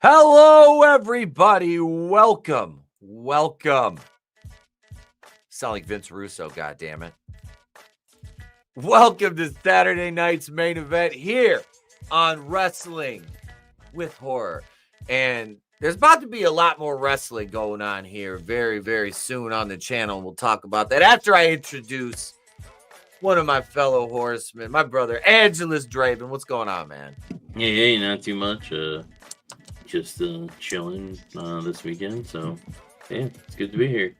Hello, everybody. Welcome. Sound like Vince Russo, goddammit. Welcome to Saturday night's main event here on Wrestling with Horror. And there's about to be a lot more wrestling going on here very, very soon on the channel. We'll talk about that after I introduce one of my fellow horsemen, my brother, AngelousDraven. What's going on, man? Hey, not too much. Just chilling this weekend. So, yeah, it's good to be here.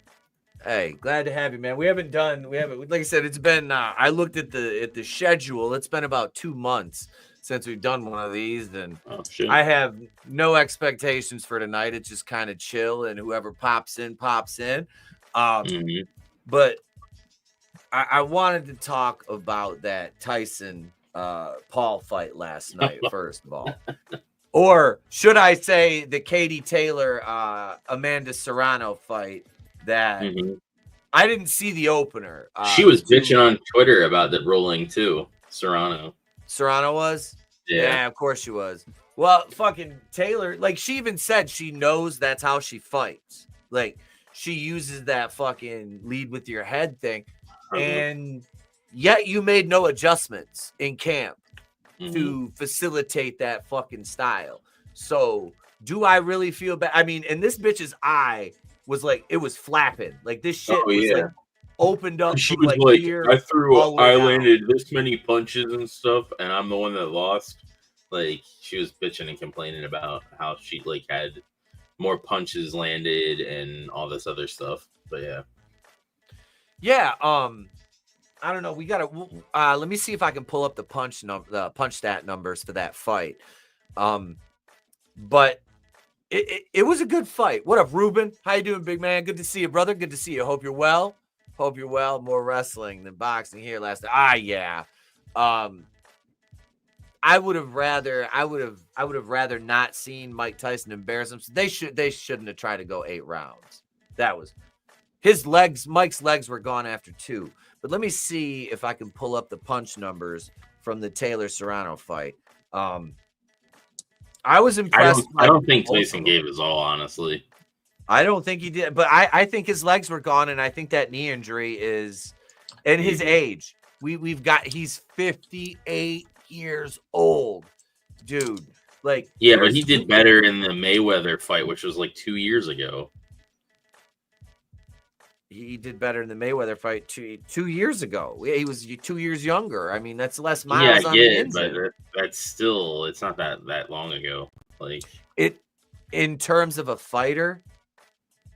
Hey, glad to have you, man. We haven't, like I said, it's been, I looked at the schedule. It's been about 2 months since we've done one of these. And I have no expectations for tonight. It's just kind of chill, and whoever pops in. But I wanted to talk about that Tyson Paul fight last night, first of all. Or should I say the Katie Taylor Amanda Serrano fight that I didn't see the opener. She was bitching on Twitter about that rolling too. Serrano was? Yeah, of course she was. Well, fucking Taylor, like she even said she knows that's how she fights. Like she uses that fucking lead with your head thing. And yet you made no adjustments in camp to facilitate that fucking style. So do I really feel bad? I mean, and this bitch's eye was like, it was flapping. Like this shit was like opened up. She was like, I landed this many punches and stuff, and I'm the one that lost. Like she was bitching and complaining about how she like had more punches landed and all this other stuff. But yeah, I don't know. We gotta let me see if I can pull up the punch stat numbers for that fight. But it was a good fight. What up, Ruben? How you doing, big man? Good to see you, brother. Good to see you. Hope you're well. More wrestling than boxing here last night. Yeah. I would have rather not seen Mike Tyson embarrass him. So they shouldn't have tried to go 8 rounds. That was his legs. Mike's legs were gone after 2. But let me see if I can pull up the punch numbers from the Taylor Serrano fight. I was impressed. I don't think Tyson gave his all, honestly. I don't think he did, but I think his legs were gone, and I think that knee injury is, and his age. He's 58 years old, dude. Like, yeah, but he did better in the Mayweather fight, which was like 2 years ago. He did better in the Mayweather fight 2 years ago. He was 2 years younger. I mean, that's less miles on the engine. But that's still, it's not that long ago. Like it, in terms of a fighter,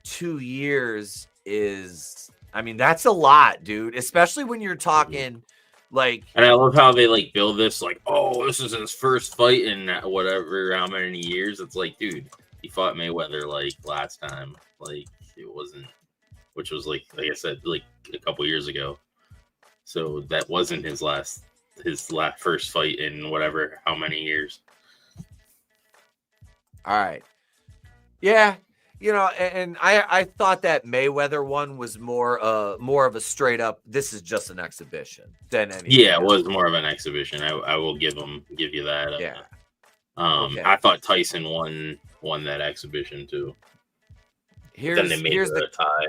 2 years is, I mean, that's a lot, dude. Especially when you're talking like. And I love how they like build this, like, oh, this is his first fight in whatever how many years. It's like, dude, he fought Mayweather like last time. Like it wasn't. Which was like I said, like a couple years ago. So that wasn't his first fight in whatever how many years. All right. Yeah, you know, and I thought that Mayweather one was more of a straight up, this is just an exhibition than anything. Yeah, it was more of an exhibition. I will give you that. Yeah. I thought Tyson won that exhibition too. Here's the tie.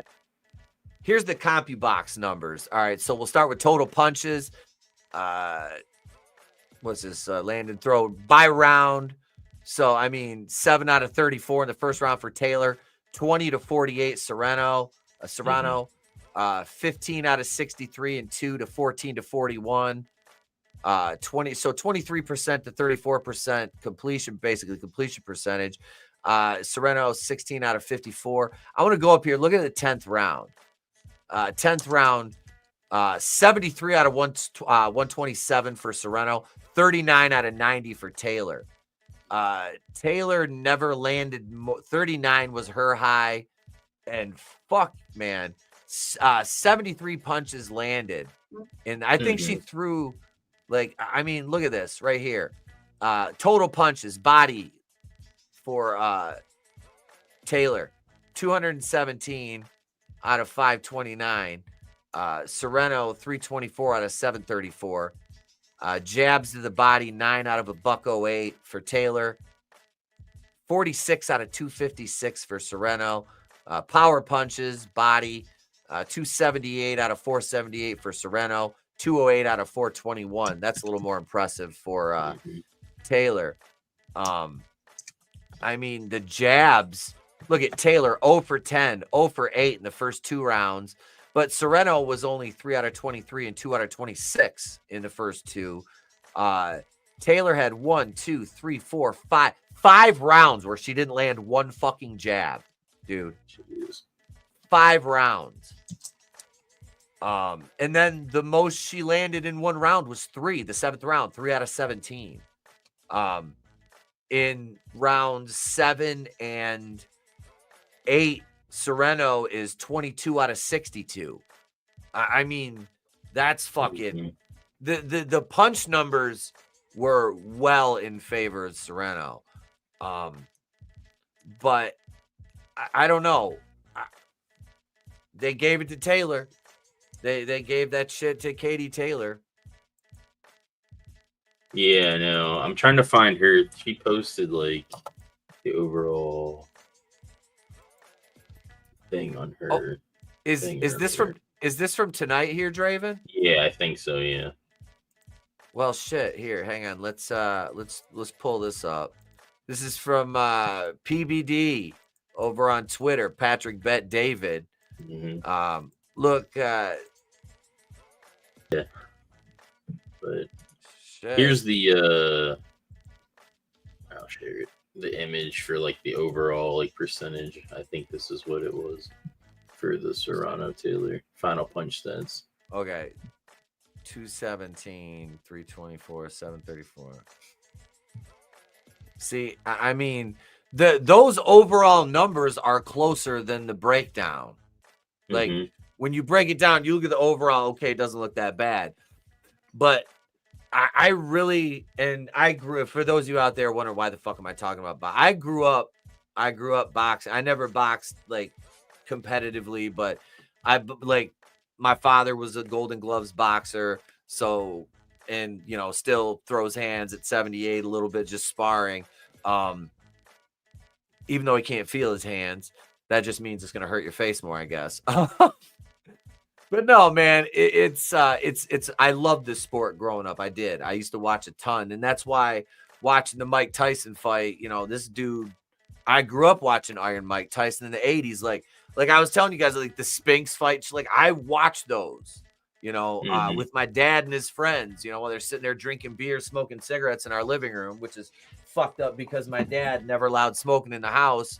Here's the CompuBox numbers. All right, so we'll start with total punches. What's this? Land and throw by round. So, I mean, 7 out of 34 in the first round for Taylor. 20 to 48 Serrano. 15 out of 63 and 2 to 14 to 41. 23% to 34% completion percentage. Serrano 16 out of 54. I want to go up here. Look at the 10th round. 10th round, 73 out of 127 for Serrano, 39 out of 90 for Taylor. Taylor never landed. 39 was her high, and fuck, man, 73 punches landed, and I think she threw, like, I mean, look at this right here. Total punches, body for Taylor, 217 out of 529. Serrano, 324 out of 734. Jabs to the body, 9 out of $108 for Taylor. 46 out of 256 for Sereno. Power punches, body, 278 out of 478 for Sereno. 208 out of 421. That's a little more impressive for Taylor. I mean, the jabs. Look at Taylor, 0 for 10, 0 for 8 in the first 2 rounds. But Sereno was only 3 out of 23 and 2 out of 26 in the first 2. Taylor had 1, 2, 3, 4, 5 rounds where she didn't land one fucking jab, dude. Jeez. 5 rounds. And then the most she landed in one round was 3, the 7th round, 3 out of 17. In rounds 7 and 8, Sereno is 22 out of 62. I mean, that's fucking the punch numbers were well in favor of Sereno. But I don't know. They gave it to Taylor. They gave that shit to Katie Taylor. Yeah, no. I'm trying to find her. She posted like the overall thing on her. Oh, is this from tonight here, Draven? Yeah, I think so, yeah. Well, shit. Here, hang on. Let's pull this up. This is from PBD over on Twitter, Patrick Bet David. Look, yeah. But shit. here's the I'll share it. The image for like the overall like percentage. I think this is what it was for the Serrano Taylor final punch stats. Okay. 217, 324, 734. See, I mean, those overall numbers are closer than the breakdown. Like when you break it down, you look at the overall, okay, it doesn't look that bad. But I really, and I grew up, for those of you out there wondering why the fuck am I talking about, but I grew up boxing. I never boxed like competitively, but my father was a Golden Gloves boxer. So, and you know, still throws hands at 78 a little bit, just sparring. Even though he can't feel his hands, that just means it's going to hurt your face more, I guess. But no, man, it's I loved this sport growing up. I did. I used to watch a ton. And that's why watching the Mike Tyson fight, you know, this dude, I grew up watching Iron Mike Tyson in the 80s. Like I was telling you guys, like the Spinks fights, like I watched those, you know, with my dad and his friends, you know, while they're sitting there drinking beer, smoking cigarettes in our living room, which is fucked up because my dad never allowed smoking in the house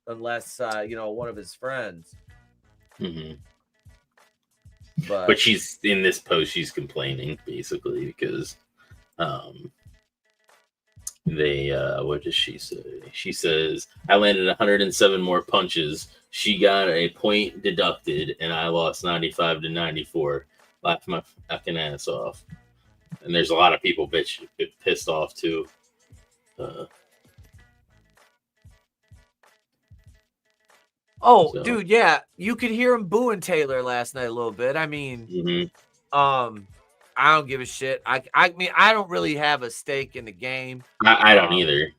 unless, you know, one of his friends. But she's in this post, she's complaining basically because they what does she say? She says, I landed 107 more punches. She got a point deducted and I lost 95 to 94. Laughed my fucking ass off. And there's a lot of people pissed off too. Dude, yeah, you could hear him booing Taylor last night a little bit. I mean, I don't give a shit. I mean, I don't really have a stake in the game. I don't either.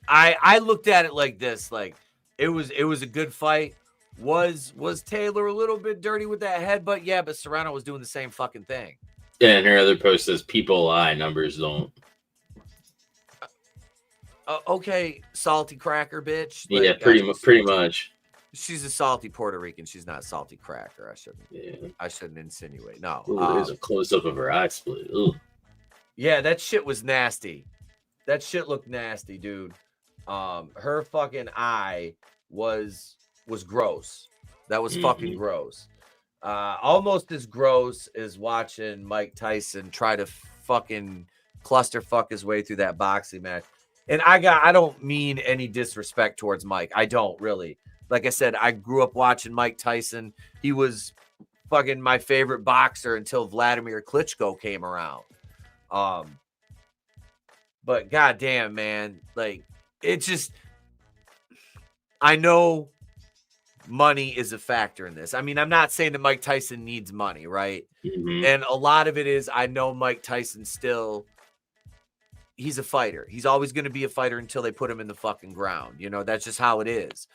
I looked at it like this, like it was a good fight. Was Taylor a little bit dirty with that headbutt? Yeah, but Serrano was doing the same fucking thing. Yeah, and her other post says people lie, numbers don't. Okay, salty cracker bitch. Like, yeah, pretty much. She's a salty Puerto Rican. She's not a salty cracker. I shouldn't insinuate. No. There's a close up of her eye split. Ugh. Yeah, that shit was nasty. That shit looked nasty, dude. Her fucking eye was gross. That was fucking gross. Almost as gross as watching Mike Tyson try to fucking clusterfuck his way through that boxing match. And I don't mean any disrespect towards Mike. I don't really. Like I said, I grew up watching Mike Tyson. He was fucking my favorite boxer until Vladimir Klitschko came around. But goddamn, man, like it's just, I know money is a factor in this. I mean, I'm not saying that Mike Tyson needs money, right? And a lot of it is, I know Mike Tyson still, he's a fighter. He's always going to be a fighter until they put him in the fucking ground. That's just how it is.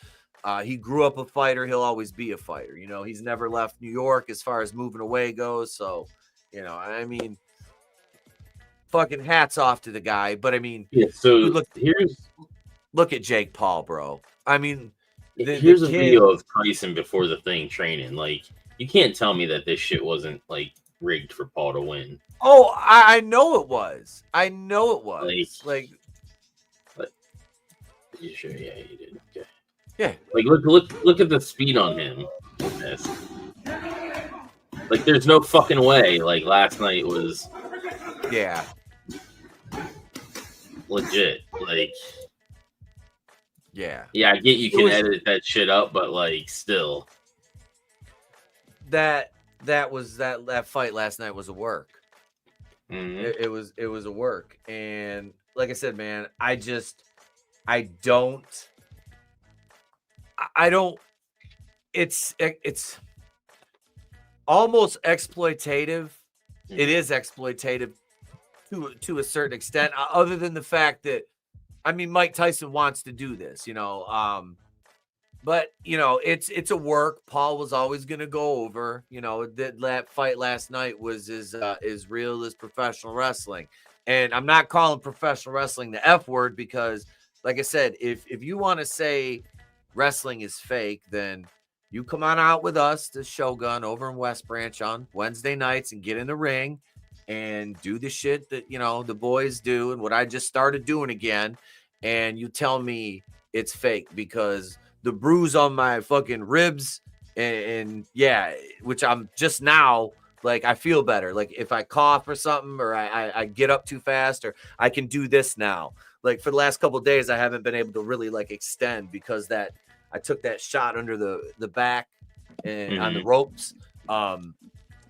He grew up a fighter. He'll always be a fighter. He's never left New York as far as moving away goes. So, I mean, fucking hats off to the guy. But I mean, So look at Jake Paul, bro. I mean, here's a video of Tyson before the thing training. Like, you can't tell me that this shit wasn't like rigged for Paul to win. Oh, I know it was. I know it was. Like you sure? Yeah, you did. Okay. Yeah. Like, look at the speed on him. Like, there's no fucking way. Like, last night was. Yeah. Legit. Like. Yeah. Yeah, I get you can edit that shit up, but like, still. That fight last night was a work. Mm-hmm. It was a work, and like I said, man, I don't. It's almost exploitative. Mm-hmm. It is exploitative to a certain extent, other than the fact that, I mean, Mike Tyson wants to do this, but it's a work. Paul was always going to go over. That fight last night was as real as professional wrestling, and I'm not calling professional wrestling the F word because, like I said, if you want to say wrestling is fake, then you come on out with us, the Shogun, over in West Branch on Wednesday nights, and get in the ring and do the shit that the boys do and what I just started doing again, and you tell me it's fake because the bruise on my fucking ribs and yeah, which I'm just now, like, I feel better. Like, if I cough or something, or I get up too fast, or I can do this now. Like, for the last couple of days, I haven't been able to really like extend because I took that shot under the back and on the ropes. And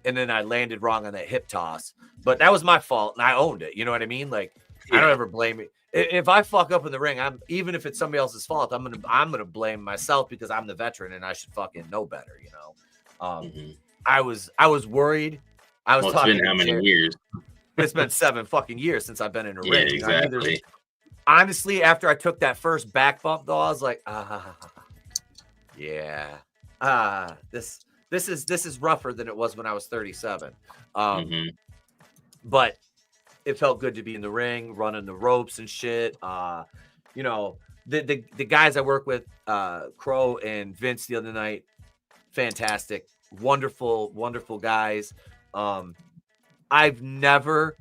then I landed wrong on that hip toss, but that was my fault and I owned it. You know what I mean? Like, I don't ever blame it. If I fuck up in the ring, even if it's somebody else's fault, I'm gonna blame myself because I'm the veteran and I should fucking know better. I was worried. I was talking. It's been how many years? It's been 7 fucking years since I've been in a ring. Exactly. Honestly, after I took that first back bump, though, I was like, this is rougher than it was when I was 37. But it felt good to be in the ring, running the ropes and shit. The guys I work with, Crow and Vince, the other night, fantastic, wonderful, wonderful guys. I've never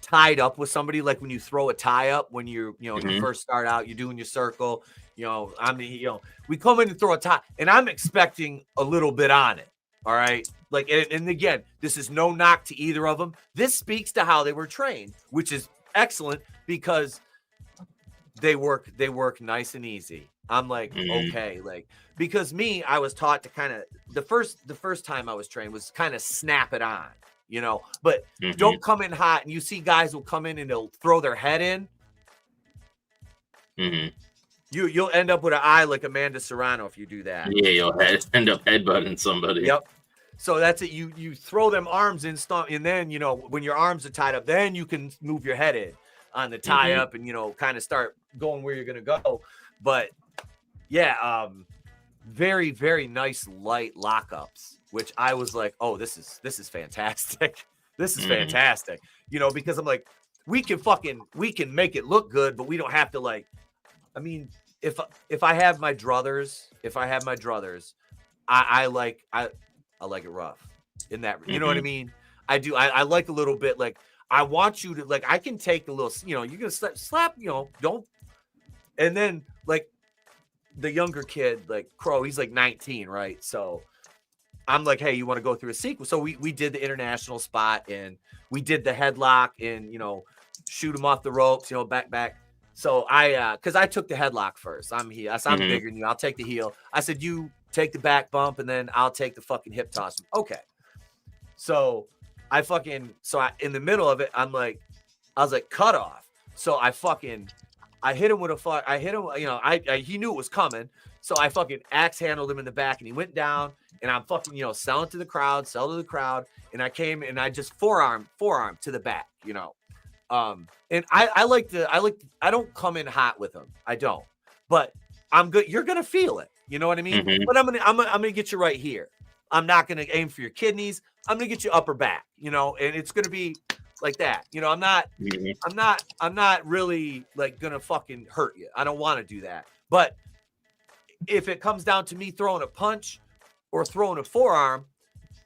tied up with somebody like when you throw a tie up when you first start out, you're doing your circle. We come in and throw a tie, and I'm expecting a little bit on it. All right. Like, and again, this is no knock to either of them. This speaks to how they were trained, which is excellent because they work nice and easy. I'm like, okay, like, because I was taught to kind of, the first time I was trained was kind of snap it on, but don't come in hot. And you see guys will come in and they'll throw their head in. You'll end up with an eye like Amanda Serrano if you do that. Yeah, you'll end up headbutting somebody. Yep. So that's it. You throw them arms in, and then when your arms are tied up, then you can move your head in on the tie up and kind of start going where you're gonna go. But yeah, very, very nice light lockups, which I was like, oh, this is fantastic. This is fantastic. Because I'm like, we can make it look good, but we don't have to, like, I mean, if I have my druthers, I like it rough in that, you know what I mean? I do. I like a little bit, like, I want you to, like, I can take a little, you're going to slap, don't. And then, like, the younger kid, like Crow, he's like 19, right? So I'm like, hey, you want to go through a sequence? So we did the international spot and we did the headlock and, shoot him off the ropes, back. So because I took the headlock first. I'm here. I'm bigger than you. I'll take the heel. I said, you take the back bump and then I'll take the fucking hip toss. Okay. So in the middle of it, I was like, cut off. So I hit him with he knew it was coming. So I fucking axe handled him in the back and he went down and I'm fucking, sell to the crowd. And I came and I just forearm to the back, And I don't come in hot with them. I don't, but I'm good. You're gonna feel it. You know what I mean? Mhm. But I'm gonna get you right here. I'm not gonna aim for your kidneys. I'm gonna get you upper back. You know, and it's gonna be like that. You know, I'm not really like gonna fucking hurt you. I don't want to do that. But if it comes down to me throwing a punch or throwing a forearm,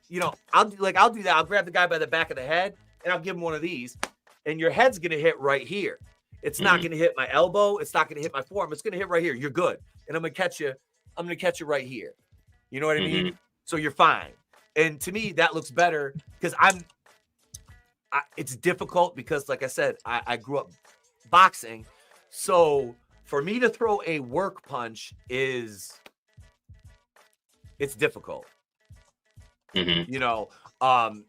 you know, I'll do that. I'll grab the guy by the back of the head and I'll give him one of these, and your head's gonna hit right here. It's not gonna hit my elbow. It's not gonna hit my forearm. It's gonna hit right here. You're good, and I'm gonna catch you right here. You know what I mean? So you're fine. And to me, that looks better because it's difficult because, like I said, I grew up boxing, so for me to throw a work punch it's difficult. You know,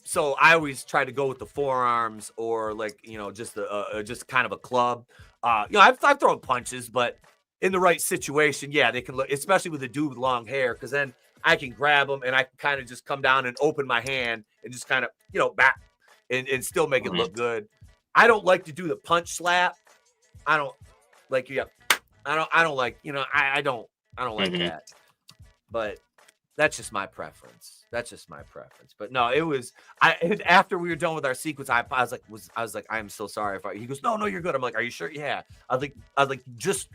so I always try to go with the forearms or like, you know, just kind of a club. You know, I've thrown punches, but in the right situation, yeah, they can look, especially with a dude with long hair, because then I can grab them and I can kind of just come down and open my hand and just kind of, you know, back and still make it look good. I don't like to do the punch slap. I don't like, I don't like, you know, I don't like that. But that's just my preference. But no, it was after we were done with our sequence, I was like, I am so sorry if he goes, no, you're good. I'm like, are you sure? Yeah. I was like, just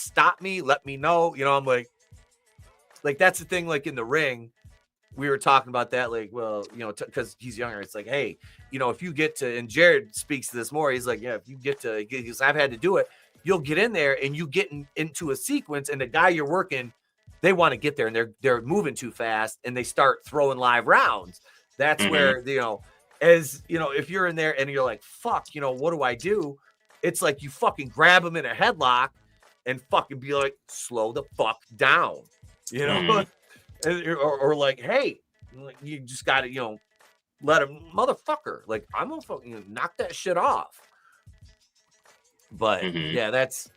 stop me, let me know. You know, I'm like that's the thing, like in the ring, we were talking about that, like, well, you know, because he's younger. It's like, hey, you know, if you get to, and Jared speaks to this more, he's like, yeah, if you get to, because I've had to do it, you'll get in there and you get into a sequence and the guy you're working, they want to get there and they're moving too fast and they start throwing live rounds. That's where, you know, as you know, if you're in there and you're like, fuck, you know, what do I do? It's like you fucking grab them in a headlock and fucking be like, slow the fuck down, you know, or like, hey, you just got to, you know, let him, motherfucker, like, I'm gonna fucking, you know, knock that shit off. But yeah, that's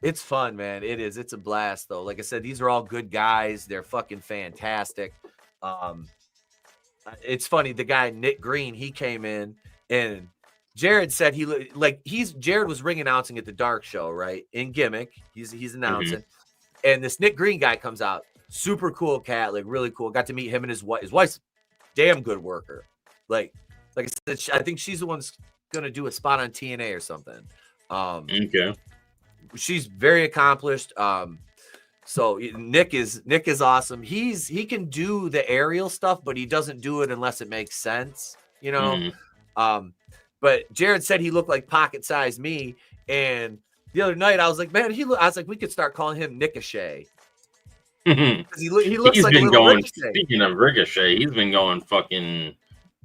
it's fun, man. It is. It's a blast, though. Like I said, these are all good guys. They're fucking fantastic. It's funny. The guy Nick Green, he came in, and Jared said Jared was ring announcing at the Dark Show, right? In Gimmick, he's announcing, and this Nick Green guy comes out, super cool cat, like really cool. Got to meet him and his wife. His wife's damn good worker. Like I said, I think she's the one's gonna do a spot on TNA or something. Okay. She's very accomplished. So Nick is awesome. He can do the aerial stuff, but he doesn't do it unless it makes sense, you know. But Jared said he looked like pocket-sized me, and the other night I was like, man, I was like, we could start calling him Nickochet. He looks he's like been a little going. Ricochet. Speaking of Ricochet, he's been going fucking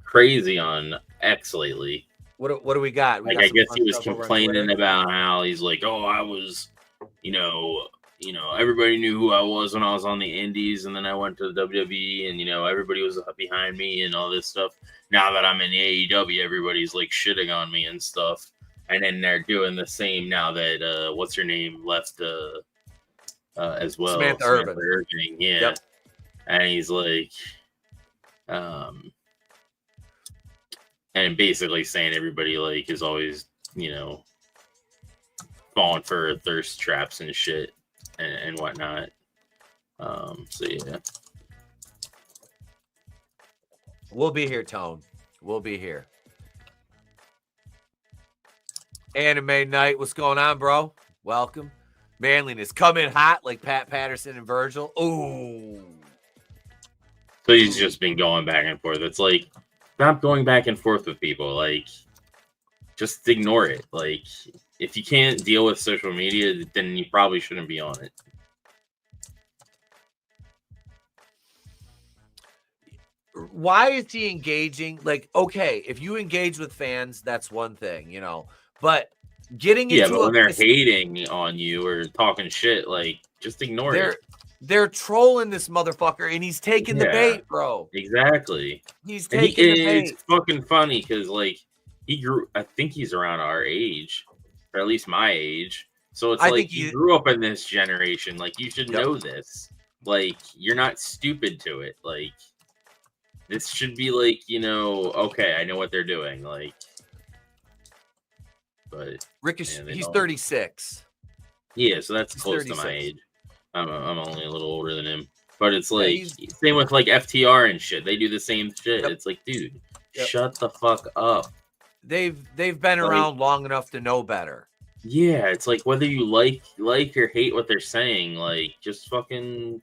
crazy on X lately. What do we got? Like, I guess he was complaining about how he's like, oh, I was, you know, everybody knew who I was when I was on the Indies, and then I went to the WWE, and you know, everybody was behind me and all this stuff. Now that I'm in the AEW, everybody's like shitting on me and stuff, and then they're doing the same now that what's her name left as well, Samantha Irving, yeah, yep. And he's like, and basically saying everybody like is always, you know, falling for thirst traps and shit and whatnot. So yeah. We'll be here, Tone. We'll be here. Anime Night, what's going on, bro? Welcome. Manliness coming hot like Pat Patterson and Virgil. Ooh. So he's just been going back and forth. It's like, stop going back and forth with people. Like, just ignore it. Like, if you can't deal with social media, then you probably shouldn't be on it. Why is he engaging? Like, okay, if you engage with fans, that's one thing, you know. But getting into but when they're hating on you or talking shit, like, just ignore it. They're trolling this motherfucker, and he's taking the bait, bro. Exactly. He's taking the bait. It's fucking funny because, like, he grew. I think he's around our age, or at least my age. So it's like you grew up in this generation. Like, you should know this. Like, you're not stupid to it. Like, this should be like, okay, I know what they're doing. Like, but Ricochet, he's don't. 36. Yeah, so that's He's close to 36. my age. I'm only a little older than him. But it's Yeah, like, same with like FTR and shit. They do the same shit. Yep. It's like, dude, Yep. shut the fuck up. They've been around long enough to know better. Yeah, it's like whether you like or hate what they're saying, like just fucking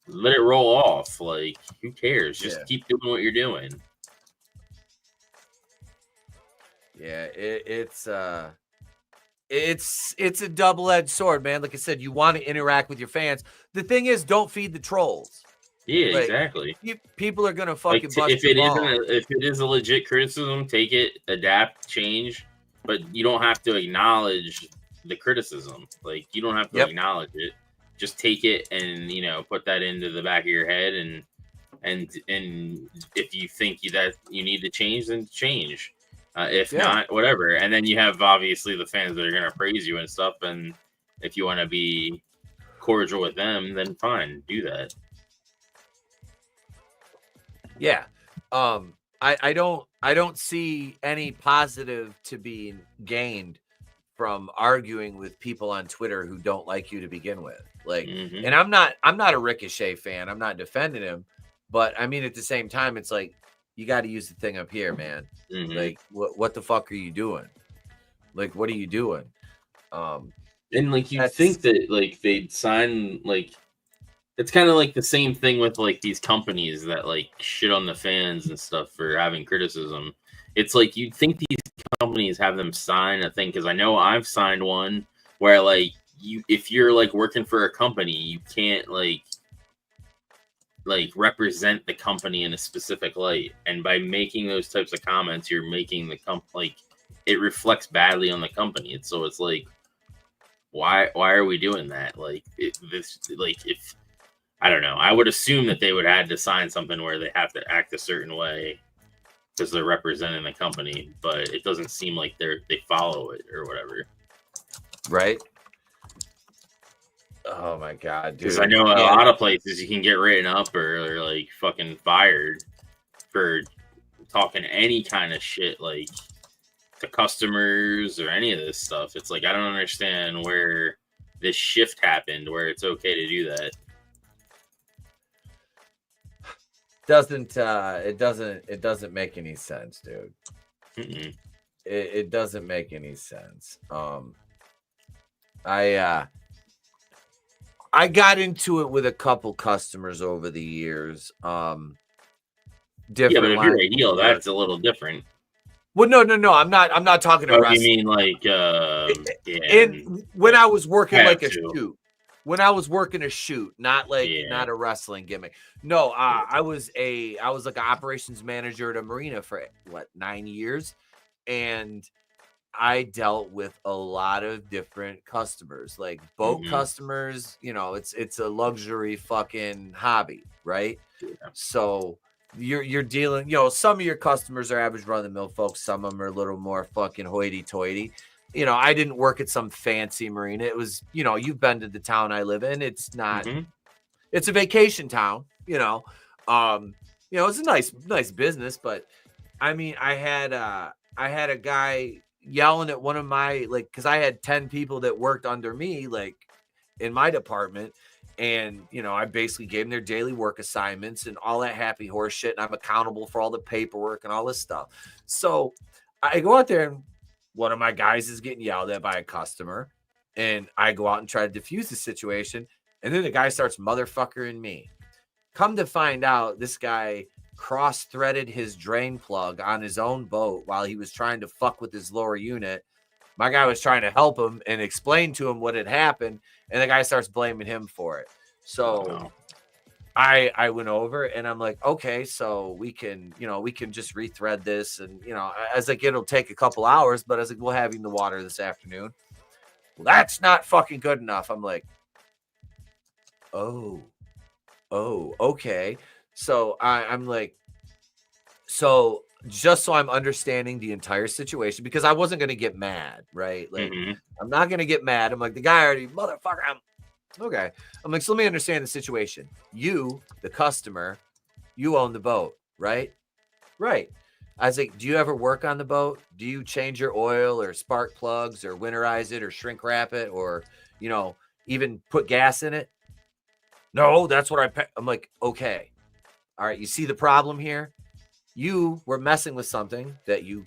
let it roll off. Like, who cares? Just keep doing what you're doing. Yeah, it's a double-edged sword, man. Like I said, you want to interact with your fans. The thing is, don't feed the trolls. Yeah, like, exactly. People are gonna fucking bust if it is a legit criticism, take it, adapt, change, but you don't have to acknowledge the criticism. Like, you don't have to acknowledge it. Just take it and put that into the back of your head, and if you think that you need to change, then change. If not, whatever. And then you have obviously the fans that are gonna praise you and stuff. And if you want to be cordial with them, then fine, do that. Yeah. I don't see any positive to be gained from arguing with people on Twitter who don't like you to begin with. Like, and I'm not a Ricochet fan. I'm not defending him, but I mean, at the same time, it's like, you got to use the thing up here, man. Like, what the fuck are you doing? Like, what are you doing? And like, you think that like they'd sign, like, it's kind of like the same thing with like these companies that like shit on the fans and stuff for having criticism. It's like, you'd think these companies have them sign a thing, because I know I've signed one where like if you're like working for a company, you can't like represent the company in a specific light, and by making those types of comments, you're making the like it reflects badly on the company. And so it's like, why are we doing that? Like, if I don't know, I would assume that they would have to sign something where they have to act a certain way because they're representing the company, but it doesn't seem like they follow it or whatever. Right. Oh my god, dude. Because I know a lot of places you can get written up or like fucking fired for talking any kind of shit, like to customers or any of this stuff. It's like, I don't understand where this shift happened where it's okay to do that. It doesn't make any sense, dude. It doesn't make any sense. I got into it with a couple customers over the years. Different. Yeah, but if you're a heel, that's a little different. Well, no. I'm not talking about wrestling. You mean like when I was working like a shoot. When I was working a shoot, not a wrestling gimmick. No, I was like an operations manager at a marina for 9 years, and I dealt with a lot of different customers, like boat customers. It's a luxury fucking hobby, right? Yeah. So you're dealing, some of your customers are average run of the mill folks. Some of them are a little more fucking hoity-toity. I didn't work at some fancy marina. It was, you've been to the town I live in. It's not, it's a vacation town, it's a nice business, but I mean, I had a guy yelling at one of my, like, cause I had 10 people that worked under me, like in my department. And, I basically gave them their daily work assignments and all that happy horse shit. And I'm accountable for all the paperwork and all this stuff. So I go out there and one of my guys is getting yelled at by a customer, and I go out and try to diffuse the situation. And then the guy starts motherfuckering me. Come to find out, this guy cross-threaded his drain plug on his own boat while he was trying to fuck with his lower unit. My guy was trying to help him and explain to him what had happened, and the guy starts blaming him for it. So I went over and I'm like, okay, so we can just rethread this. And, I was like, it'll take a couple hours, but I was like, we'll have you in the water this afternoon. Well, that's not fucking good enough. I'm like, oh, okay. So I'm like, so just so I'm understanding the entire situation, because I wasn't going to get mad, right? Like, I'm not going to get mad. I'm like, the guy already, motherfucker, okay. I'm like, so let me understand the situation. You, the customer, you own the boat. right? Right. I was like, do you ever work on the boat? Do you change your oil or spark plugs or winterize it or shrink wrap it or, even put gas in it? No, that's what I'm like, okay. All right. You see the problem here? You were messing with something that you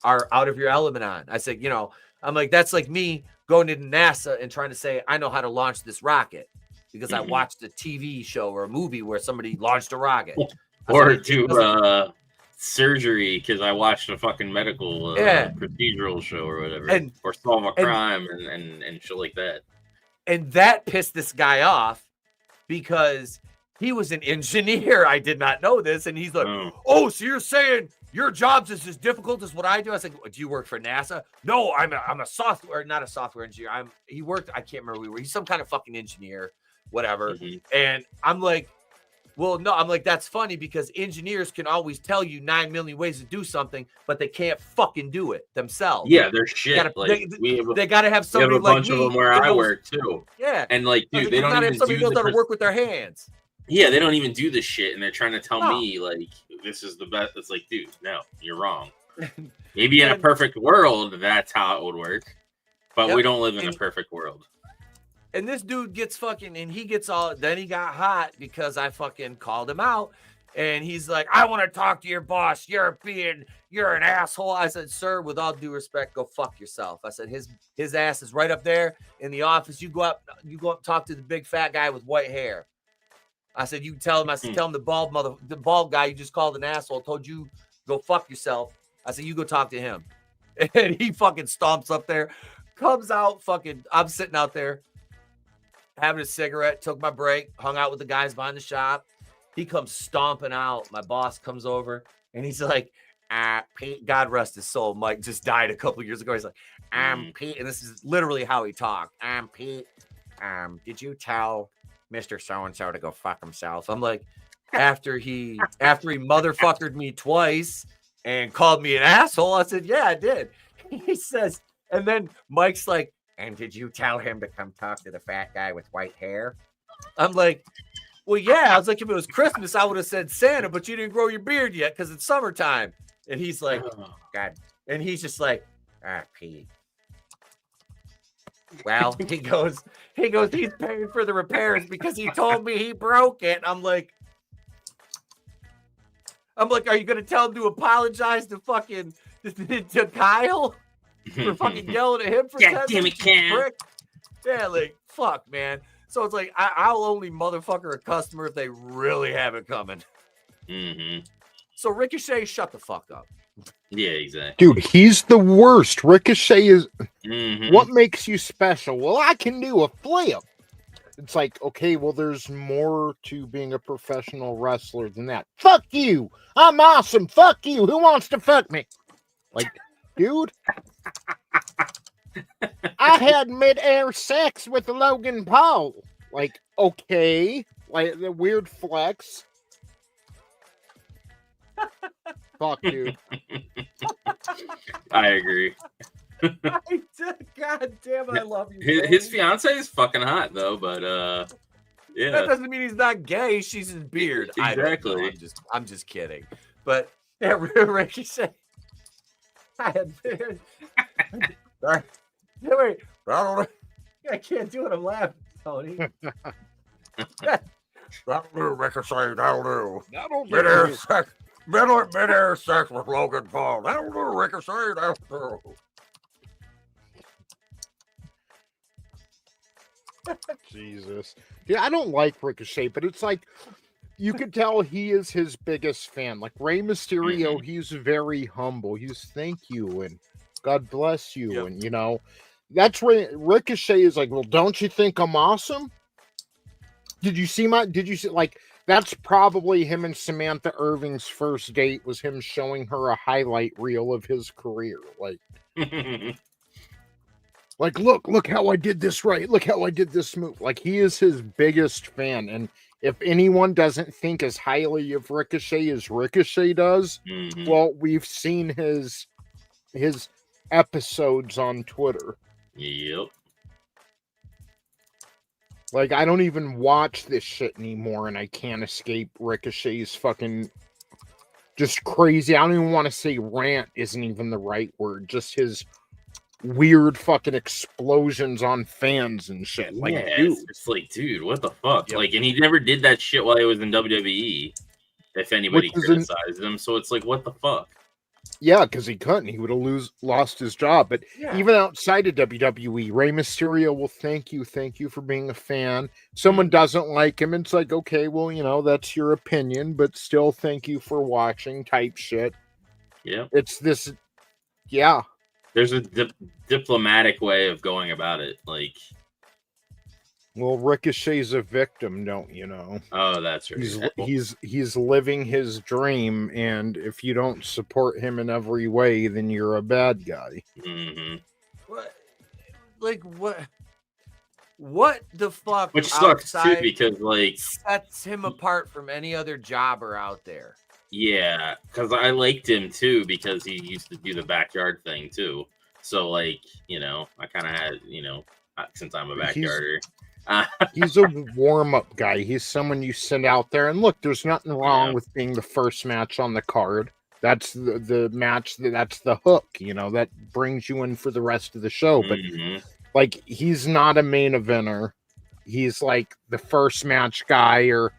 are out of your element on. I said, I'm like, that's like me going into NASA and trying to say, I know how to launch this rocket because I watched a TV show or a movie where somebody launched a rocket. Or do surgery because I watched a fucking medical procedural show or whatever, or solve a crime and shit like that. And that pissed this guy off because he was an engineer. I did not know this. And he's like, oh, so you're saying your job's is as difficult as what I do? I was like, do you work for NASA? No, I'm a software, not a software engineer. I can't remember who we were. He's some kind of fucking engineer, whatever. And I'm like, well, no, I'm like, that's funny because engineers can always tell you 9 million ways to do something, but they can't fucking do it themselves. Yeah, they're shit. They got to have somebody like me. We have a bunch of them where I work too. Yeah. And like, dude, they don't even do somebody knows how to work with their hands. Yeah, they don't even do this shit, and they're trying to tell me like this is the best. It's like, dude, no, you're wrong. Maybe in a perfect world, that's how it would work, but we don't live in a perfect world. And this dude gets then he got hot because I fucking called him out, and he's like, I want to talk to your boss. You're an asshole. I said, sir, with all due respect, go fuck yourself. I said, his ass is right up there in the office. You go up and talk to the big fat guy with white hair. I said, you tell him, tell him the bald guy you just called an asshole told you go fuck yourself. I said, you go talk to him. And he fucking stomps up there, comes out, I'm sitting out there having a cigarette, took my break, hung out with the guys behind the shop. He comes stomping out. My boss comes over and he's like, Pete, God rest his soul. Mike just died a couple years ago. He's like, I'm Pete. And this is literally how he talked. I'm Pete. Did you tell Mr. So-and-so to go fuck himself? I'm like, after he motherfuckered me twice and called me an asshole, I said, yeah, I did. He says, and then Mike's like, and did you tell him to come talk to the fat guy with white hair? I'm like, well, yeah. I was like, if it was Christmas, I would have said Santa, but you didn't grow your beard yet because it's summertime. And he's like, God. And he's just like, Pete. Well, he goes, he's paying for the repairs because he told me he broke it. I'm like, are you going to tell him to apologize to fucking to Kyle for fucking yelling at him for 10 minutes? Yeah, like, fuck, man. So it's like, I'll only motherfucker a customer if they really have it coming. So Ricochet, shut the fuck up. Yeah, exactly. Dude, he's the worst. Ricochet is... What makes you special? Well, I can do a flip. It's like, okay, well, there's more to being a professional wrestler than that. Fuck you! I'm awesome! Fuck you! Who wants to fuck me? Like, dude... I had mid-air sex with Logan Paul. Like, okay. Like, the weird flex. Fuck, dude. I agree. God damn it, I love you. His fiance is fucking hot, though, but, yeah. That doesn't mean he's not gay. She's his beard. Exactly. I'm just kidding. But, yeah, Ricochet. I had beard. Wait, I can't do it. I'm laughing, Tony. That'll do, Ricochet. That'll do. Mid-air sex with Logan Paul. That'll do, Ricochet. That'll do. Jesus. Yeah, I don't like Ricochet, but it's like you could tell he is his biggest fan. Like Rey Mysterio, he's very humble. He's thank you and God bless you. Yep. And you know, that's where Ricochet is like, well, don't you think I'm awesome? Did you see like that's probably him and Samantha Irving's first date was him showing her a highlight reel of his career. Like like, look how I did this right. Look how I did this move. Like, he is his biggest fan. And if anyone doesn't think as highly of Ricochet as Ricochet does, well, we've seen his episodes on Twitter. Yep. Like, I don't even watch this shit anymore, and I can't escape Ricochet's fucking just crazy. I don't even want to say rant isn't even the right word. Just his weird fucking explosions on fans and shit. Like, yeah, dude. it's like, dude, what the fuck? Yep. Like, and he never did that shit while he was in WWE. If anybody Which is criticized him, so it's like, what the fuck? Yeah, because he couldn't. He would have lost his job. But Yeah. even outside of WWE, Rey Mysterio will thank you for being a fan. Someone doesn't like him, it's like, okay, well, you know, that's your opinion, but still thank you for watching type shit. Yeah. It's this, yeah. There's a diplomatic way of going about it. Like, Well, Ricochet's a victim, don't you know? oh, that's right. He's living his dream, and if you don't support him in every way, then you're a bad guy. Mm-hmm. What? Like what the fuck? Which sucks too, outside because like sets him apart from any other jobber out there. yeah, because I liked him too because he used to do the backyard thing too. So like, you know, I kind of had, you know, since I'm a backyarder. He's a warm-up guy. He's someone you send out there, and look, there's nothing wrong with being the first match on the card. That's the match, that's the hook, you know, that brings you in for the rest of the show. But like, he's not a main eventer. He's like the first match guy, or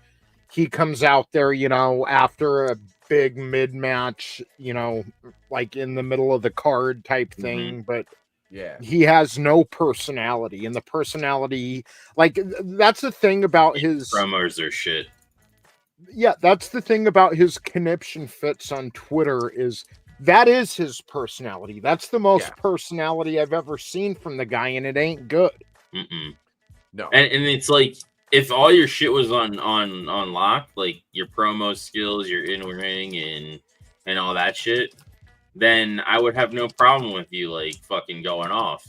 he comes out there, you know, after a big mid-match, you know, like in the middle of the card type thing. But yeah, he has no personality, and the personality, like, that's the thing about his promos are shit. Yeah, that's the thing about his conniption fits on Twitter, is that is his personality. That's the most personality I've ever seen from the guy, and it ain't good. No. And it's like, if all your shit was on lock, like your promo skills, your in-ring and all that shit, then I would have no problem with you like fucking going off.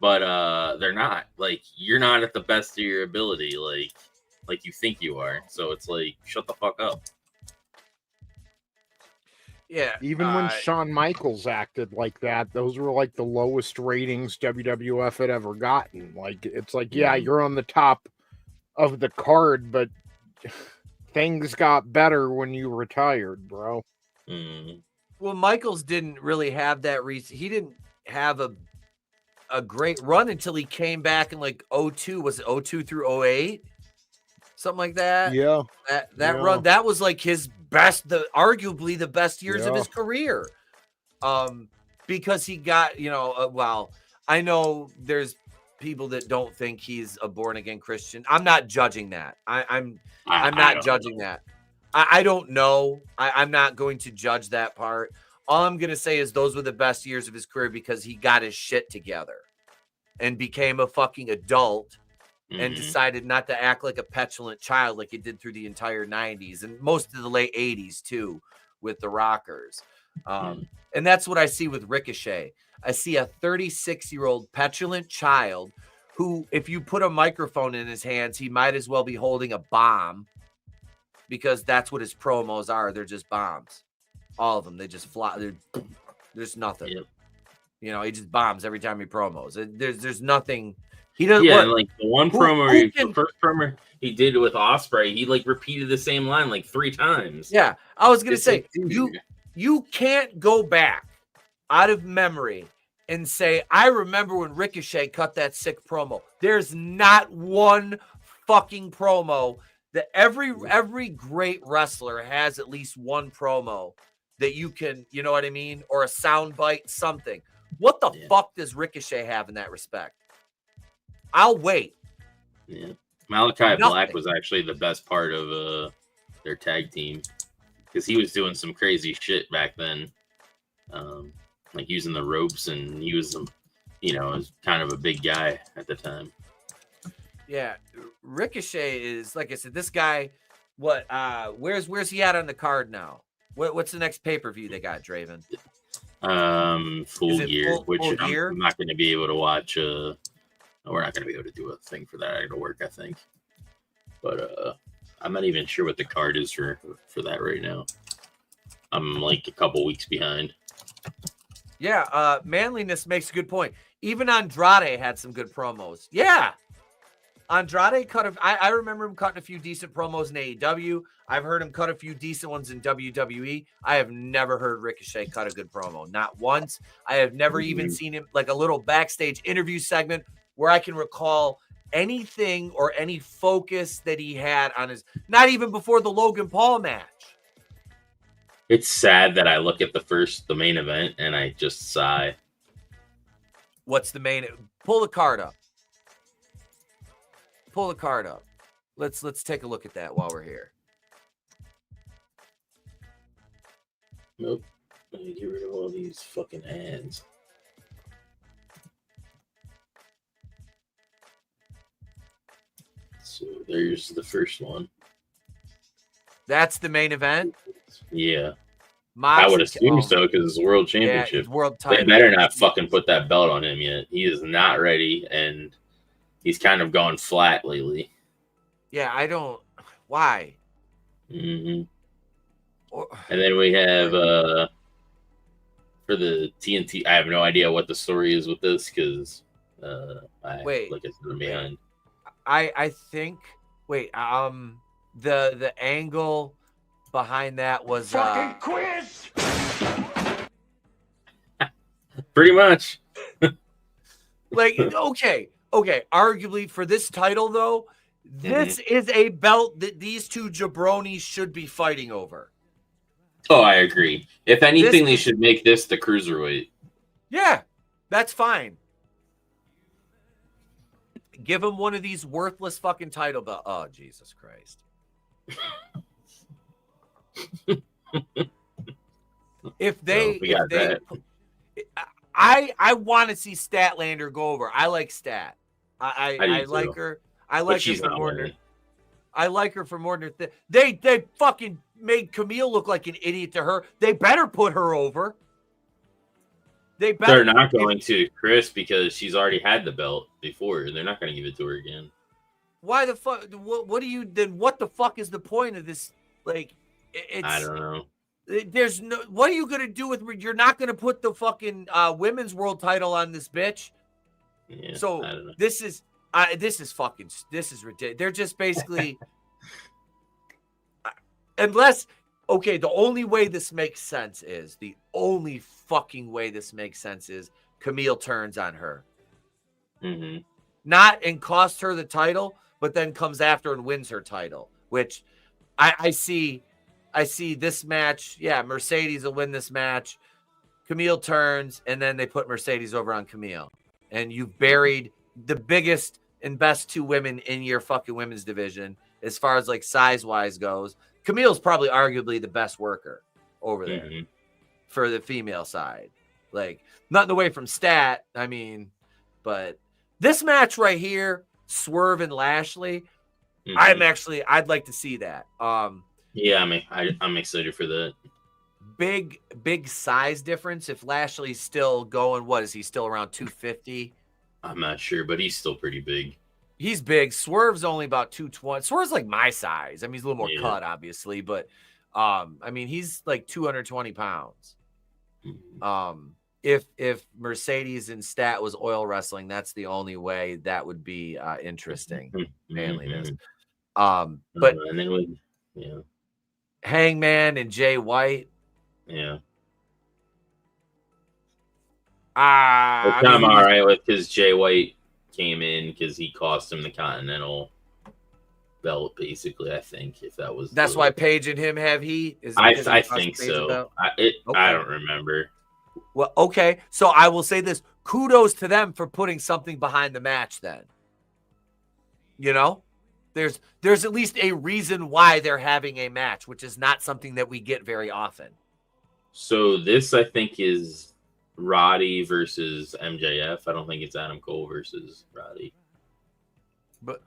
But they're not. Like, you're not at the best of your ability, like you think you are. So it's like, shut the fuck up. Yeah. Even when Shawn Michaels acted like that, those were like the lowest ratings WWF had ever gotten. Like, it's like, yeah, you're on the top of the card, but things got better when you retired, bro. Well, Michaels didn't really have that reason. He didn't have a great run until he came back in like 02. Was it 02 through 08? Something like that. Yeah. That run, that was like his best, arguably the best years of his career. Because he got, you know, well, I know there's people that don't think he's a born again Christian. I'm not judging that. I'm not judging that. I don't know. I'm not going to judge that part. All I'm going to say is those were the best years of his career because he got his shit together and became a fucking adult and decided not to act like a petulant child like he did through the entire 90s and most of the late 80s too with the Rockers. And that's what I see with Ricochet. I see a 36-year-old petulant child who, if you put a microphone in his hands, he might as well be holding a bomb. Because that's what his promos are. They're just bombs. All of them. They just fly. There's nothing. Yep. You know, he just bombs every time he promos. There's nothing. He doesn't. Yeah, like the one promo, the first promo he did with Ospreay, he like repeated the same line like 3 times. Yeah, I was gonna say, like, you can't go back out of memory and say, I remember when Ricochet cut that sick promo. There's not one fucking promo. That every great wrestler has at least one promo that you can, you know what I mean? Or a sound bite, something. What the fuck does Ricochet have in that respect? I'll wait. Yeah. Malachi Black was actually the best part of their tag team because he was doing some crazy shit back then. Like using the ropes, and he was, you know, was kind of a big guy at the time. Yeah, Ricochet is, like I said, this guy. What? Where's he at on the card now? What's the next pay-per-view they got, Draven? Full Gear, which Full Gear? I'm not going to be able to watch. We're not going to be able to do a thing for that. I got to work, I think. But I'm not even sure what the card is for that right now. I'm like a couple weeks behind. Yeah, Manliness makes a good point. Even Andrade had some good promos. Yeah. Andrade I remember him cutting a few decent promos in AEW. I've heard him cut a few decent ones in WWE. I have never heard Ricochet cut a good promo. Not once. I have never even seen him like a little backstage interview segment where I can recall anything or any focus that he had on his, not even before the Logan Paul match. It's sad that I look at the main event and I just sigh. What's the main? Pull the card up. Pull the card up. Let's take a look at that while we're here. Nope. Let me get rid of all these fucking ads. So there's the first one. That's the main event? Yeah. Moxley, I would assume so because it's World Championship. Yeah, it's world title. They better not fucking put that belt on him yet. He is not ready, and he's kind of gone flat lately. Yeah, I don't. Why? Mm-hmm. And then we have for the TNT. I have no idea what the story is with this because I look at them behind. I think. Wait. The angle behind that was fucking quiz. Pretty much. Like okay. Arguably for this title though, this is a belt that these two jabronis should be fighting over. Oh, I agree. If anything, they should make this the cruiserweight. Yeah, that's fine. Give him one of these worthless fucking title belts. Oh, Jesus Christ. I want to see Statlander go over. I like Stat. I like her. I like her for more than I like her for more than they fucking made Camille look like an idiot to her. They better put her over. They're not going to, Chris, because she's already had the belt before. They're not going to give it to her again. Why the fuck? What do you then? What the fuck is the point of this? Like, I don't know. There's no. What are you gonna do with? You're not gonna put the fucking women's world title on this bitch. Yeah, so I don't know. this is ridiculous. They're just basically unless the only way this makes sense is Camille turns on her. Mm-hmm. Not and costs her the title, but then comes after and wins her title, which I see this match. Yeah, Mercedes will win this match. Camille turns, and then they put Mercedes over on Camille. And you've buried the biggest and best two women in your fucking women's division as far as like size-wise goes. Camille's probably arguably the best worker over there for the female side. Like, nothing away from Stat, I mean, but this match right here, Swerve and Lashley, I'd like to see that. Yeah, I'm excited for that. Big size difference. If Lashley's still going, what is he still around 250? I'm not sure, but he's still pretty big. He's big. Swerve's only about 220. Swerve's like my size. I mean, he's a little more cut, obviously, but I mean, he's like 220 pounds. If Mercedes and Stat was oil wrestling, that's the only way that would be interesting. Manliness. But and then Hangman and Jay White. Yeah. I'm all right with because Jay White came in because he cost him the Continental belt, basically. I think if that was that's why Paige and him have heat. I think so. I don't remember. Well, okay. So I will say this: kudos to them for putting something behind the match. Then, you know, there's at least a reason why they're having a match, which is not something that we get very often. So this, I think, is Roddy versus MJF. I don't think it's Adam Cole versus Roddy. But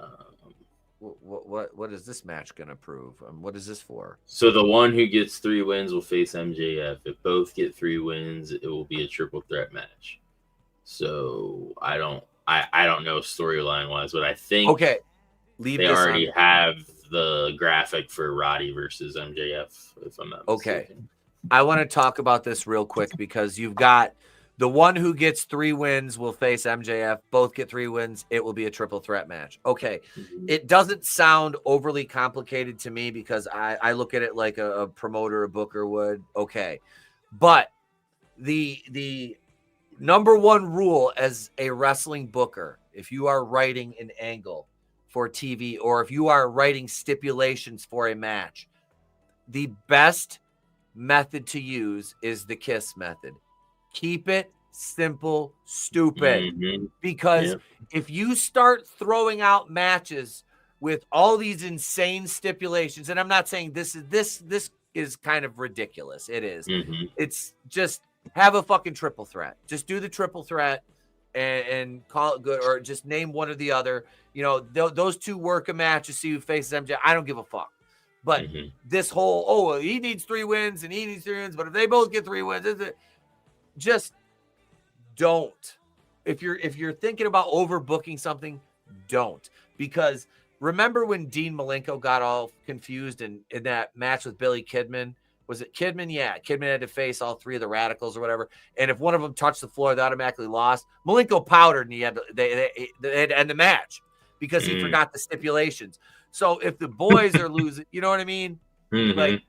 what is this match going to prove? What is this for? So the one who gets 3 wins will face MJF. If both get 3 wins, it will be a triple threat match. So I don't know storyline wise, but I think they already have the graphic for Roddy versus MJF. If I'm not mistaken. I want to talk about this real quick because you've got The one who gets 3 wins will face MJF. Both get 3 wins. It will be a triple threat match. Okay. It doesn't sound overly complicated to me because I look at it like a promoter, a booker would. Okay. But the number one rule as a wrestling booker, if you are writing an angle for TV or if you are writing stipulations for a match, the best method to use is the KISS method. Keep it simple, stupid. Because if you start throwing out matches with all these insane stipulations, and I'm not saying this is kind of ridiculous. It is. It's just have a fucking triple threat. Just do the triple threat and call it good, or just name one or the other. You know, those two work a match to see who faces MJ. I don't give a fuck. But this whole, he needs 3 wins and he needs 3 wins, but if they both get 3 wins, just don't. If you're thinking about overbooking something, don't. Because remember when Dean Malenko got all confused in that match with Billy Kidman? Was it Kidman? Yeah, Kidman had to face all 3 of the Radicals or whatever. And if one of them touched the floor, they automatically lost. Malenko powdered and he had to end the match because he forgot the stipulations. So if the boys are losing, you know what I mean? Like,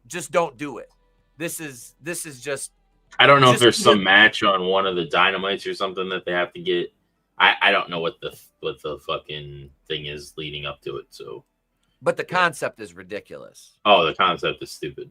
just don't do it. This is just. I don't know if there's some match on one of the Dynamites or something that they have to get. I don't know what the fucking thing is leading up to it. So, but the concept is ridiculous. Oh, the concept is stupid.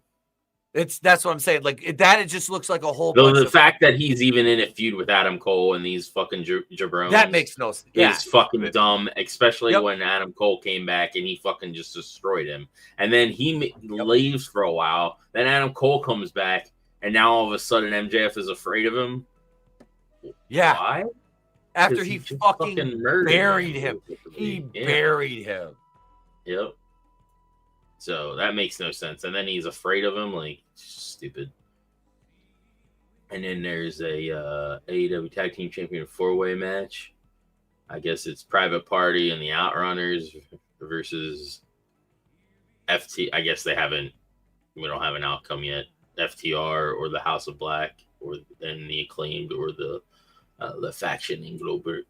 That's what I'm saying. Like it just looks like a whole. The fact that he's even in a feud with Adam Cole and these fucking jabronis, that makes no sense. It's fucking dumb, especially when Adam Cole came back and he fucking just destroyed him. And then he leaves for a while. Then Adam Cole comes back, and now all of a sudden MJF is afraid of him. Yeah. Why? After he fucking buried him. He buried him. Yep. So that makes no sense. And then he's afraid of him, like stupid. And then there's a AEW Tag Team Champion 4-way match. I guess it's Private Party and the Outrunners versus FT. I guess we don't have an outcome yet. FTR or the House of Black or then the Acclaimed or the faction in Gobler.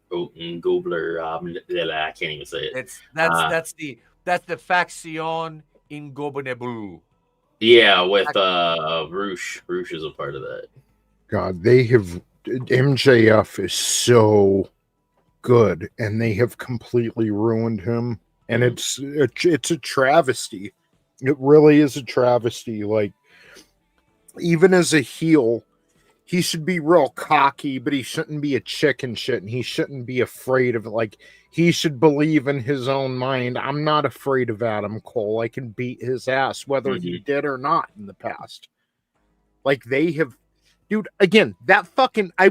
I can't even say it. That's the faction in Gobenebu. Yeah, with Roosh. Roosh is a part of that. God, MJF is so good, and they have completely ruined him. And it's a travesty. It really is a travesty. Like, even as a heel, he should be real cocky, but he shouldn't be a chicken shit, and he shouldn't be afraid of it. Like, he should believe in his own mind. I'm not afraid of Adam Cole. I can beat his ass, whether he did or not in the past. Like, they have... Dude, again, that fucking... I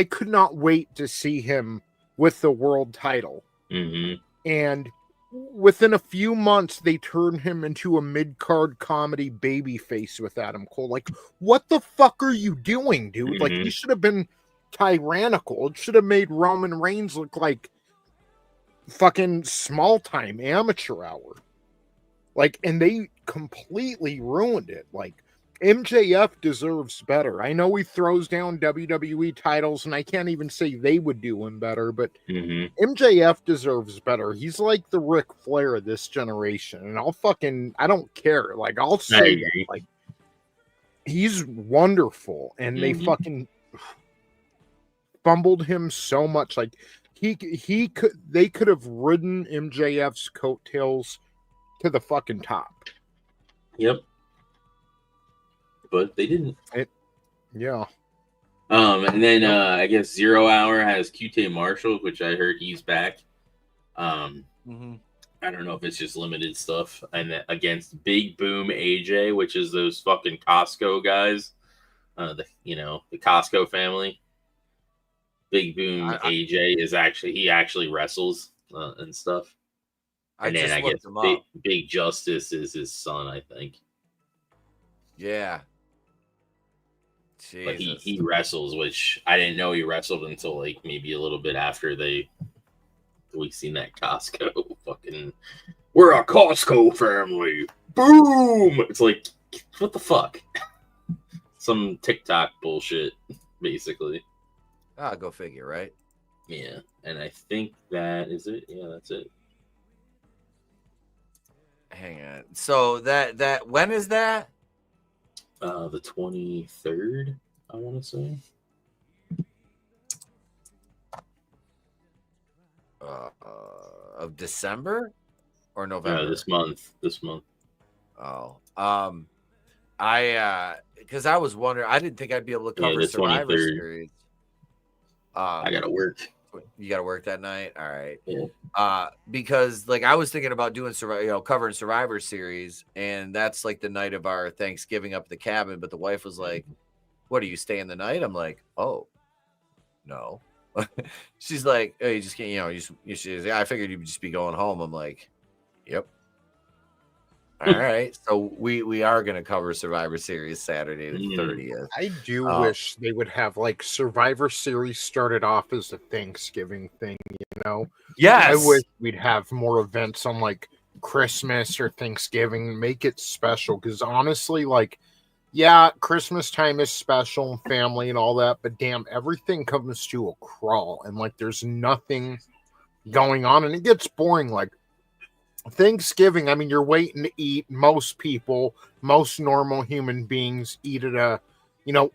could not wait to see him with the world title. And within a few months, they turned him into a mid-card comedy babyface with Adam Cole. Like, what the fuck are you doing, dude? Like, he should have been tyrannical. It should have made Roman Reigns look like fucking small-time amateur hour. Like, and they completely ruined it. Like, MJF deserves better. I know he throws down WWE titles, and I can't even say they would do him better, but MJF deserves better. He's like the Ric Flair of this generation, and I don't care. Like, I'll say it. Like, he's wonderful, and they fucking fumbled him so much. Like, they could have ridden MJF's coattails to the fucking top. Yep. But they didn't. Yeah. And then I guess 0 Hour has QT Marshall, which I heard he's back. I don't know if it's just limited stuff. And against Big Boom AJ, which is those fucking Costco guys. The Costco family. Big Boom AJ is actually wrestles and stuff. And then I guess Big Justice is his son, I think. Yeah. Jesus. But he wrestles, which I didn't know he wrestled until like maybe a little bit after we seen that Costco fucking. We're a Costco family. Boom! It's like, what the fuck? Some TikTok bullshit. basically. Ah, go figure, right? Yeah, and I think that is it. Yeah, that's it. Hang on. So that when is that? The 23rd, I want to say. Of December or November? This month. Oh, because I was wondering, I didn't think I'd be able to cover the Survivor 23rd. Series. I gotta work. You gotta work that night. All right. Yeah. Because like I was thinking about doing covering Survivor Series, and that's like the night of our Thanksgiving up at the cabin. But the wife was like, "What, are you staying the night?" I'm like, "Oh, no." She's like, "Oh, you just can't, I figured you'd just be going home." I'm like, "Yep." All right. So we are gonna cover Survivor Series Saturday the 30th. I do wish they would have like Survivor Series started off as a Thanksgiving thing, you know? Yes. I wish we'd have more events on like Christmas or Thanksgiving, make it special. Because honestly, like, yeah, Christmas time is special and family and all that, but damn, everything comes to a crawl and like there's nothing going on and it gets boring. Like Thanksgiving, I mean, you're waiting to eat. Most people, most normal human beings eat at a,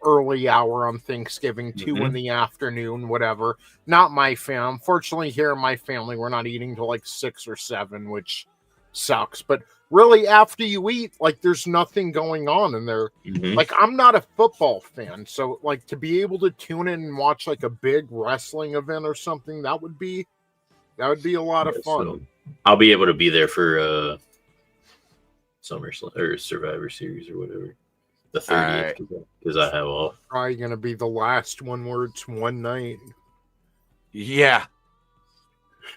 early hour on Thanksgiving, 2 in the afternoon, whatever. Not my fam. Fortunately, here in my family, we're not eating till like 6 or 7, which sucks. But really, after you eat, like, there's nothing going on in there. Like, I'm not a football fan, so like to be able to tune in and watch like a big wrestling event or something, that would be a lot of fun. So I'll be able to be there for SummerSlam or Survivor Series or whatever. The 30th, because I have off. Probably gonna be the last one where it's one night. Yeah.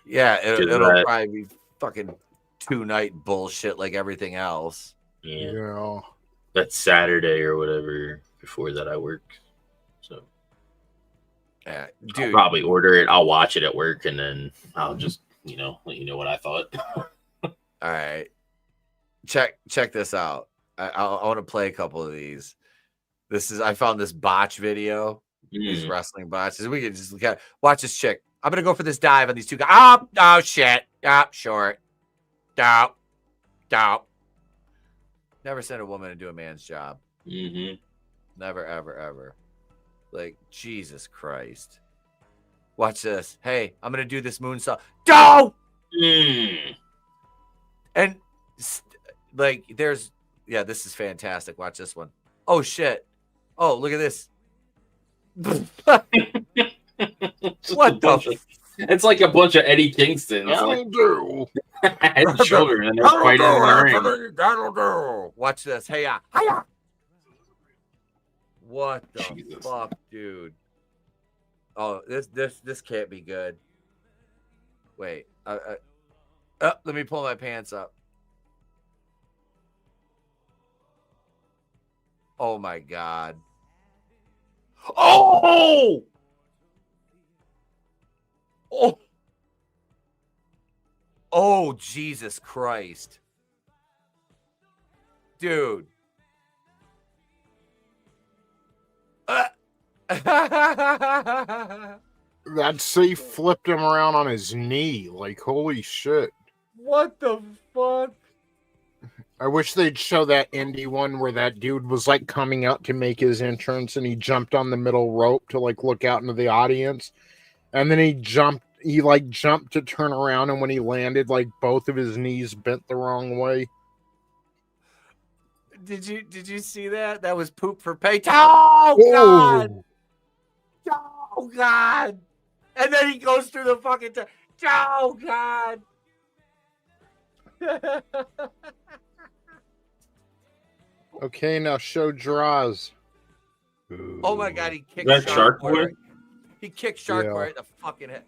It'll probably be fucking 2-night bullshit like everything else. Yeah. That's Saturday or whatever. Before that, I work. So yeah, dude, I'll probably order it. I'll watch it at work, and then I'll just let you know what I thought. All right. Check this out. I want to play a couple of these. I found this botch video. These wrestling botches. We can just watch this chick. I'm gonna go for this dive on these two guys. Oh shit. Short. Never send a woman to do a man's job. Never, ever, ever. Like, Jesus Christ. Watch this. Hey, I'm gonna do this moonsault. Don't. And like, this is fantastic. Watch this one. Oh shit. Oh, look at this. What the? It's like a bunch of Eddie Kingston. That'll do. And children, and they're fighting in the ring. That'll do. Watch this. Hey, hiya. What the fuck, dude? Oh, this can't be good. Wait. Let me pull my pants up. Oh my God. Oh! Oh, Jesus Christ. Dude. That safe flipped him around on his knee. Like, holy shit. What the fuck? I wish they'd show that indie one where that dude was like coming out to make his entrance and he jumped on the middle rope to like look out into the audience. And then he jumped to turn around, and when he landed, like both of his knees bent the wrong way. Did you see that? That was poop for pay. Oh God! Oh God! And then he goes through the fucking. Oh God! Okay, now show draws. Oh my God! He kicked Shark Boy. He kicked Shark Boy right in the fucking head.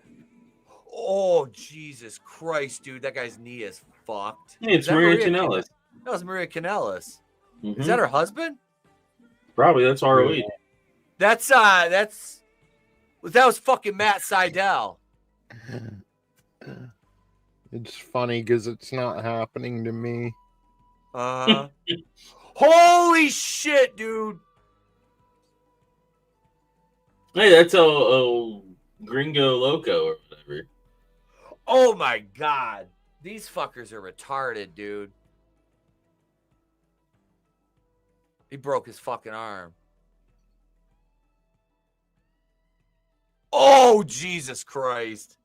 Oh Jesus Christ, dude! That guy's knee is fucked. Hey, it's Maria Kanellis. That was Maria Kanellis. Is that her husband? Probably. That's ROH. That was fucking Matt Sydal. It's funny because it's not happening to me. Holy shit, dude. Hey, that's a Gringo Loco or whatever. Oh my god. These fuckers are retarded, dude. He broke his fucking arm. Oh, Jesus Christ.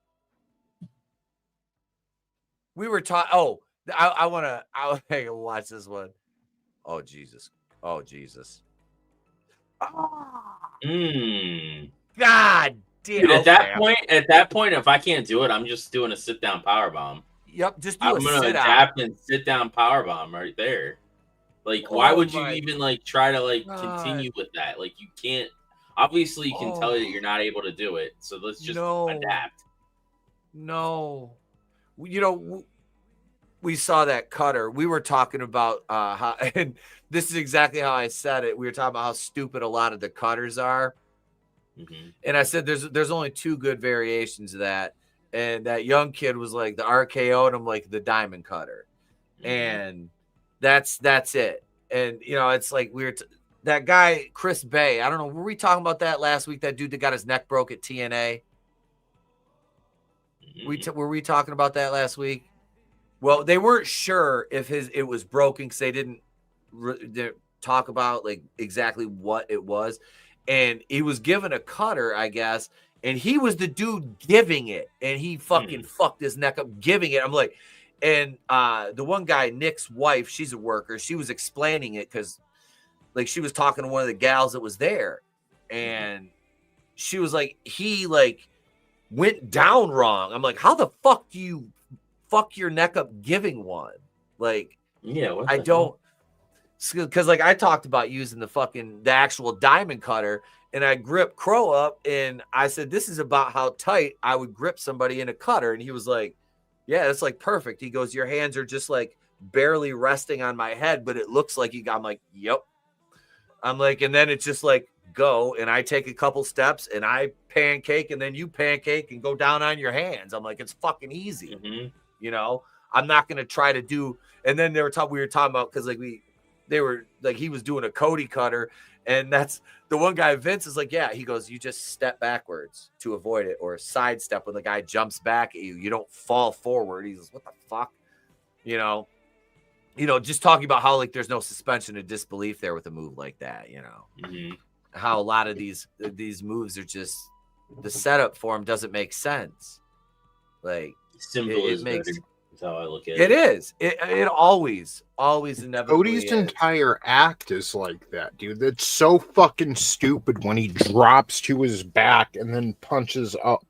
We were taught. Oh, I want to watch this one. Oh, Jesus. Oh, Jesus. Mm. God damn. Dude, Okay. at that point, if I can't do it, I'm just doing a sit down power bomb. Yep, just do I'm a gonna sit out. adapt and sit down power bomb right there. Like, why would you even like try to like continue with that? Like, you can't. Obviously, you can tell that you're not able to do it. So let's just adapt. No, you know, we saw that cutter. We were talking about how, and this is exactly how I said it. We were talking about how stupid a lot of the cutters are. Mm-hmm. And I said, there's only two good variations of that. And that young kid was like the RKO, and I'm like the diamond cutter. Mm-hmm. And that's it. And, you know, it's like that guy, Chris Bay. I don't know. Were we talking about that last week? That dude that got his neck broke at TNA? Mm-hmm. Were we talking about that last week? Well, they weren't sure if it was broken because they didn't talk about like exactly what it was. And he was given a cutter, I guess, and he was the dude giving it, and he fucking fucked his neck up giving it. I'm like, and the one guy, Nick's wife, she's a worker. She was explaining it because, like, she was talking to one of the gals that was there, and she was like, he like went down wrong. I'm like, how the fuck do you fuck your neck up giving one? Like, yeah, I don't. Because like I talked about using the actual diamond cutter, and I gripped Crow up, and I said, this is about how tight I would grip somebody in a cutter. And he was like, yeah, it's like perfect. He goes, your hands are just like barely resting on my head, but it looks like you got. I'm like, yep. I'm like, and then it's just like, go. And I take a couple steps and I pancake, and then you pancake and go down on your hands. I'm like, it's fucking easy. Mm-hmm. You know, I'm not going to try to do. And then we were talking about, because like they were like, he was doing a Cody cutter, and that's the one guy, Vince, is like, yeah, he goes, you just step backwards to avoid it, or sidestep when the guy jumps back at you. You don't fall forward. He goes, what the fuck? You know, just talking about how like there's no suspension of disbelief there with a move like that, you know, how a lot of these moves are just, the setup for them doesn't make sense. Like, simple it makes better. That's how I look at it. It is. It always inevitably Cody's is. entire act is like that, dude. That's so fucking stupid when he drops to his back and then punches up.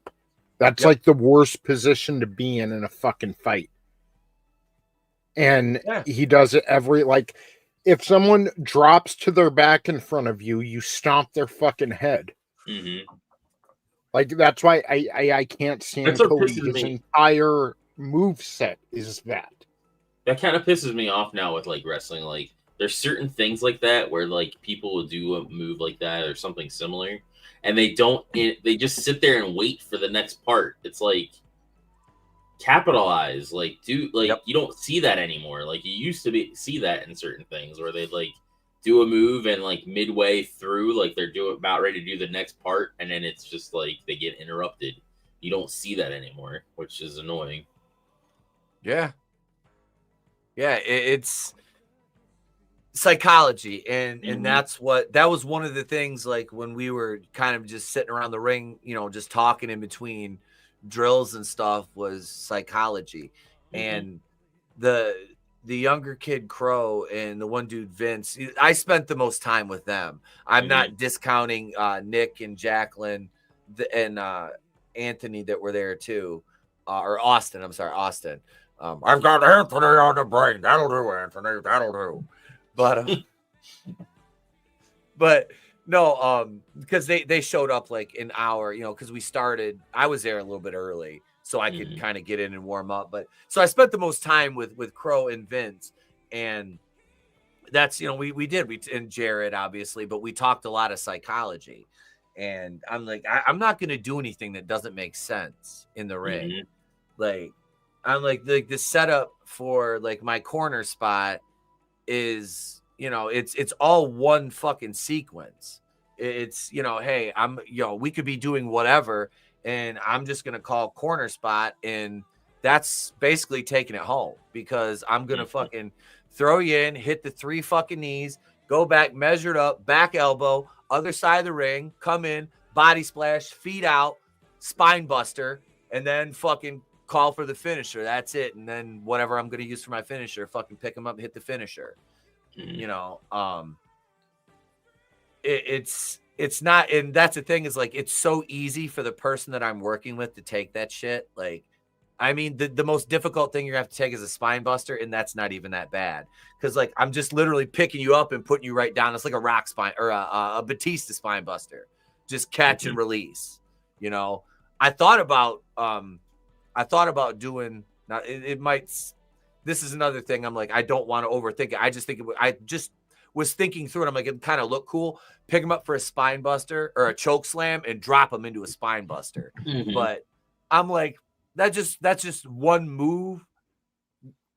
That's like the worst position to be in a fucking fight. And he does it like, if someone drops to their back in front of you, you stomp their fucking head. Mm-hmm. Like, that's why I can't stand Cody. His entire move set is that. That kind of pisses me off now with like wrestling. Like, there's certain things like that where like people will do a move like that or something similar, and they they just sit there and wait for the next part. It's like, capitalize, like, dude, like you don't see that anymore. Like, you used to see that in certain things where they'd like do a move and like midway through, like they're about ready to do the next part, and then it's just like they get interrupted. You don't see that anymore, which is annoying. Yeah, it's psychology, and that was one of the things, like when we were kind of just sitting around the ring, you know, just talking in between drills and stuff, was psychology. And the younger kid Crow and the one dude Vince, I spent the most time with them. I'm not discounting Nick and Jacqueline and Anthony that were there too, or Austin. I'm sorry, Austin. I've got Anthony on the brain. That'll do, Anthony. That'll do. But no, because they showed up like an hour, you know, because I was there a little bit early, so I could kind of get in and warm up. But so I spent the most time with Crow and Vince, and that's, you know, we and Jared, obviously, but we talked a lot of psychology. And I'm like, I'm not going to do anything that doesn't make sense in the ring. Like, I'm like the setup for like my corner spot is, you know, it's all one fucking sequence. It's, hey, we could be doing whatever, and I'm just going to call corner spot, and that's basically taking it home, because I'm going to fucking throw you in, hit the 3 fucking knees, go back, measured up, back elbow, other side of the ring, come in, body splash, feet out, spine buster, and then fucking call for the finisher. That's it. And then whatever I'm going to use for my finisher, fucking pick him up and hit the finisher. It's not, and that's the thing, is like, it's so easy for the person that I'm working with to take that shit. Like, I mean, the most difficult thing you have to take is a spine buster, and that's not even that bad, because like, I'm just literally picking you up and putting you right down. It's like a rock spine or a Batista spine buster, just catch and release. I thought about doing, now it might, this is another thing, I'm like, I don't want to overthink it. I just was thinking through it. I'm like, it kind of look cool. Pick him up for a spine buster or a choke slam and drop him into a spine buster. But I'm like, that's just one move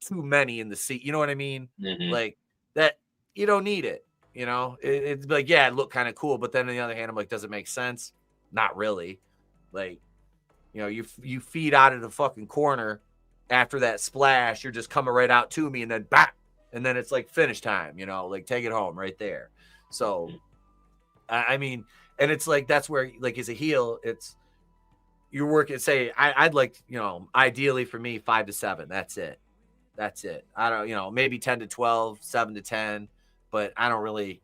too many in the seat. You know what I mean? Like that, you don't need it. It's like, yeah, it looked kind of cool. But then on the other hand, I'm like, does it make sense? Not really. Like, you feed out of the fucking corner after that splash, you're just coming right out to me, and then back. And then it's like finish time, like take it home right there. So, I mean, and it's like, that's where, like, as a heel, it's, you're working, say, I'd like, ideally for me, 5 to 7. That's it. I don't, maybe 10 to 12, 7 to 10, but I don't really,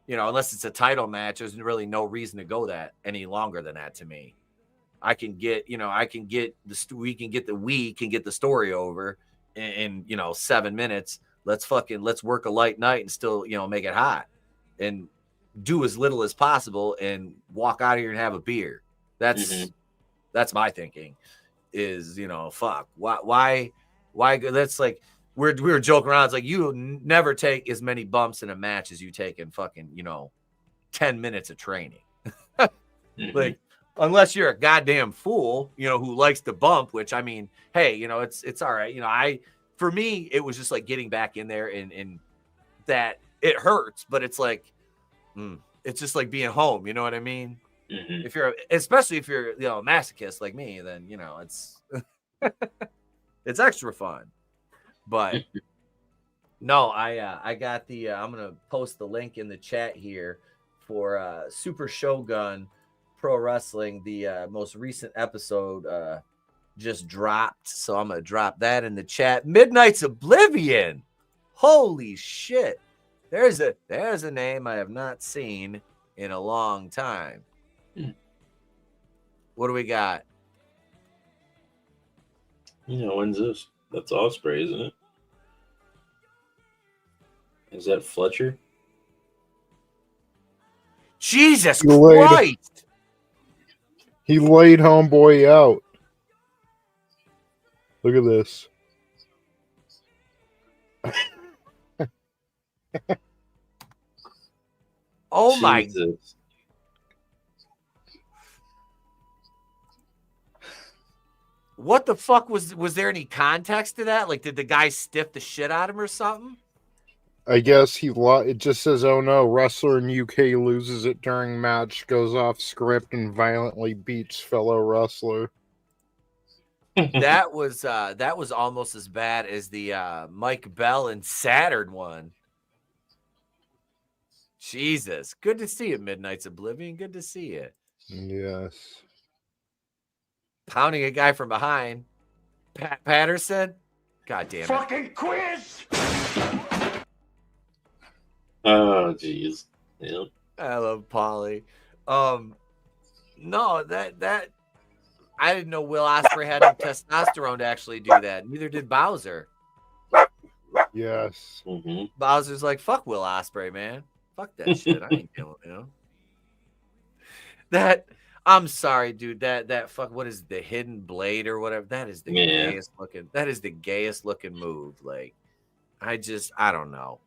unless it's a title match, there's really no reason to go that any longer than that to me. We can get the story over in 7 minutes. Let's work a light night and still, make it hot, and do as little as possible and walk out of here and have a beer. That's my thinking is, fuck, why, that's like, we were joking around. It's like, you never take as many bumps in a match as you take in fucking, 10 minutes of training. Like, unless you're a goddamn fool, who likes to bump, which, I mean, hey, it's all right. For me, it was just like getting back in there, and that it hurts, but it's like, it's just like being home. You know what I mean? Especially if you're, a masochist like me, then, it's, it's extra fun. But no, I got the, I'm going to post the link in the chat here for Super Shogun Pro Wrestling. The most recent episode just dropped, so I'm gonna drop that in the chat. Midnight's Oblivion. Holy shit! There's a name I have not seen in a long time. What do we got? When's this? That's Osprey, isn't it? Is that Fletcher? Jesus Christ! He laid homeboy out. Look at this. Oh my! Jesus. What the fuck was there any context to that? Like, did the guy stiff the shit out of him or something? I guess it just says, "Oh no, wrestler in UK loses it during match, goes off script, and violently beats fellow wrestler." That was almost as bad as the Mike Bell and Saturn one. Jesus, good to see you, Midnight's Oblivion. Good to see you. Yes. Pounding a guy from behind. Pat Patterson. God damn it. Fucking quiz. Oh, jeez. Yep. I love Polly. No, that I didn't know Will Ospreay had enough testosterone to actually do that. Neither did Bowser. Yes. Bowser's like, fuck Will Ospreay, man. Fuck that shit. I ain't doing it. That, I'm sorry, dude. That fuck, what is the hidden blade or whatever? That is the gayest looking. That is the gayest looking move. Like, I don't know.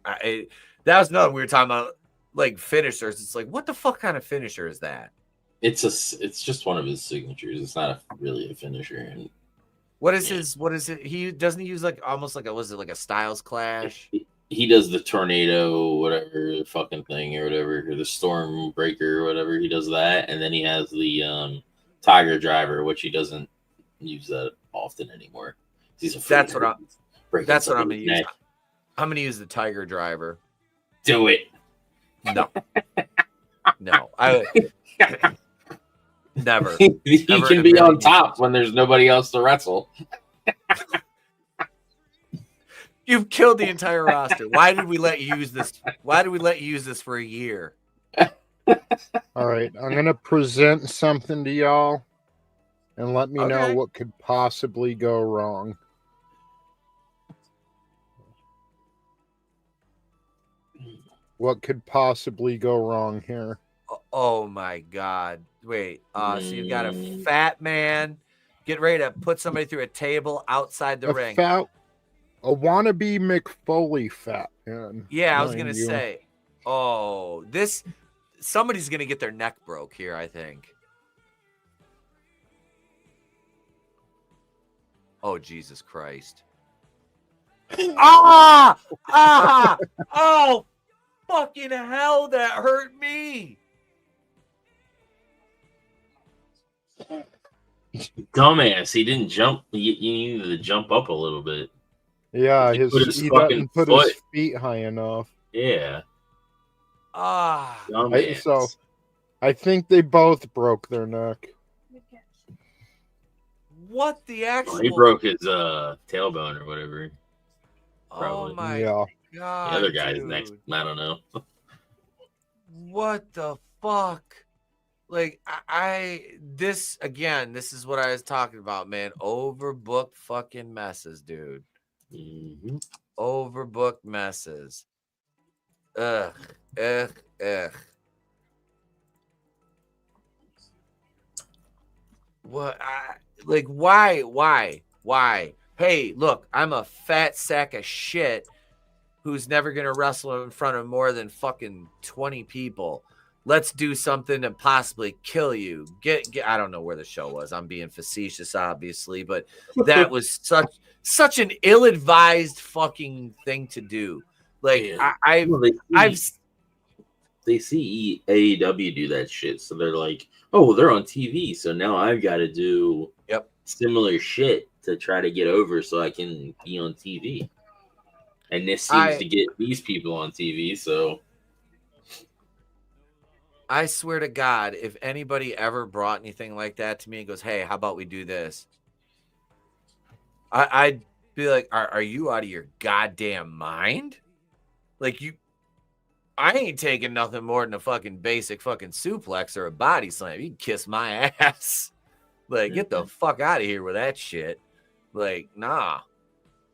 That was another we were talking about, like, finishers. It's like, what the fuck kind of finisher is that? It's just one of his signatures. It's not really a finisher. And what is it? He doesn't use like almost like was it like a Styles Clash? he does the tornado, whatever fucking thing or whatever, or the storm breaker or whatever. He does that, and then he has the Tiger Driver, which he doesn't use that often anymore. He's afraid. That's what I'm gonna use. I'm gonna use the Tiger Driver. Do it. No. No. I never. He Never can in a be million on top when there's nobody else to wrestle. You've killed the entire roster. Why did we let you use this? Why did we let you use this for a year? All right, I'm gonna present something to y'all, and let me know what could possibly go wrong. What could possibly go wrong here? Oh my God! Wait. So you've got a fat man getting ready to put somebody through a table outside the ring. A wannabe McFoley fat man. Yeah, I was gonna say. Oh, somebody's gonna get their neck broke here, I think. Oh, Jesus Christ. Oh, fucking hell, that hurt me. Dumbass, he didn't jump. You needed to jump up a little bit. Yeah, he doesn't put his feet high enough. Yeah. So I think they both broke their neck. What the actual? He broke his tailbone or whatever. Probably. Oh my God. The other guy's next. I don't know. What the fuck? Like this is what I was talking about, man. Overbooked fucking messes, dude. Mm-hmm. Overbooked messes. Ugh. What? Why? Hey, look, I'm a fat sack of shit who's never gonna wrestle in front of more than fucking 20 people. Let's do something to possibly kill you. Get I don't know where the show was. I'm being facetious, obviously, but that was such an ill-advised fucking thing to do. Like they see AEW do that shit, so they're like, oh, they're on TV, so now I've got to do similar shit to try to get over so I can be on TV. And this seems to get these people on TV, so I swear to God, if anybody ever brought anything like that to me and goes, hey, how about we do this? I'd be like, are you out of your goddamn mind? Like I ain't taking nothing more than a fucking basic fucking suplex or a body slam. You can kiss my ass. Like, get the fuck out of here with that shit. Like, nah.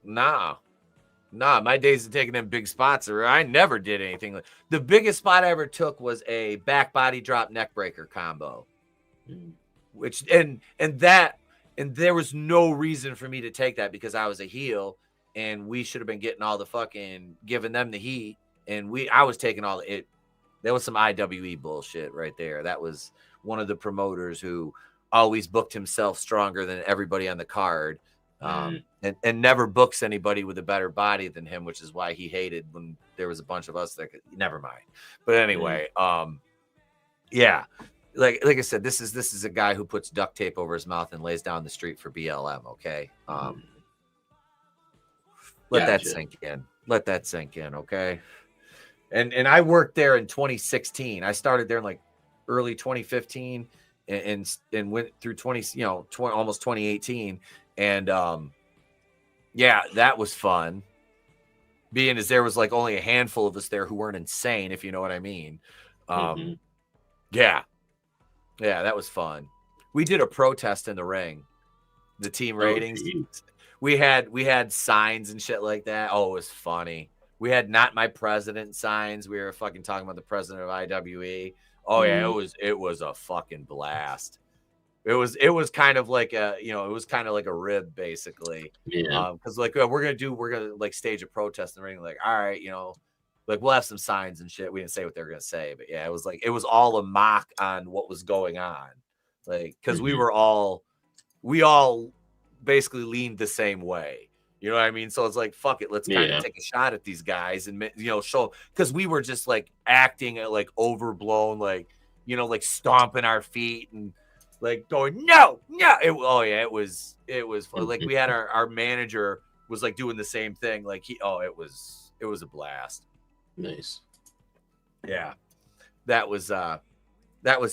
My days of taking them big spots, I never did anything. The biggest spot I ever took was a back body drop neck breaker combo, which and there was no reason for me to take that because I was a heel and we should have been getting all the fucking giving them the heat, and I was taking all it. That was some IWE bullshit right there. That was one of the promoters who always booked himself stronger than everybody on the card. And never books anybody with a better body than him, which is why he hated when there was a bunch of us that never mind. But anyway, yeah, like I said, this is a guy who puts duct tape over his mouth and lays down the street for BLM. Okay, let that sink in. Let that sink in. Okay, and I worked there in 2016. I started there in like early 2015 and went through almost 2018. And yeah, that was fun. Being as there was like only a handful of us there who weren't insane, if you know what I mean. Yeah, that was fun. We did a protest in the ring. The team ratings. We had signs and shit like that. Oh, it was funny. We had "Not My President" signs. We were fucking talking about the president of IWE. Oh yeah, it was a fucking blast. It was kind of like a rib basically. Yeah. Because like we're gonna like stage a protest in the ring. Like, all right, like we'll have some signs and shit. We didn't say what they were gonna say, but yeah, it was all a mock on what was going on. Like, because we all basically leaned the same way. You know what I mean? So it's like, fuck it, let's kind Yeah. of take a shot at these guys and, you know, show, because we were just like acting like overblown, like, you know, like stomping our feet and like going, no. It was like we had our manager was like doing the same thing. Like it was a blast. Nice. Yeah. That was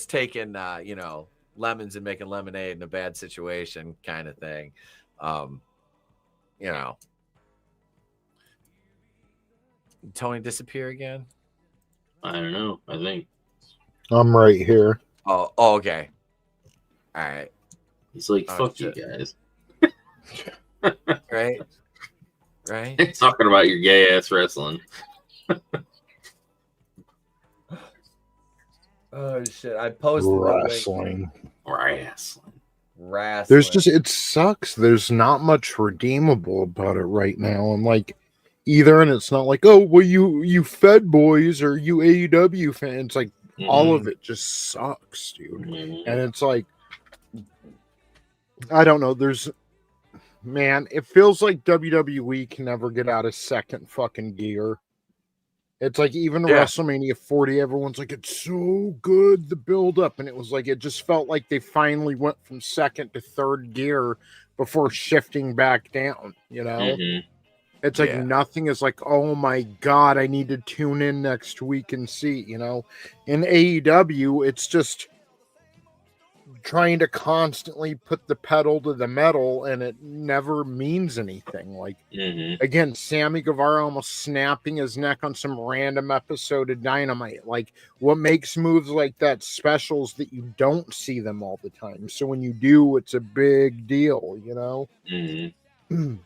taking, you know, lemons and making lemonade in a bad situation kind of thing. You know, Tony disappear again? I don't know. I think I'm right here. Oh, okay. All right. he's like, Oh, fuck shit. you guys. Right. Talking about your gay ass wrestling. Oh shit! I posted Wrestling. Wrestling. There's just, it sucks. There's not much redeemable about it right now, and like either, and it's not like, oh well, you Fed boys or you AEW fans, like all of it just sucks, dude. And it's like, I don't know. Man, it feels like WWE can never get out of second fucking gear. It's like even WrestleMania 40, everyone's like, it's so good, the build up. And it was like, it just felt like they finally went from second to third gear before shifting back down, you know? It's like nothing is like, oh my God, I need to tune in next week and see, you know? In AEW, it's just trying to constantly put the pedal to the metal, and it never means anything. Like, again, Sammy Guevara almost snapping his neck on some random episode of Dynamite. Like, what makes moves like that special is that you don't see them all the time. So when you do, it's a big deal, you know? I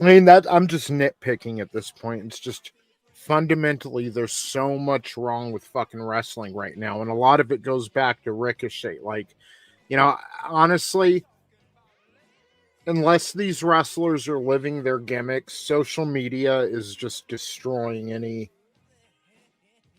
mean, that I'm just nitpicking at this point. It's just fundamentally there's so much wrong with fucking wrestling right now, and a lot of it goes back to Ricochet. Like, you know, honestly, unless these wrestlers are living their gimmicks, social media is just destroying any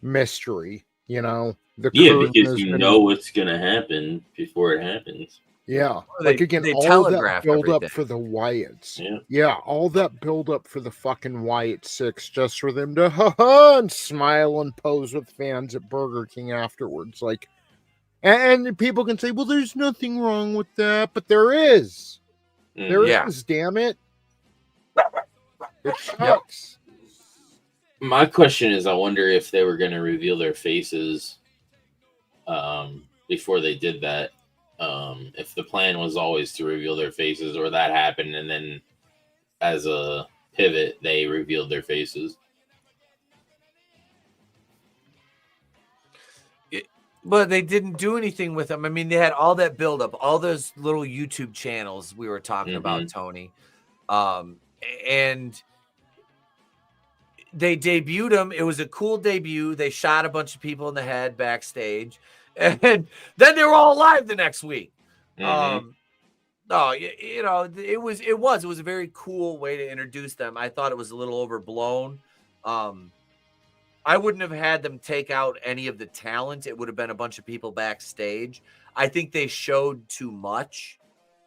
mystery, you know? Because you know what's gonna happen before it happens. Yeah, like again, all that build up for the Wyatts. Yeah, all that build up for the fucking Wyatt Six, just for them to and smile and pose with fans at Burger King afterwards. Like, and people can say, well, there's nothing wrong with that, but there is. There is, damn it. It sucks. My question is, I wonder if they were going to reveal their faces before they did that. If the plan was always to reveal their faces, or that happened and then as a pivot they revealed their faces. But they didn't do anything with them. I mean, they had all that buildup, all those little YouTube channels we were talking about, Tony, and they debuted them. It was a cool debut. They shot a bunch of people in the head backstage, and then they were all alive the next week. You know, it was a very cool way to introduce them. I thought it was a little overblown. I wouldn't have had them take out any of the talent. It would have been a bunch of people backstage. I think they showed too much.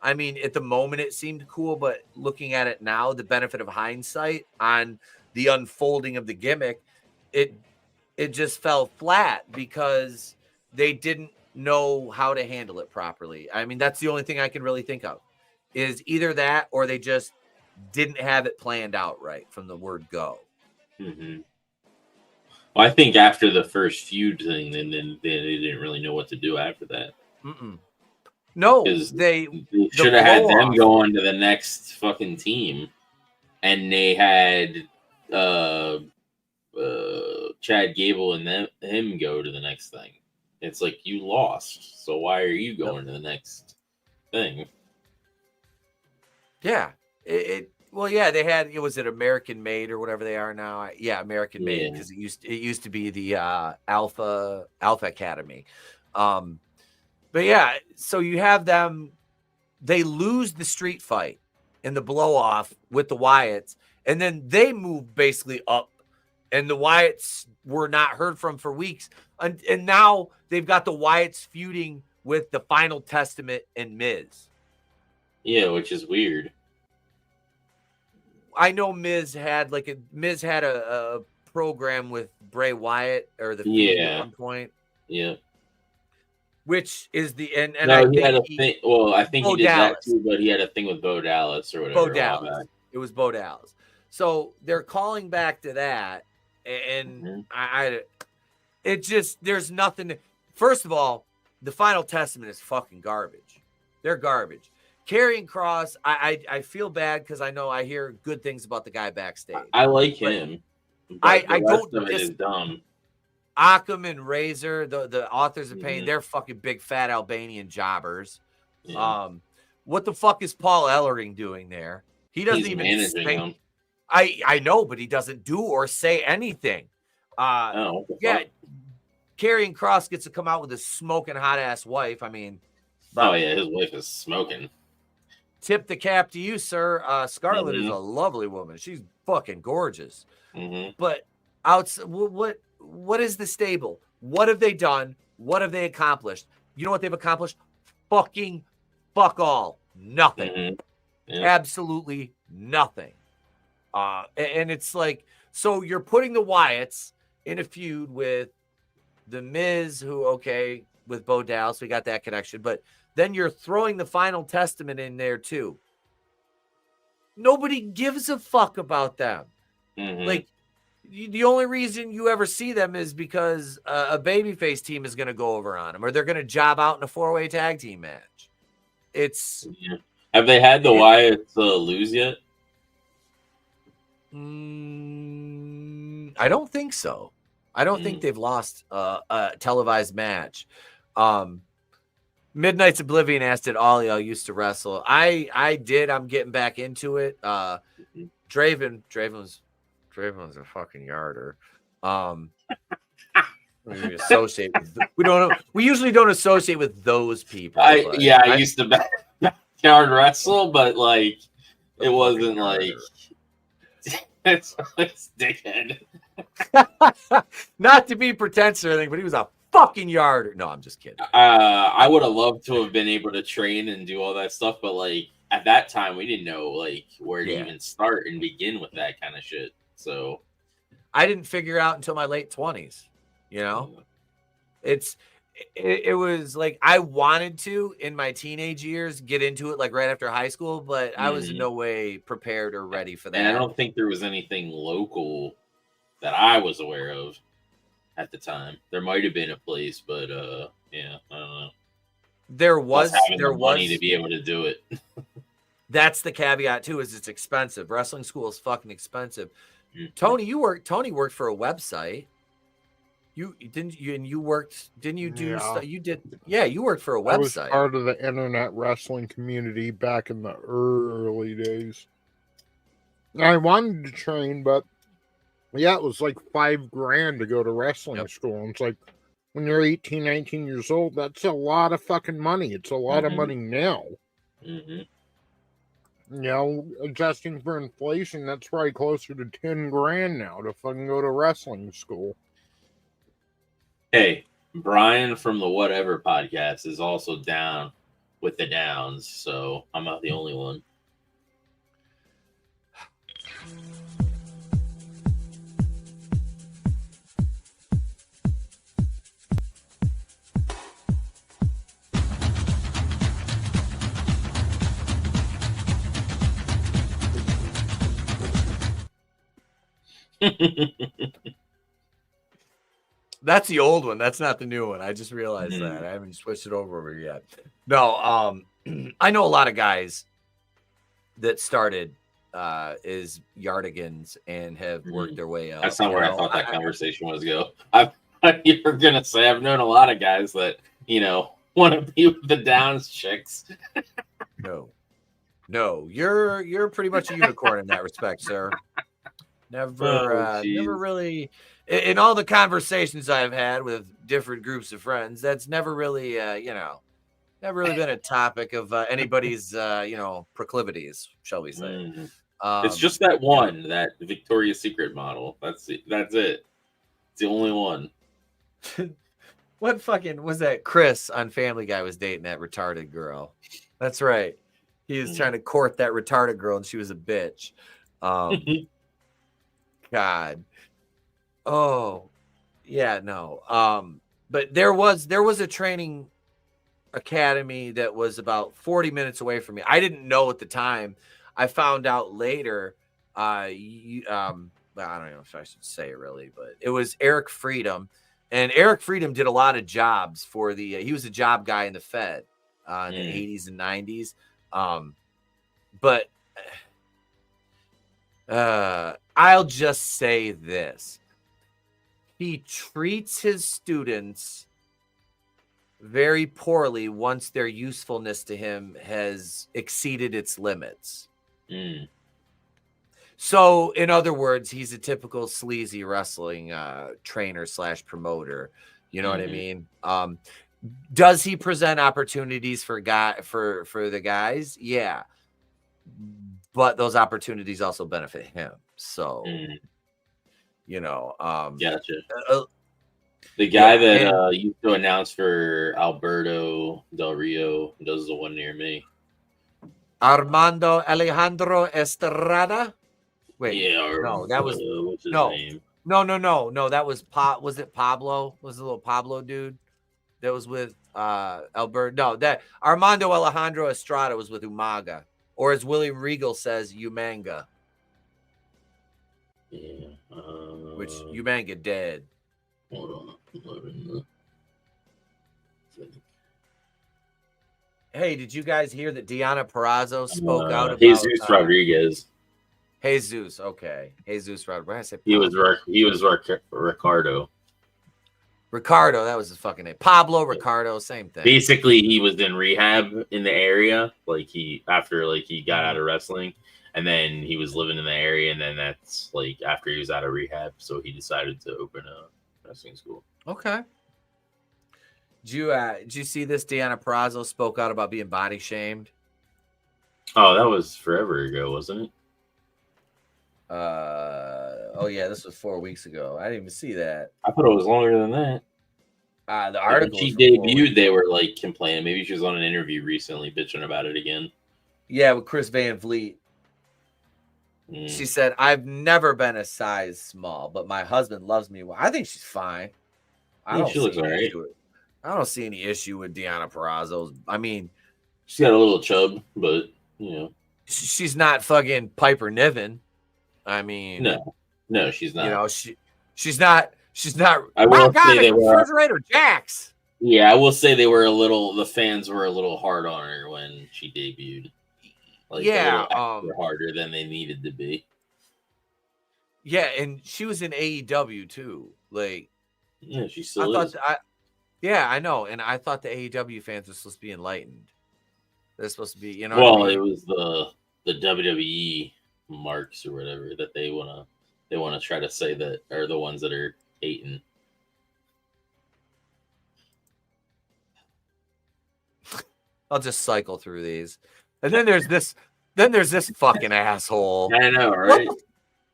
I mean, at the moment it seemed cool, but looking at it now, the benefit of hindsight on the unfolding of the gimmick, it just fell flat because they didn't know how to handle it properly. I mean, that's the only thing I can really think of, is either that or they just didn't have it planned out right from the word go. Well, I think after the first feud thing, then they didn't really know what to do after that. No, they should have had them go on to the next fucking team, and they had Chad Gable and him go to the next thing. It's like, you lost, so why are you going to the next thing? Yeah, they had, was it American Made or whatever they are now? Yeah, American Made, because it used to be the Alpha Academy. But yeah, so you have them, they lose the street fight in the blow off with the Wyatts, and then they move basically up, and the Wyatts were not heard from for weeks. And now they've got the Wyatts feuding with the Final Testament and Miz. Yeah, which is weird. I know Miz had a program with Bray Wyatt or the Fiend at one point. Yeah. Which is the and no, I he think had a thing. Well, I think Bo he did Dallas. that too, but he had a thing with Bo Dallas or whatever. Bo Dallas. It was Bo Dallas. So they're calling back to that, and it just there's nothing. First of all, the Final Testament is fucking garbage. They're garbage. Karrion Kross, I feel bad because I hear good things about the guy backstage. I like him. I don't. It is dumb. Occam and Razor, the authors of pain, they're fucking big fat Albanian jobbers. Yeah. What the fuck is Paul Ellering doing there? He doesn't even managing him. I know, but he doesn't do or say anything. Yeah, Karrion Kross gets to come out with his smoking hot ass wife. I mean, his wife is smoking. Tip the cap to you, sir. Scarlett is a lovely woman. She's fucking gorgeous. But what is the stable? What have they done? What have they accomplished? You know what they've accomplished? Fucking fuck all. Nothing. Absolutely nothing. And it's like, so you're putting the Wyatts in a feud with the Miz, who, with Bo Dallas, we got that connection, but then you're throwing the Final Testament in there too. Nobody gives a fuck about them. Like, the only reason you ever see them is because a babyface team is going to go over on them, or they're going to job out in a 4-way tag team match. Have they had the Wyatts lose yet? I don't think so. I don't think they've lost a televised match. Midnight's Oblivion asked, did all y'all used to wrestle? I did. I'm getting back into it. Draven was a fucking yarder. We associate with, we usually don't associate with those people. I used to backyard wrestle, but like it wasn't like it's dickhead. Not to be pretentious or anything, but he was a fucking yarder. No, I'm just kidding. I would have loved to have been able to train and do all that stuff, but like at that time we didn't know like where to even start and begin with that kind of shit. So I didn't figure out until my late 20s, you know. It was like I wanted to in my teenage years get into it like right after high school, but I was in no way prepared or ready for that. And I don't think there was anything local that I was aware of at the time. There might have been a place, but I don't know. There was money to be able to do it. That's the caveat too, is it's expensive. Wrestling school is fucking expensive. Tony worked for a website. You worked for a website. I was part of the internet wrestling community back in the early days. I wanted to train, but it was like $5,000 to go to wrestling school. And it's like, when you're 18, 19 years old, that's a lot of fucking money. It's a lot of money now. You know, adjusting for inflation, that's probably closer to $10,000 now to fucking go to wrestling school. Hey, Brian from the Whatever podcast is also down with the Downs, so I'm not the only one. That's the old one. That's not the new one. I just realized that. I haven't switched it over yet. No, I know a lot of guys that started as yardigans and have worked their way up. That's not where I thought that conversation was go. You were gonna say I've known a lot of guys that want to be with the Downs chicks. No, you're pretty much a unicorn in that respect, sir. Never really. In all the conversations I've had with different groups of friends, that's never really, never really been a topic of anybody's, proclivities, shall we say. It's just that one, that Victoria's Secret model. That's it. It's the only one. What fucking was that? Chris on Family Guy was dating that retarded girl. That's right. He was trying to court that retarded girl, and she was a bitch. God. Oh, yeah, no. But there was a training academy that was about 40 minutes away from me. I didn't know at the time. I found out later. I don't know if I should say it really, but it was Eric Freedom, and Eric Freedom did a lot of jobs for the. He was a job guy in the Fed in the 80s and 90s. But I'll just say this: he treats his students very poorly once their usefulness to him has exceeded its limits. So, in other words, he's a typical sleazy wrestling trainer / promoter. You know what I mean? Does he present opportunities for the guys? Yeah, but those opportunities also benefit him. So, you know, gotcha. The guy that used to announce for Alberto Del Rio does the one near me. Armando Alejandro Estrada. Wait, yeah, no, that was what's his no, name? no. That was Was it Pablo? Was the little Pablo dude that was with Alberto? No, that Armando Alejandro Estrada was with Umaga, or as William Regal says, Umanga. Yeah, which Umanga dead. Hold on. Hey, did you guys hear that Deanna Purrazzo spoke out about Jesus Rodriguez? Jesus, okay. Jesus Rodriguez. He was Ricardo. Ricardo, that was his fucking name. Pablo Ricardo, same thing. Basically, he was in rehab in the area. Like he got out of wrestling, and then he was living in the area, and then that's like after he was out of rehab, so he decided to open a wrestling school. Okay. Did you see this? Deanna Purrazzo spoke out about being body shamed. Oh, that was forever ago, wasn't it? Oh yeah, this was 4 weeks ago. I didn't even see that. I thought it was longer than that. The article. When she debuted, they were like complaining. Maybe she was on an interview recently, bitching about it again. Yeah, with Chris Van Vliet. She said, "I've never been a size small, but my husband loves me. Well, I think she's fine. She looks all right. I don't see any issue with Deanna Purrazzo. I mean, she's got a little chub, but you know, she's not fucking Piper Niven. I mean, no, she's not. You know, she's not. I will say they were refrigerator Jacks. Yeah, I will say they were the fans were a little hard on her when she debuted. Like a little harder than they needed to be. Yeah, and she was in AEW too. Like, yeah, she still is. Yeah, I know, and I thought the AEW fans were supposed to be enlightened. They're supposed to be, you know. Well, it was the WWE marks or whatever that they wanna try to say that are the ones that are hating. I'll just cycle through these, and then there's this. Then there's this fucking asshole. I know, right?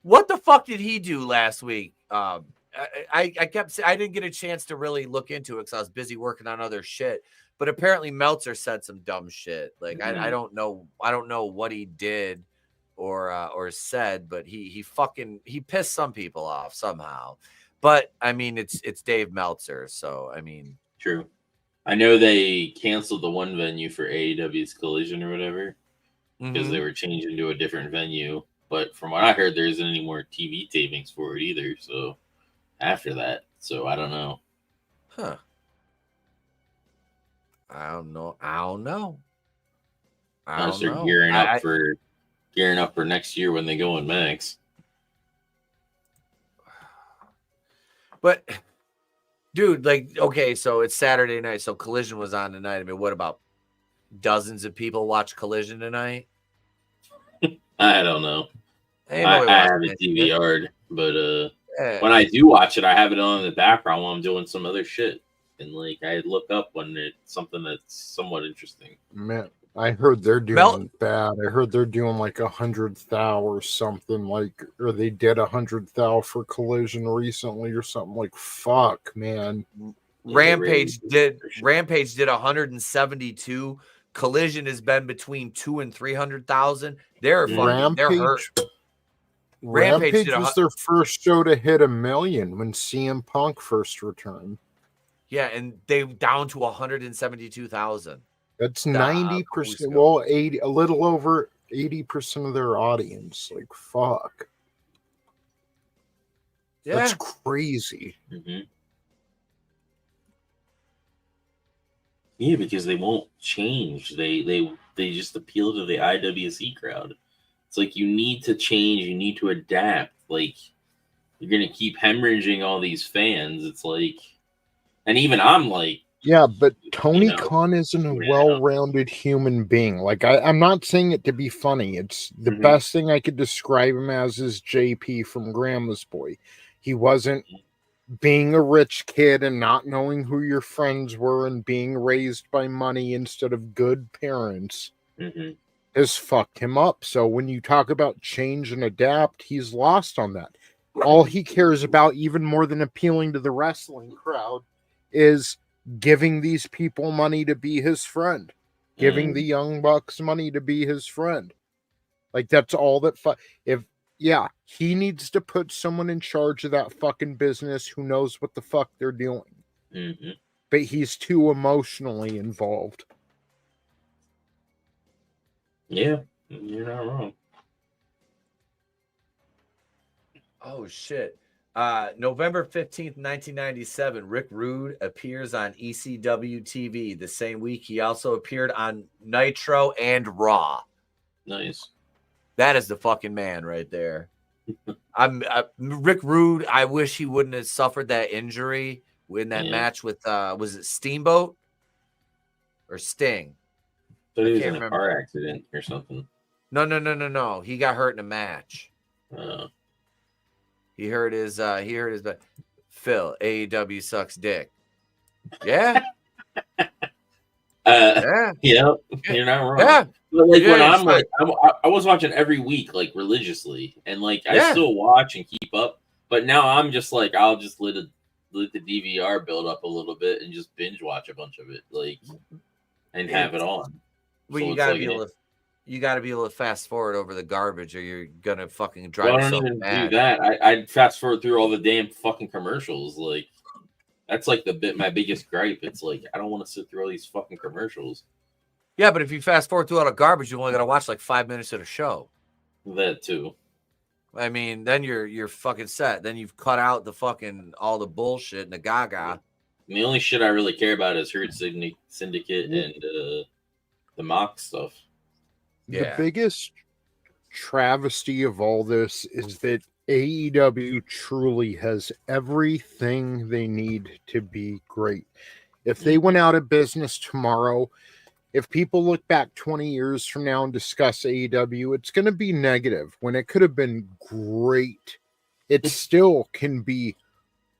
What the fuck did he do last week? I didn't get a chance to really look into it because I was busy working on other shit. But apparently Meltzer said some dumb shit. Like I don't know what he did or said, but he pissed some people off somehow. But I mean, it's Dave Meltzer, so I mean, true. I know they canceled the one venue for AEW's Collision or whatever because they were changing to a different venue. But from what I heard, there isn't any more TV tapings for it either. So after that, so I don't know. Huh. I don't know. I don't know. Gearing up for next year when they go in Max. But dude, like, okay, so it's Saturday night, so Collision was on tonight. I mean, what about dozens of people watch Collision tonight? I don't know. I have a DVR, but when I do watch it, I have it on in the background while I'm doing some other shit. And like I look up when it's something that's somewhat interesting. Man, I heard they're doing bad. I heard they're doing like 100,000 or something, or they did 100,000 for Collision recently or something. Like, fuck, man. Rampage did 172. Collision has been between 200,000 and 300,000. They're fucking. They're hurt. Rampage did was their first show to hit 1 million when CM Punk first returned. Yeah, and they down to 172,000. That's 90%. Well, 80, a little over 80% of their audience. Like, fuck. Yeah. That's crazy. Mm-hmm. Yeah, because they won't change. They just appeal to the IWC crowd. It's like you need to change. You need to adapt. Like you're gonna keep hemorrhaging all these fans. It's like, and even I'm like, yeah, but Tony Khan isn't a well-rounded human being. Like I'm not saying it to be funny. It's the best thing I could describe him as is JP from Grandma's Boy. He wasn't being a rich kid and not knowing who your friends were and being raised by money instead of good parents has fucked him up. So when you talk about change and adapt, he's lost on that. All he cares about, even more than appealing to the wrestling crowd, is giving these people money to be his friend, giving the Young Bucks money to be his friend. Like that's all that. Yeah, he needs to put someone in charge of that fucking business who knows what the fuck they're doing. But he's too emotionally involved. Yeah, you're not wrong. Oh, shit. November 15th, 1997, Rick Rude appears on ECW TV. The same week, he also appeared on Nitro and Raw. Nice. That is the fucking man right there. Rick Rude. I wish he wouldn't have suffered that injury in that match with was it Steamboat or Sting? But he was in a car accident or something. No. He got hurt in a match. He hurt his but Phil, AEW sucks dick. Yeah. You're not wrong. Yeah. But like when I'm like, I was watching every week, like religiously, and like I still watch and keep up. But now I'm just like, I'll just let the DVR build up a little bit and just binge watch a bunch of it, like, and have it on. Well, so you gotta be able to fast forward over the garbage, or you're gonna fucking drive yourself mad. I don't even do that. I'd fast forward through all the damn fucking commercials. Like, that's like my biggest gripe. It's like I don't want to sit through all these fucking commercials. Yeah, but if you fast forward through all the garbage, you only got to watch like 5 minutes of the show. That too. I mean, then you're fucking set. Then you've cut out the fucking all the bullshit and the gaga. And the only shit I really care about is Herd Syndicate and the mock stuff. Yeah. The biggest travesty of all this is that AEW truly has everything they need to be great. If they went out of business tomorrow, if people look back 20 years from now and discuss AEW, it's going to be negative when it could have been great. It still can be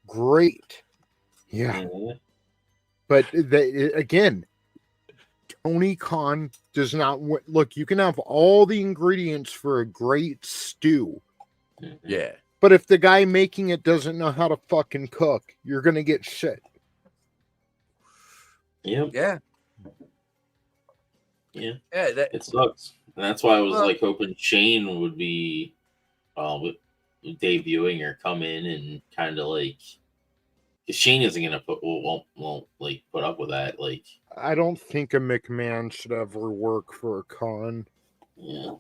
great. Yeah. But again, Tony Khan does not look, you can have all the ingredients for a great stew. Yeah. But if the guy making it doesn't know how to fucking cook, you're going to get shit. Yep. Yeah. Yeah, it sucks. And that's why I was like hoping Shane would be debuting or come in and kind of like, because Shane isn't gonna won't like put up with that. Like, I don't think a McMahon should ever work for a Khan. Yeah,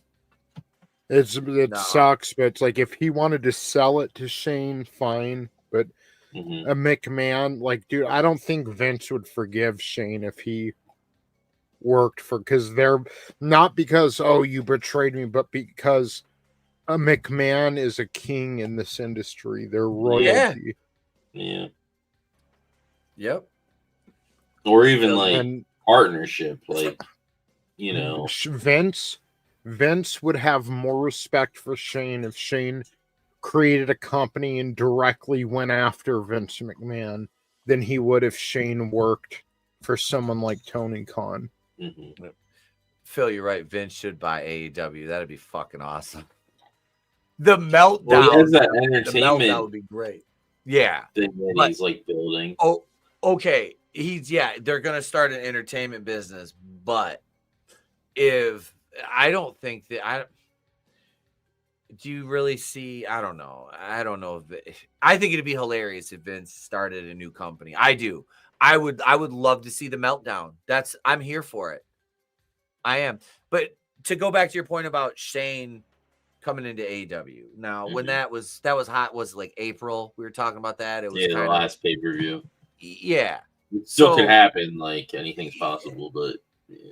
it sucks, but it's like if he wanted to sell it to Shane, fine. But a McMahon, like, dude, I don't think Vince would forgive Shane if he worked for, because they're not because you betrayed me, but because a McMahon is a king in this industry. They're royalty. Yeah. Yep. Or even partnership, like, you know, Vince would have more respect for Shane if Shane created a company and directly went after Vince McMahon than he would if Shane worked for someone like Tony Khan. Phil, you're right. Vince should buy AEW. That'd be fucking awesome. The meltdown. Well, he has that entertainment. That would be great. Yeah. Thing that he's like building. Oh, okay. They're gonna start an entertainment business, but if I don't think that do you really see? I don't know. I don't know if I think it'd be hilarious if Vince started a new company. I do. I would love to see the meltdown. I'm here for it. I am. But to go back to your point about Shane coming into AEW. Now, when that was hot, was like April. We were talking about that. It was the last pay-per-view. Yeah. It still could happen, like anything's possible, but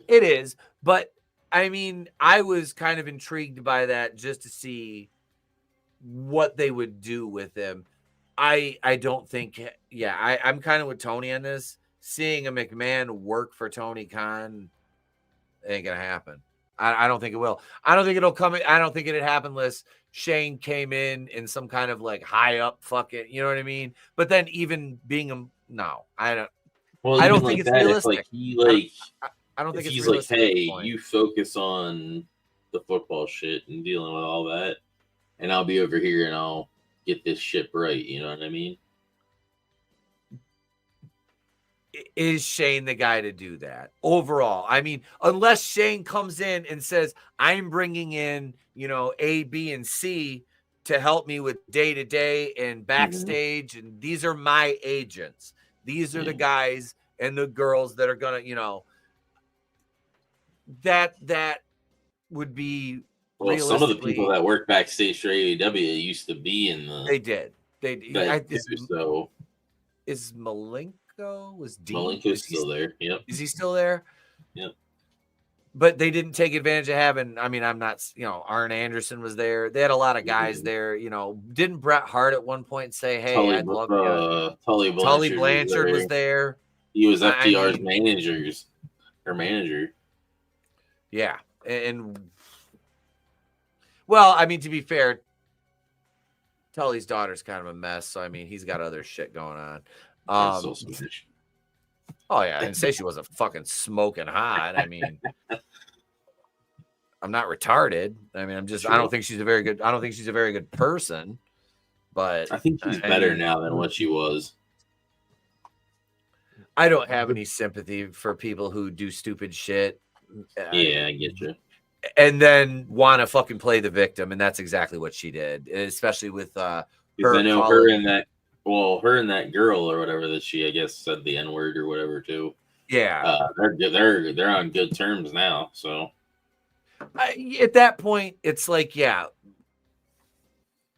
it is. But I mean, I was kind of intrigued by that just to see what they would do with him. I don't think, I'm kind of with Tony on this. Seeing a McMahon work for Tony Khan ain't gonna happen. I don't think it will. I don't think it'll come. I don't think it'd happen unless Shane came in some kind of like high up fucking, you know what I mean? But then even being no, I don't. Well, I don't think it's realistic. I don't think it's realistic. Like, hey, you focus on the football shit and dealing with all that, and I'll be over here and I'll get this ship right. You know what I mean? Is Shane the guy to do that overall? I mean, unless Shane comes in and says, I'm bringing in, A, B, and C to help me with day to day and backstage. And these are my agents. These are the guys and the girls that are going to, that would be. Well, some of the people that work backstage for AEW used to be in the. They did. So is Malenko? Was Dean? Malenko's still there. Yep. Is he still there? Yep. But they didn't take advantage of having. I mean, I'm not. Arn Anderson was there. They had a lot of guys there. Didn't Bret Hart at one point say, "Hey, I'd love to." Tully Blanchard was there. He was FTR's manager. Yeah, and well, I mean, to be fair, Tully's daughter's kind of a mess. So I mean, he's got other shit going on. Oh yeah, and say she wasn't fucking smoking hot. I mean, I'm not retarded. I mean, I don't think she's a very good person. But I think she's better now than what she was. I don't have any sympathy for people who do stupid shit. Yeah, I get you. And then want to fucking play the victim, and that's exactly what she did, especially with her. I know her and that. Well, her and that girl or whatever that she, I guess, said the N-word or whatever too. Yeah, they're on good terms now. So at that point, it's like, yeah,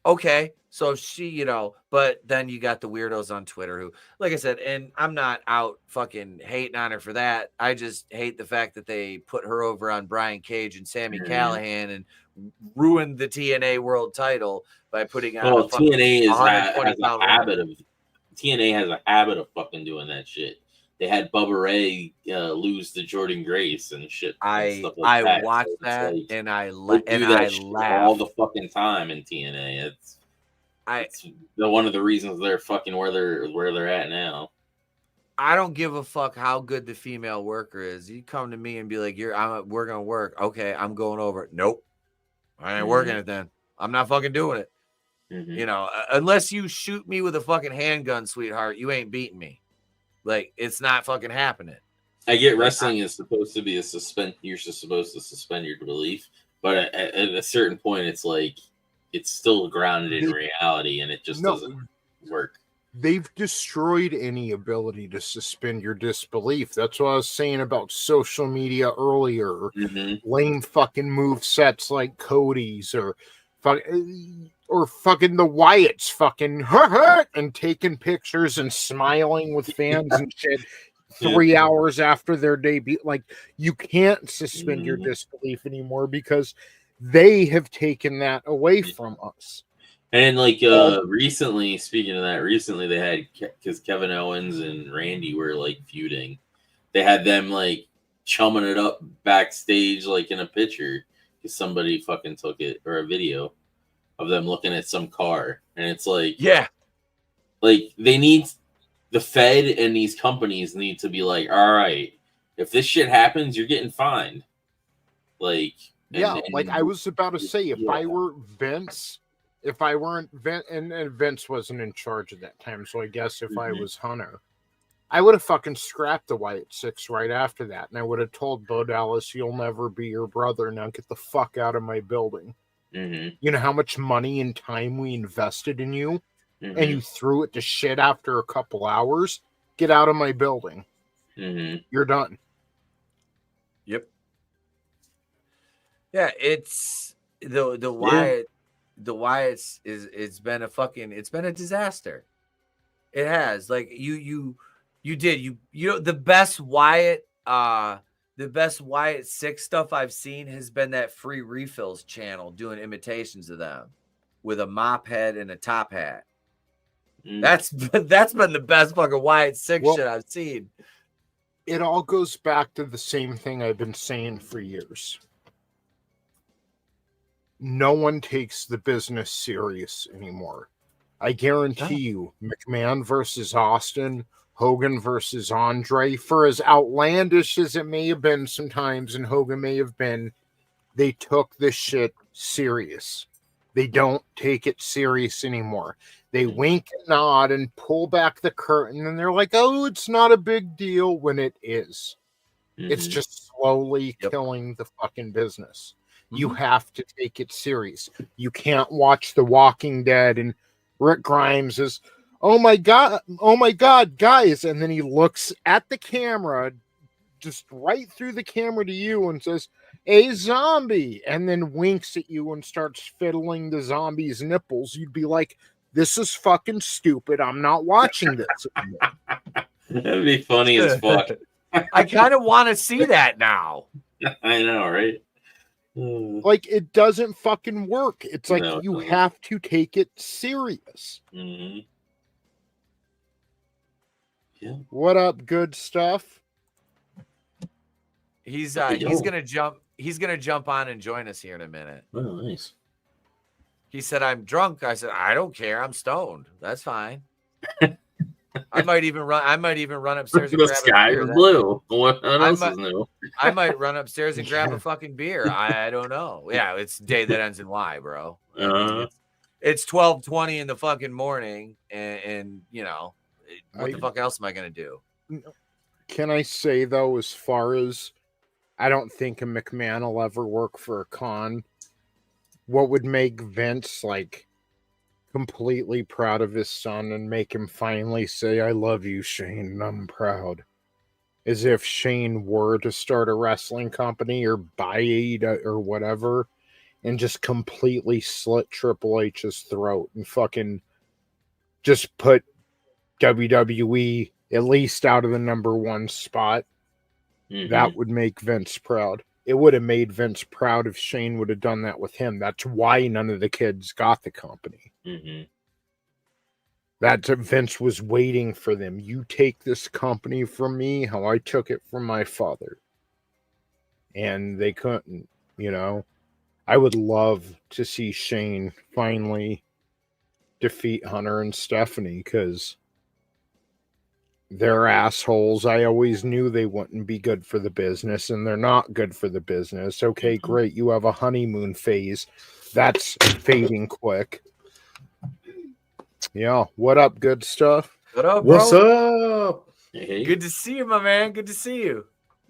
okay. So if she, but then you got the weirdos on Twitter who, like I said, and I'm not out fucking hating on her for that. I just hate the fact that they put her over on Brian Cage and Sami Callihan and ruined the TNA world title by putting out. Well, TNA has a habit of fucking doing that shit. They had Bubba Ray lose to Jordan Grace and shit. I watched that and I laughed all the fucking time in TNA. It's one of the reasons they're fucking where they're at now. I don't give a fuck how good the female worker is. You come to me and be like, we're gonna work. Okay, I'm going over it. Nope. I ain't working it then. I'm not fucking doing it. Unless you shoot me with a fucking handgun, sweetheart, you ain't beating me. Like, it's not fucking happening. I get wrestling is supposed to be you're supposed to suspend your belief, but at a certain point, it's like it's still grounded in reality, and it just doesn't work. They've destroyed any ability to suspend your disbelief. That's what I was saying about social media earlier. Lame fucking move sets like Cody's or fucking the Wyatts fucking and taking pictures and smiling with fans and shit 3 hours after their debut. Like, you can't suspend your disbelief anymore because they have taken that away from us. And like recently, speaking of that, they had, because Kevin Owens and Randy were like feuding, they had them like chumming it up backstage like in a picture because somebody fucking took it, or a video of them looking at some car, and it's like, like they need, the Fed and these companies need to be like, all right, if this shit happens, you're getting fined. Like, like I was about to say, if I were Vince. If I weren't and Vince wasn't in charge at that time, so I guess if I was Hunter, I would have fucking scrapped the Wyatt Six right after that, and I would have told Bo Dallas, "You'll never be your brother. Now get the fuck out of my building." Mm-hmm. You know how much money and time we invested in you, Mm-hmm. and you threw it to shit after a couple hours? Get out of my building. Mm-hmm. You're done. Yep. Yeah, it's the Wyatt it's been a disaster. It has. Like you know the best Wyatt 6 stuff I've seen has been that free refills channel doing imitations of them with a mop head and a top hat. That's been the best fucking Wyatt 6 shit I've seen. It all goes back to the same thing I've been saying for years. No one takes the business serious anymore. I guarantee you, McMahon versus Austin, Hogan versus Andre, for as outlandish as it may have been sometimes, and Hogan may have been, they took this shit serious. They don't take it serious anymore. They wink and nod and pull back the curtain, and they're like, oh, it's not a big deal, when it is. It's just slowly killing the fucking business. You have to take it serious. You can't watch The Walking Dead and Rick Grimes is, oh my God, guys. And then he looks at the camera, just right through the camera to you and says, a zombie, and then winks at you and starts fiddling the zombie's nipples. You'd be like, this is fucking stupid. I'm not watching this anymore. That'd be funny as fuck. I kind of want to see that now. I know, right? Like, it doesn't fucking work. It's like you have to take it serious. Mm-hmm. Yeah. What up, good stuff? He's gonna jump on and join us here in a minute. Oh, nice. He said, I'm drunk. I said, I don't care. I'm stoned. That's fine. I might even run upstairs and the grab sky a beer. is blue. What else is new? I might run upstairs and grab a fucking beer. I don't know. Yeah, it's day that ends in Y, bro. It's 12:20 in the fucking morning, and you know, what the fuck else am I gonna do? Can I say though, as far as I don't think a McMahon will ever work for a con, what would make Vince like completely proud of his son and make him finally say, I love you, Shane, and I'm proud, as if Shane were to start a wrestling company or buy AEW or whatever and just completely slit Triple H's throat and fucking just put WWE at least out of the #1 spot. That would make Vince proud. It would have made Vince proud if Shane would have done that with him. That's why none of the kids got the company. That's what Vince was waiting for them. You take this company from me, how I took it from my father. And they couldn't, you know. I would love to see Shane finally defeat Hunter and Stephanie, because they're assholes. I always knew they wouldn't be good for the business, and they're not good for the business. Okay, great. You have a honeymoon phase. That's fading quick. Yeah. What up, good stuff? What up, bro? What's up? Hey. Good to see you, my man. Good to see you.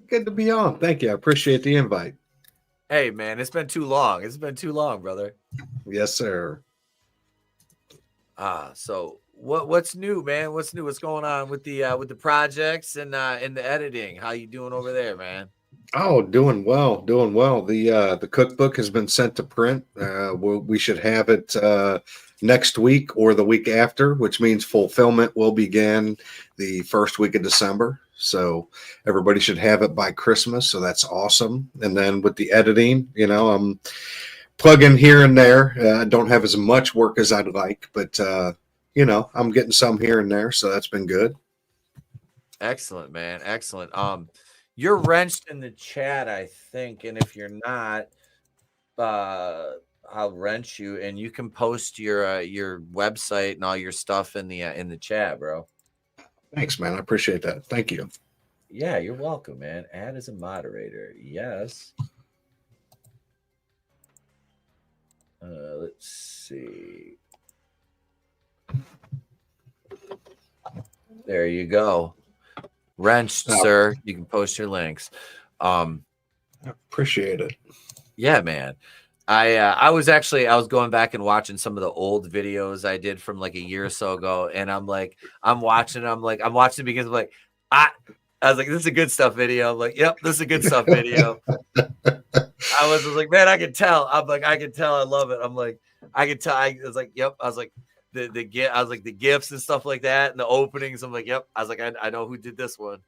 Good to be on. Thank you. I appreciate the invite. Hey, man, it's been too long. It's been too long, brother. Yes, sir. So what's new, man? What's new? What's going on with the projects and the editing? How you doing over there, man? Oh, doing well, doing well. The cookbook has been sent to print. We should have it next week or the week after, which means fulfillment will begin the first week of December. So everybody should have it by Christmas. So that's awesome. And then with the editing, you know, I'm plugging here and there. I don't have as much work as I'd like, but you know, I'm getting some here and there. So that's been good. Excellent, man. Excellent. You're wrenched in the chat, I think, and if you're not, I'll wrench you, and you can post your website and all your stuff in the chat, bro. Thanks, man. I appreciate that. Thank you. Yeah, you're welcome, man. Add as a moderator. Yes. Let's see. There you go. Wrenched, sir. You can post your links. I appreciate it. Yeah, man. I was going back and watching some of the old videos I did from like a year or so ago, and I'm watching because I'm like, I was like, this is a good stuff video. I'm like, yep, this is a good stuff video. I was like, man, I can tell. I'm like, I can tell. I love it. I'm like, I can tell. I was like, yep. I was like, the gifts and stuff like that, and the openings. I'm like, yep. I was like, I know who did this one.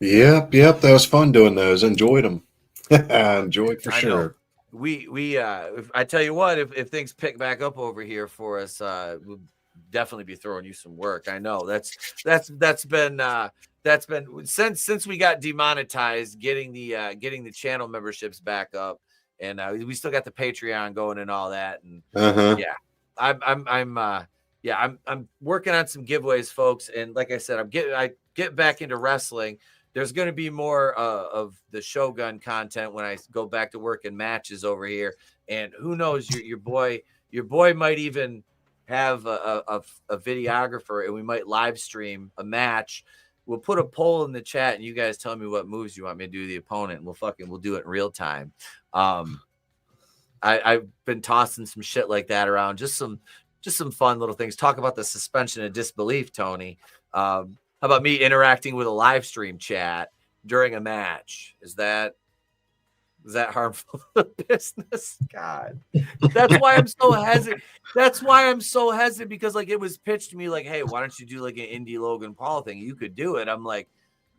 Yep. That was fun doing those. Enjoyed them. Enjoyed for sure. If I tell you what, if things pick back up over here for us, we'll definitely be throwing you some work. I know that's been since we got demonetized, getting the channel memberships back up, and we still got the Patreon going and all that, and yeah, I'm working on some giveaways, folks, and like I said, I get back into wrestling. There's going to be more of the Shogun content when I go back to work in matches over here. And who knows, your boy might even have a videographer, and we might live stream a match. We'll put a poll in the chat, and you guys tell me what moves you want me to do to the opponent, and we'll do it in real time. I've been tossing some shit like that around, just some fun little things. Talk about the suspension of disbelief, Tony. How about me interacting with a live stream chat during a match? Is that harmful to business? God, that's why I'm so hesitant. That's why I'm so hesitant, because like it was pitched to me like, hey, why don't you do like an indie Logan Paul thing? You could do it. I'm like,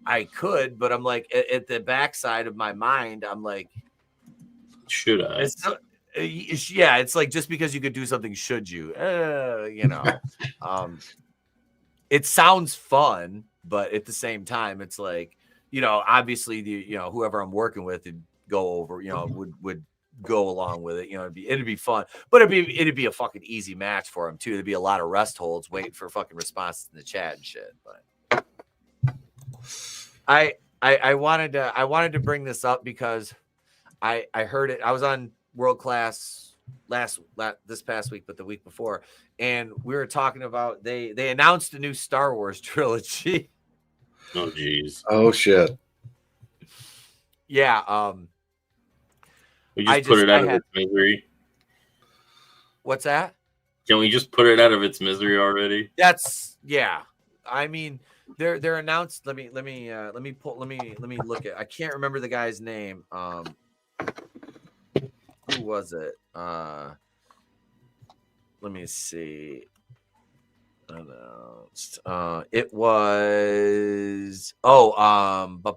I could, but I'm like at the backside of my mind, I'm like, should I? It's like, just because you could do something, should you? It sounds fun, but at the same time, it's like, obviously whoever I'm working with would go over, would go along with it. It'd be fun, but it'd be a fucking easy match for him too. There'd be a lot of rest holds waiting for fucking responses in the chat and shit. But I wanted to bring this up because I heard it. I was on World Class this past week, but the week before, and we were talking about they announced a new Star Wars trilogy. Oh jeez. Oh shit. Yeah. We just put it out of its misery. What's that? Can we just put it out of its misery already? Yeah. I mean, they're announced. Let me look at. I can't remember the guy's name. Who was it? Let me see. Announced. It was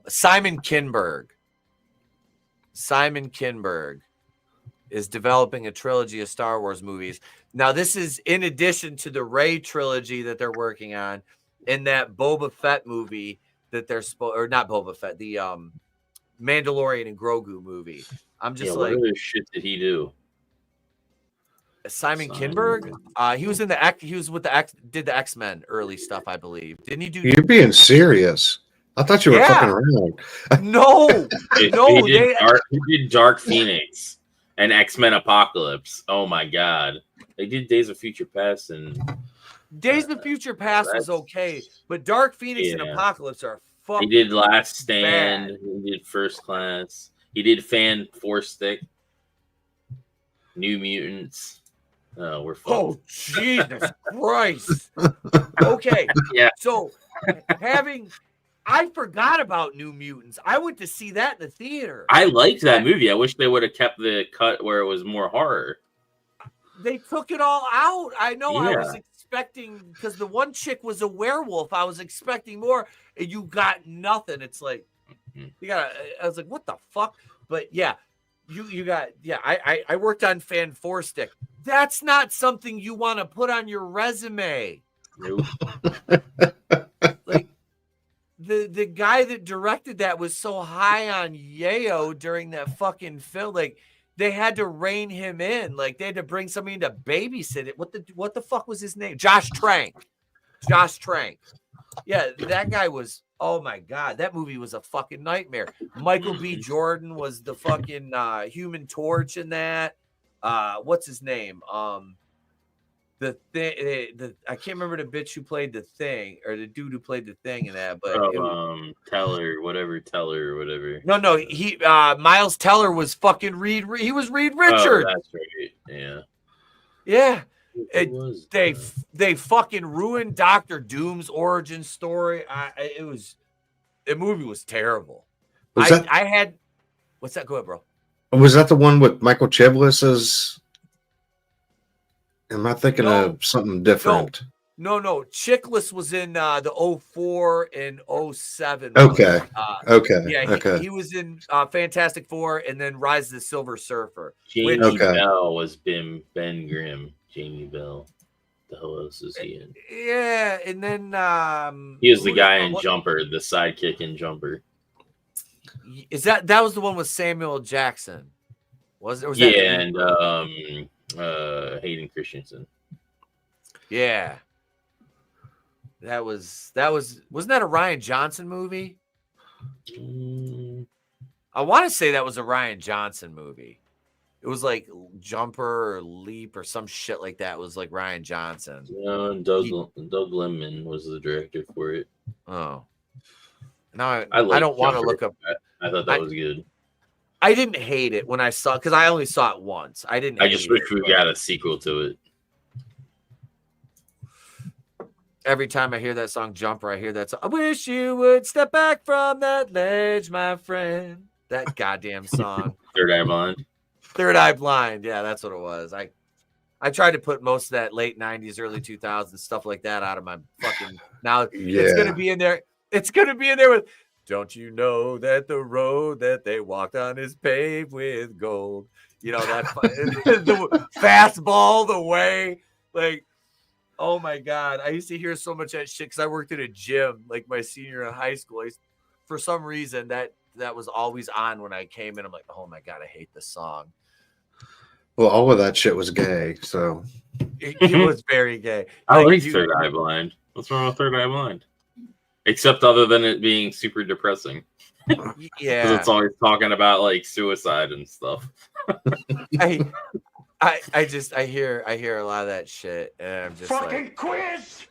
Simon Kinberg. Simon Kinberg is developing a trilogy of Star Wars movies. Now, this is in addition to the Rey trilogy that they're working on, in that Boba Fett movie that they're or not Boba Fett, the Mandalorian and Grogu movie. I'm just like, what other shit did he do? Simon Kinberg. He was with did the X-Men early stuff, I believe. Didn't he do? You're being serious. I thought you were fucking around. No. He did Dark Phoenix and X-Men Apocalypse. Oh my god. They did Days of Future Past and Days of Future Past was okay, but Dark Phoenix and Apocalypse are fucking. He did Last Stand. Bad. He did First Class. He did Fan Force Stick. New Mutants. Oh, we're fucked. Oh, Jesus Christ. Okay. Yeah. So I forgot about New Mutants. I went to see that in the theater. I liked that movie. I wish they would have kept the cut where it was more horror. They took it all out. I know. Yeah. I was expecting, because the one chick was a werewolf. I was expecting more, and you got nothing. It's like, I was like, what the fuck? But yeah, you got, I worked on Fan 4 Stick. That's not something you want to put on your resume. Nope. Like, the guy that directed that was so high on yayo during that fucking film. Like, they had to rein him in. Like, they had to bring somebody in to babysit it. What the fuck was his name? Josh Trank. Yeah, that guy was, oh my God, that movie was a fucking nightmare. Michael B. Jordan was the fucking Human Torch in that. What's his name? the thing. I can't remember the bitch who played the thing or the dude who played the thing in that, but Teller, whatever. No, he Miles Teller was fucking Reed. He was Reed Richards. Oh, that's right. Yeah. Yeah. It was They fucking ruined Doctor Doom's origin story. The movie was terrible. I had what's that? Go ahead, bro. Was that the one with Michael Chivlis? Am I thinking of something different? No. Chickless was in the 04 and 07. Okay. Yeah, okay. He was in Fantastic Four and then Rise of the Silver Surfer. Jamie Bell was Ben Grimm. Jamie Bell. The hell else is he in? Yeah, and then he was the guy in Jumper, the sidekick in Jumper. Is that was the one with Samuel Jackson? Was it? Yeah, and Hayden Christensen. Yeah. Wasn't that a Ryan Johnson movie? I want to say that was a Ryan Johnson movie. It was like Jumper or Leap or some shit like that. It was like Ryan Johnson. No, and Doug Liman was the director for it. Oh. Now I don't want to look up. I thought that was good. I didn't hate it when I saw it because I only saw it once. I just wish we got a sequel to it. Every time I hear that song Jumper, I hear that song. I wish you would step back from that ledge, my friend. That goddamn song. Third Eye Blind. Third Eye Blind. Yeah, that's what it was. I tried to put most of that late 90s, early 2000s stuff like that out of my fucking now. Yeah. It's gonna be in there. It's gonna be in there with don't you know that the road that they walked on is paved with gold? You know, that the fastball the way. Like, oh my God. I used to hear so much of that shit because I worked at a gym like my senior year in high school. For some reason that was always on when I came in. I'm like, oh my God, I hate this song. Well, all of that shit was gay, so it was very gay. I like Third Eye Blind. What's wrong with Third Eye Blind? Except other than it being super depressing. Yeah. Because it's always talking about like suicide and stuff. I hear a lot of that shit and I'm just fucking like quiz.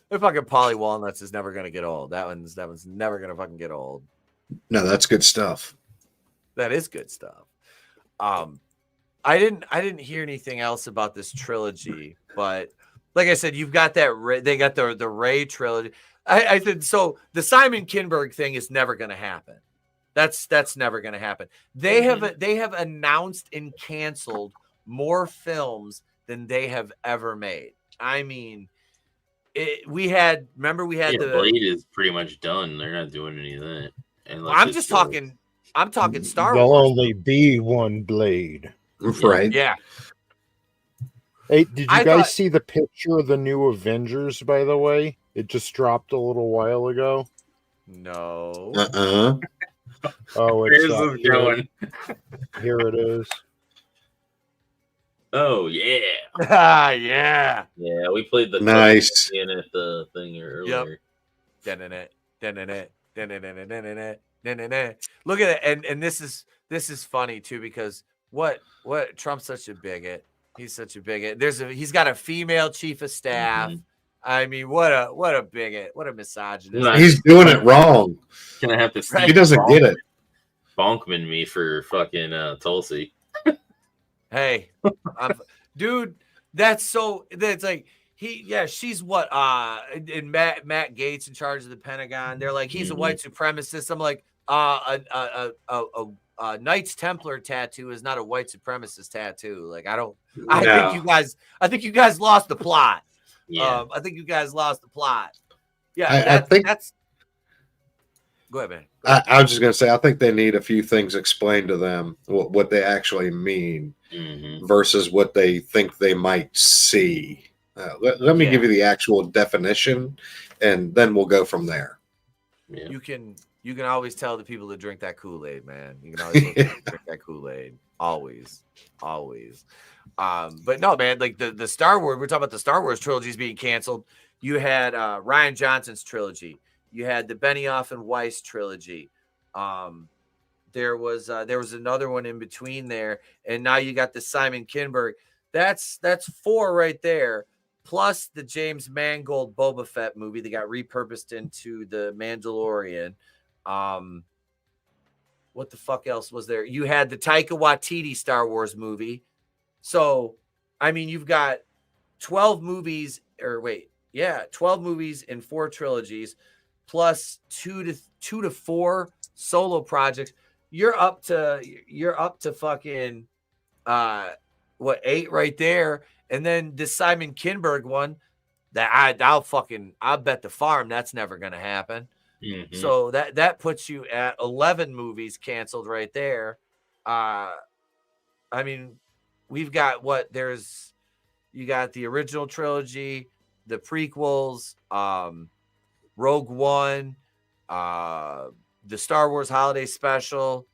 The fucking Polly Walnuts is never gonna get old. That one's never gonna fucking get old. No, that's good stuff. That is good stuff. I didn't hear anything else about this trilogy, but like I said, you've got that. They got the Ray trilogy. I said so. The Simon Kinberg thing is never going to happen. That's never going to happen. They have announced and canceled more films than they have ever made. I mean, we had the Blade is pretty much done. They're not doing any of that. I'm talking Star There'll Wars. only be one Blade. Right. Yeah. Hey, did you guys see the picture of the new Avengers, by the way? It just dropped a little while ago. No. Oh, it's going. Here it is. Oh, yeah. Yeah. Yeah, we played the nice in at the thing earlier. Yep. Look at it. And this is funny too, because what Trump's such a bigot. He's such a bigot. He's got a female chief of staff. Mm-hmm. I mean, what a bigot, what a misogynist. He's doing it wrong. Gonna have to he doesn't get it. Bonkman me for fucking Tulsi. Hey, dude, that's like she's what and Matt Gaetz in charge of the Pentagon. They're like, he's a white supremacist. I'm like, a Knights Templar tattoo is not a white supremacist tattoo. Like, I think you guys lost the plot. Yeah. I think you guys lost the plot. Yeah, I think that's. Go ahead, man. I was just going to say, I think they need a few things explained to them, what they actually mean versus what they think they might see. Let me give you the actual definition, and then we'll go from there. Yeah. You can always tell the people to drink that Kool-Aid, man. You can always drink that Kool-Aid. Always. But no, man, like the Star Wars, we're talking about the Star Wars trilogies being canceled. You had Ryan Johnson's trilogy. You had the Benioff and Weiss trilogy. there was another one in between there, and now you got the Simon Kinberg. That's 4 right there, plus the James Mangold Boba Fett movie that got repurposed into the Mandalorian. What the fuck else was there? You had the Taika Waititi Star Wars movie. So, I mean, you've got 12 movies, 12 movies in 4 trilogies, plus 2 to 4 solo projects. You're up to fucking 8 right there. And then the Simon Kinberg one that I'll bet the farm that's never gonna happen. Mhm. So that puts you at 11 movies canceled right there. I mean, we've got you got the original trilogy, the prequels, Rogue One, the Star Wars Holiday Special,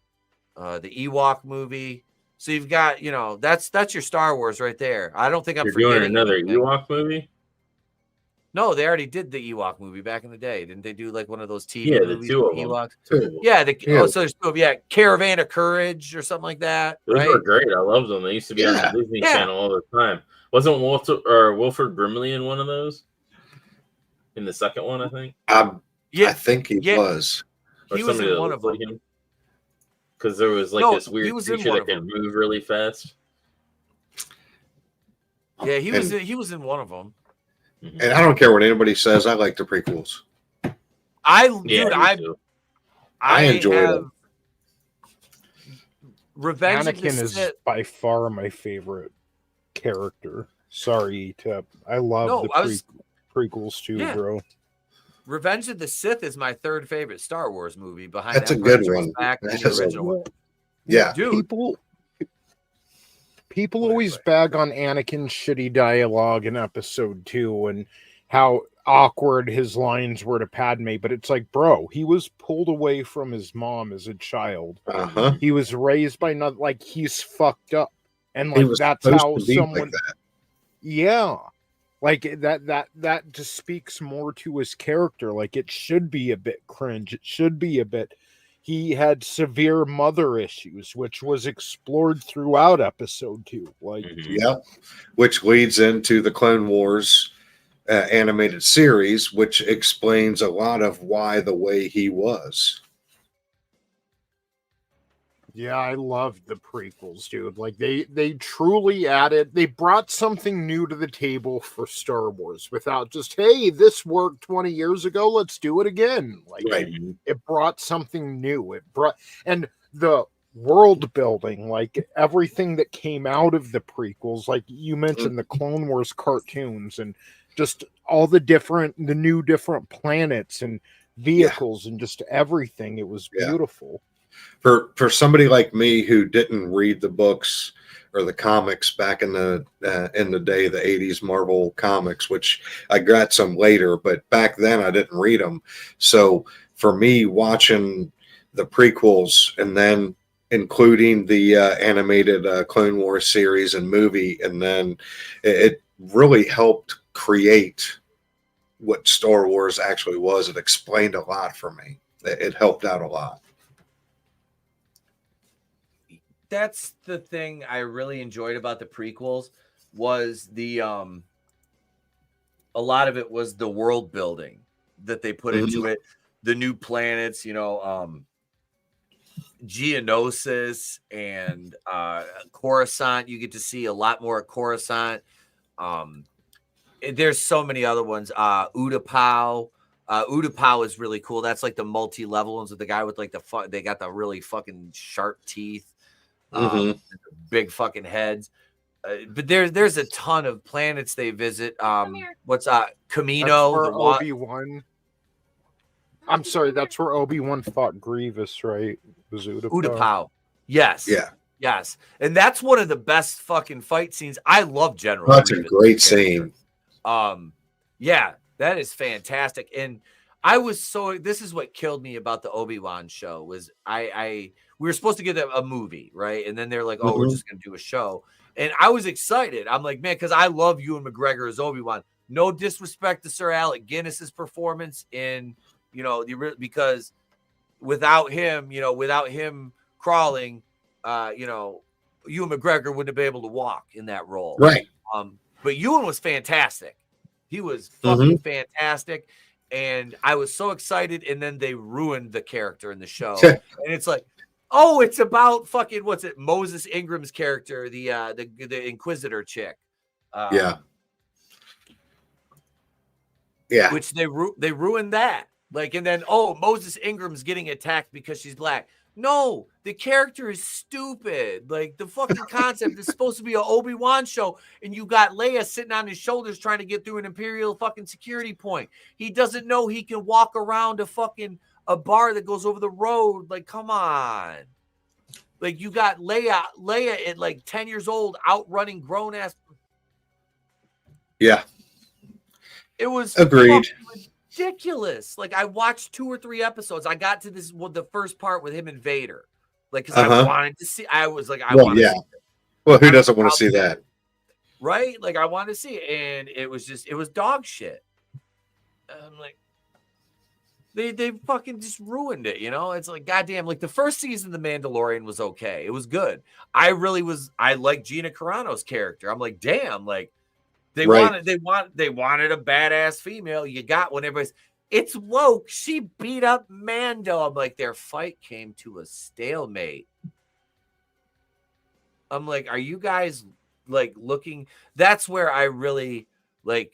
the Ewok movie. So you've got, that's your Star Wars right there. I don't think I'm You're forgetting doing another anything. Ewok movie? No, they already did the Ewok movie back in the day. Didn't they do like one of those TV Yeah, the movies 2 with of them. Ewoks? 2 of them. Yeah, Yeah. so there's 2 of them. Yeah, Caravan of Courage or something like that. Those right? were great. I loved them. They used to be on the Disney Yeah. Channel all the time. Wasn't Wilford Brimley in one of those? In the second one, I think. I Yeah, think he was. Or he was somebody in that one of looked them. like him. Because there was like No, this he weird was in creature one that of could them. move really fast. Yeah, he was in one of them. Mhm. And I don't care what anybody says. I like the prequels. Me too. I enjoy them. Revenge of the Anakin is Sith. by far my favorite character. Sorry, Etep. I love No, the prequels too, Yeah. bro. Revenge of the Sith is my 3rd favorite Star Wars movie behind That's a Empire good Strikes one. Back and That the is a- original one. Yeah. Dude, People Go ahead, always Clay. bag on Anakin's shitty dialogue in episode 2 and how awkward his lines were to Padme, but it's like, bro, he was pulled away from his mom as a child. Uh-huh. He was raised by not like he's fucked up. And He like was that's supposed how to be someone like that. Yeah. Like that just speaks more to his character. Like it should be a bit cringe. It should be a bit. He had severe mother issues, which was explored throughout episode 2. Like, Mhm. Yep. Which leads into the Clone Wars animated series, which explains a lot of why the way he was. yeah, I loved the prequels, dude. Like they truly they brought something new to the table for Star Wars without just, hey, this worked 20 years ago, let's do it again. Like Right. Mhm. it brought something new. And the world building, like everything that came out of the prequels, like you mentioned the Clone Wars cartoons and just all the new different planets and vehicles and just everything. It was Yeah. beautiful. For somebody like me who didn't read the books or the comics back in the day, the 80s Marvel comics, which I got some later, but back then I didn't read them. So for me, watching the prequels and then including the animated Clone Wars series and movie, and then it really helped create what Star Wars actually was. It explained a lot for me. It helped out a lot. That's the thing I really enjoyed about the prequels was the a lot of it was the world building that they put into it, the new planets, Geonosis and Coruscant. You get to see a lot more at Coruscant. There's so many other ones. Utapau. Utapau is really cool. That's like the multi-level ones with the guy with like they got the really fucking sharp teeth. Big fucking heads. But there's a ton of planets they visit. What's Camino? That's where Obi-Wan. I'm sorry, that's where Obi-Wan fought Grievous, right? Was Utapau. Yes. Yeah. Yes. And that's one of the best fucking fight scenes. I love General. That's a Grievous great character. scene. Yeah, that is fantastic. And this is what killed me about the Obi-Wan show was we were supposed to get a movie, right? And then they're like, oh, we're just going to do a show. And I was excited. I'm like, man, because I love Ewan McGregor as Obi-Wan. No disrespect to Sir Alec Guinness's performance in, because without him crawling, Ewan McGregor wouldn't have been able to walk in that role. Right. But Ewan was fantastic. He was fucking fantastic. And I was so excited. And then they ruined the character in the show. And it's like, oh, it's about fucking, what's it? Moses Ingram's character, the Inquisitor chick. Yeah. Which they ruined that. Like, and then, Moses Ingram's getting attacked because she's black. No, the character is stupid. Like, the fucking concept is supposed to be an Obi-Wan show, and you got Leia sitting on his shoulders trying to get through an Imperial fucking security point. He doesn't know he can walk around a bar that goes over the road. Like, come on. Like, you got Leia at like 10 years old outrunning grown-ass. Yeah. It was agreed. Ridiculous. Like, I watched 2 or 3 episodes. I got to the first part with him and Vader. Like, because I wanted to see. I was like, want to see it. Well, who doesn't want to see that? Right? Like, I wanted to see it. And it was dog shit. I'm like, they fucking just ruined it, It's like, goddamn, like the first season of The Mandalorian was okay. It was good. I like Gina Carano's character. I'm like, damn, like they wanted a badass female. You got one. It's woke. She beat up Mando. I'm like, their fight came to a stalemate. I'm like, are you guys like looking? That's where I really like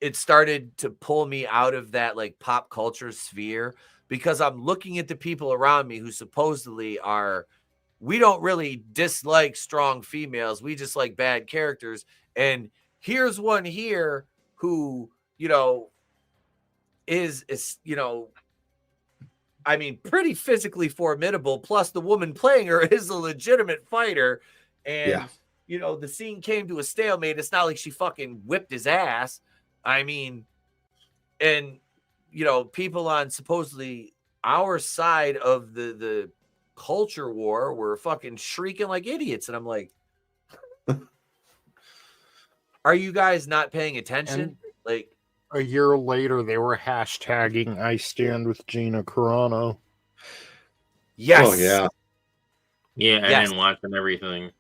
it started to pull me out of that like pop culture sphere, because I'm looking at the people around me who supposedly we don't really dislike strong females. We just like bad characters. And here's one here who, is pretty physically formidable. Plus the woman playing her is a legitimate fighter. And, the scene came to a stalemate. It's not like she fucking whipped his ass. People on supposedly our side of the culture war were fucking shrieking like idiots. And I'm like, are you guys not paying attention? And like a year later, they were hashtagging I stand with Gina Carano. Yes. Oh, yeah. Yeah, and then watching everything.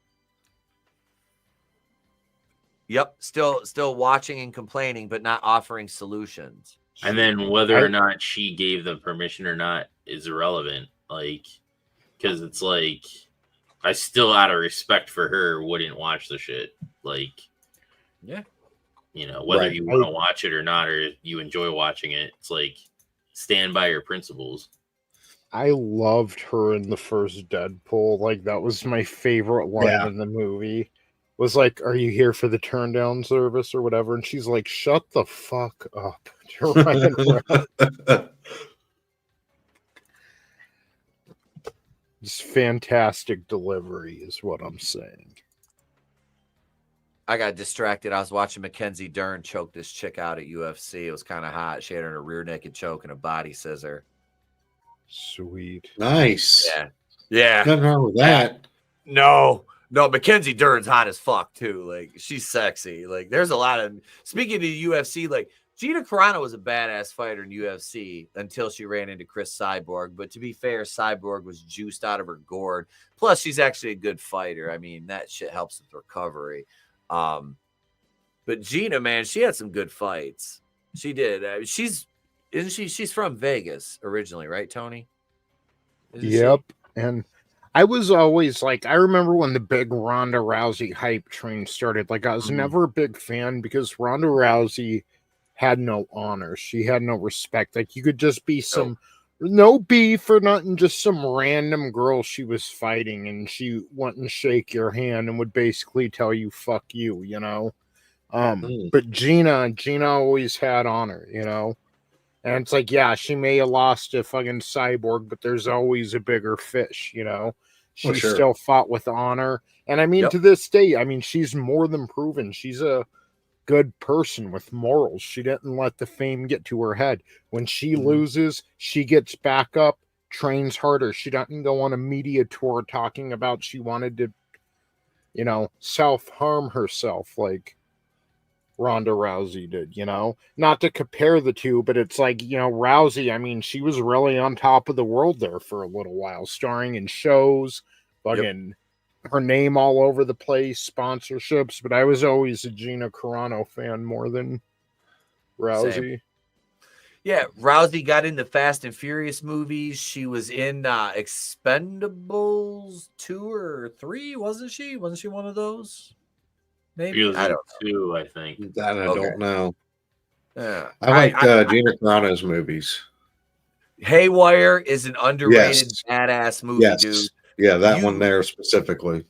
Yep. Still watching and complaining, but not offering solutions. And then whether or not she gave them permission or not is irrelevant. Like, because it's like, I still, out of respect for her, wouldn't watch the shit. Like, yeah. Whether you want to watch it or not, or you enjoy watching it, it's like, stand by your principles. I loved her in the first Deadpool. Like, that was my favorite line in the movie. Was like, are you here for the turn down service or whatever? And she's like, shut the fuck up. Just fantastic delivery is what I'm saying. I got distracted. I was watching Mackenzie Dern choke this chick out at UFC. It was kind of hot. She had her in a rear naked choke and a body scissor. Sweet. Nice. Yeah. Nothing wrong with that. No, Mackenzie Dern's hot as fuck too. Like, she's sexy. Like, there's a lot of, speaking of UFC, like Gina Carano was a badass fighter in UFC until she ran into Chris Cyborg. But to be fair, Cyborg was juiced out of her gourd. Plus, she's actually a good fighter. That shit helps with recovery. But Gina, man, she had some good fights. She did. She's from Vegas originally, right, Tony? Yep. And I was always like, I remember when the big Ronda Rousey hype train started. Like, I was never a big fan because Ronda Rousey had no honor. She had no respect. Like, you could just be no beef or nothing, just some random girl she was fighting, and she wouldn't shake your hand and would basically tell you, fuck you, But Gina always had honor, And it's like, yeah, she may have lost to fucking Cyborg, but there's always a bigger fish, She still fought with honor. And to this day, she's more than proven she's a good person with morals. She didn't let the fame get to her head. When she loses, she gets back up, trains harder. She doesn't go on a media tour talking about she wanted to, self-harm herself. Like, Ronda Rousey did, Not to compare the two, but it's like, Rousey, I mean, she was really on top of the world there for a little while, starring in shows, fucking her name all over the place, sponsorships, but I was always a Gina Carano fan more than Rousey. Same. Yeah, Rousey got into Fast and Furious movies. She was in Expendables 2 or 3, wasn't she? Wasn't she one of those? Maybe I don't know. I think. That I don't know. Yeah, I like Gina Carano's movies. Haywire is an underrated badass movie, dude. Yeah, that one there specifically.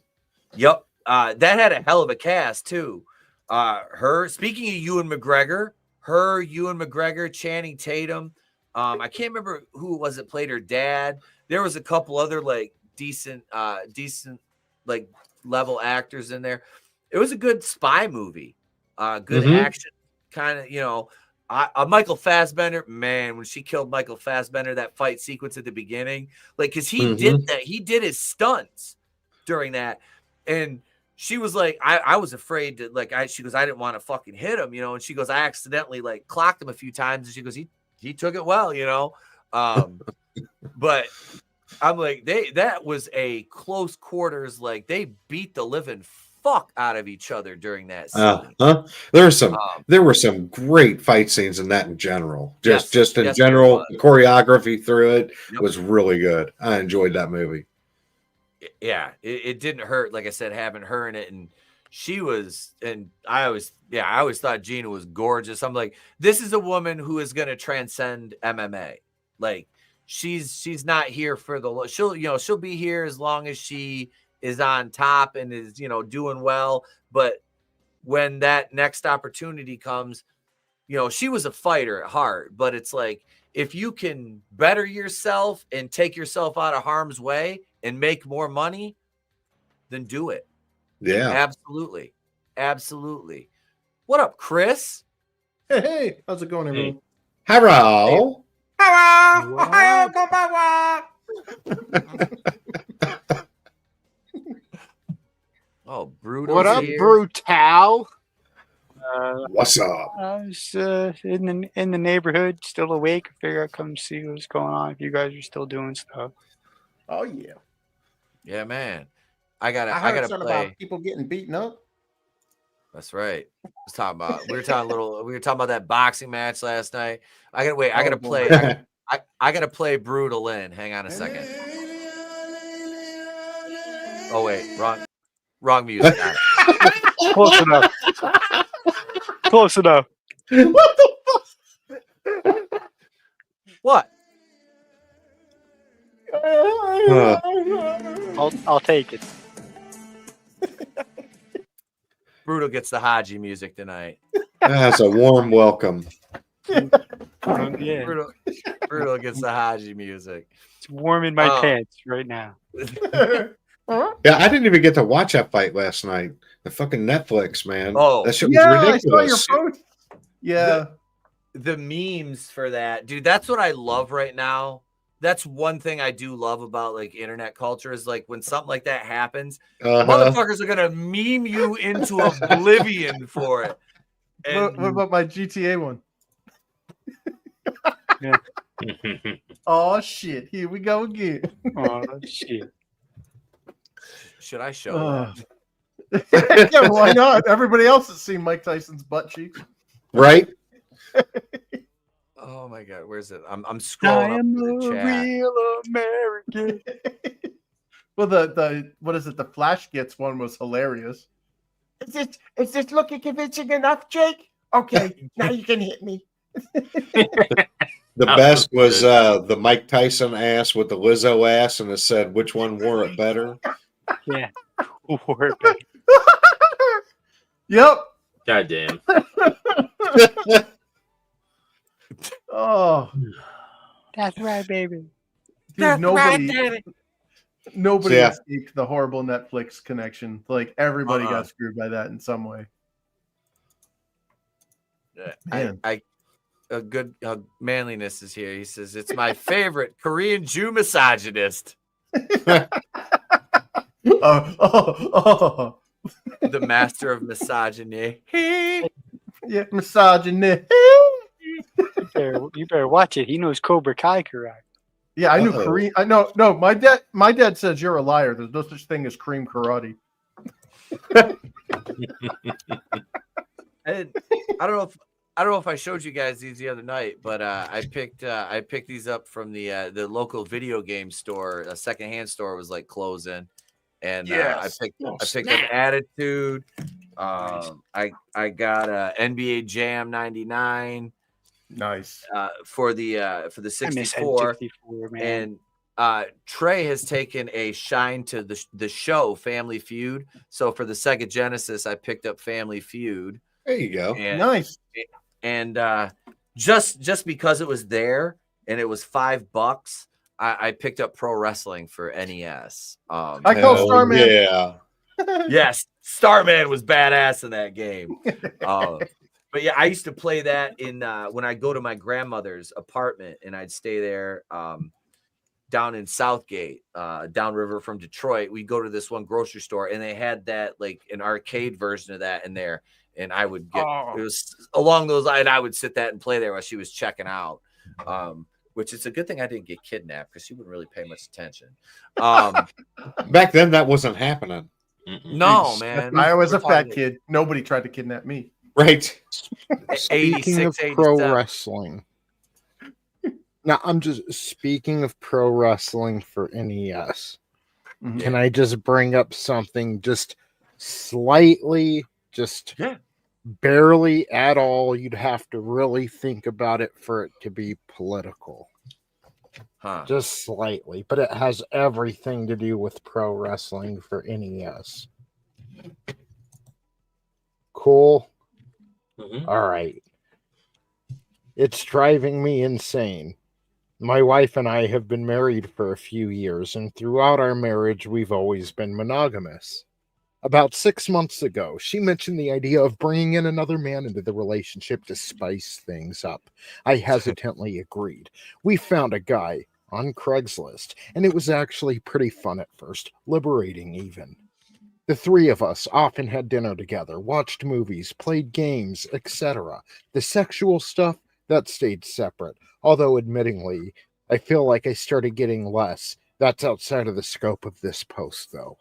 Yep. That had a hell of a cast too. Speaking of Ewan McGregor, Ewan McGregor, Channing Tatum. I can't remember who it was that played her dad. There was a couple other like decent like level actors in there. It was a good spy movie. Good action, kind of, Michael Fassbender, man, when she killed Michael Fassbender, that fight sequence at the beginning, like, because he did that, he did his stunts during that, and she was like, I was afraid to, like, she goes, I didn't want to fucking hit him, and she goes, I accidentally like clocked him a few times, and she goes, he took it well, but I'm like, that was a close quarters, like they beat the living fuck out of each other during that scene. There were some great fight scenes in that in general. Just in yes, general, the choreography through it was really good. I enjoyed that movie. Yeah, it didn't hurt, like I said, having her in it, and she was, and I always thought Gina was gorgeous. I'm like, this is a woman who is going to transcend MMA. Like, she's not here for the, she'll be here as long as she is on top and is, doing well. But when that next opportunity comes, she was a fighter at heart, but it's like, if you can better yourself and take yourself out of harm's way and make more money, then do it. Yeah, absolutely. Absolutely. What up, Chris? Hey, how's it going, everyone? Hello. Oh, Brutal. What up, Brutal? What's up? I was in the neighborhood, still awake. Figure I'd come see what's going on. If you guys are still doing stuff. Oh yeah. Yeah, man. I gotta something play. about people getting beaten up. That's right. We were talking about that boxing match last night. I gotta play. I gotta play Brutal in. Hang on a second. Oh wait, wrong music. Close enough. Close enough. What the fuck? What? I'll take it. Brutal gets the Haji music tonight. That's a warm welcome. Yeah. Brutal gets the Haji music. It's warm in my pants right now. Yeah, I didn't even get to watch that fight last night. The fucking Netflix, man. Oh, that shit was ridiculous. I saw your post. Yeah. The memes for that, dude, that's what I love right now. That's one thing I do love about like internet culture is like when something like that happens, motherfuckers are gonna meme you into oblivion for it. And what about my GTA one? Yeah. Oh shit! Here we go again. Oh shit! Should I show that? Yeah, why not? Everybody else has seen Mike Tyson's butt cheeks, right? Oh my god, where's it? I'm scrolling. I am the chat. Real American. Well, the what is it? The Flash Gets one was hilarious. Is this looking convincing enough, Jake? Okay, now you can hit me. The best was the Mike Tyson ass with the Lizzo ass, and it said which one wore it better. Yeah, wore it better. Yep. God damn. Oh, that's right, baby. Dude, nobody escaped the horrible Netflix connection. Like everybody got screwed by that in some way. A good manliness is here. He says it's my favorite Korean Jew misogynist. The master of misogyny. Yeah, misogynist. You better watch it. He knows Cobra Kai karate. Yeah, I knew Uh-oh. Kareem. I know. No, my dad says you're a liar. There's no such thing as cream karate. And I don't know if I showed you guys these the other night, but I picked these up from the local video game store. A secondhand store was like closing, and I picked up Attitude. I got NBA Jam 99 Nice. for the I miss 64, N64, man. and Trey has taken a shine to the show Family Feud. So for the Sega Genesis, I picked up Family Feud. There you go. And, Nice. And just because it was there and it was $5, I picked up Pro Wrestling for NES. I call Hell Starman. Yeah. Yes, Starman was badass in that game. But yeah, I used to play that in when I go to my grandmother's apartment, and I'd stay there down in Southgate, downriver from Detroit. We'd go to this one grocery store, and they had that like an arcade version of that in there. And I would get it was along those lines. I would sit that and play there while she was checking out. Which is a good thing I didn't get kidnapped because she wouldn't really pay much attention. Back then, that wasn't happening. No, man. I was a We're fat talking kid. Nobody tried to kidnap me. Right. Speaking of 86, pro 87. wrestling. Now, I'm just speaking of pro wrestling for NES. Mhm. Can I just bring up something just slightly, barely at all? You'd have to really think about it for it to be political. Huh. Just slightly, but it has everything to do with pro wrestling for NES. Cool. Mhm. All right. It's driving me insane. My wife and I have been married for a few years, and throughout our marriage, we've always been monogamous. About 6 months ago, she mentioned the idea of bringing in another man into the relationship to spice things up. I hesitantly agreed. We found a guy on Craigslist, and it was actually pretty fun at first, liberating even. The three of us often had dinner together, watched movies, played games, etc. The sexual stuff, that stayed separate, although admittingly, I feel like I started getting less. That's outside of the scope of this post, though.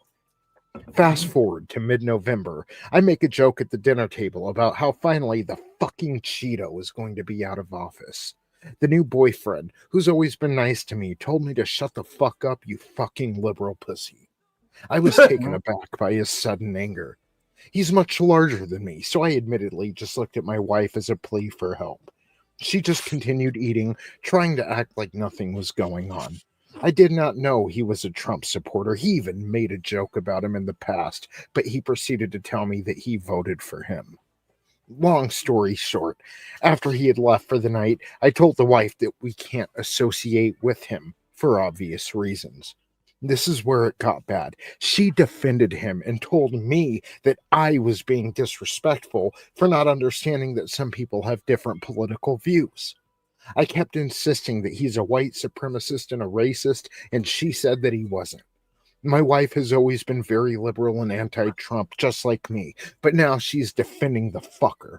Fast forward to mid-November, I make a joke at the dinner table about how finally the fucking Cheeto is going to be out of office. The new boyfriend, who's always been nice to me, told me to shut the fuck up, you fucking liberal pussy. I was taken aback by his sudden anger. He's much larger than me, so I admittedly just looked at my wife as a plea for help. She just continued eating, trying to act like nothing was going on. I did not know he was a Trump supporter. He even made a joke about him in the past, but he proceeded to tell me that he voted for him. Long story short, after he had left for the night, I told the wife that we can't associate with him for obvious reasons. This is where it got bad. She defended him and told me that I was being disrespectful for not understanding that some people have different political views. I kept insisting that he's a white supremacist and a racist, and she said that he wasn't. My wife has always been very liberal and anti-Trump, just like me, but now she's defending the fucker.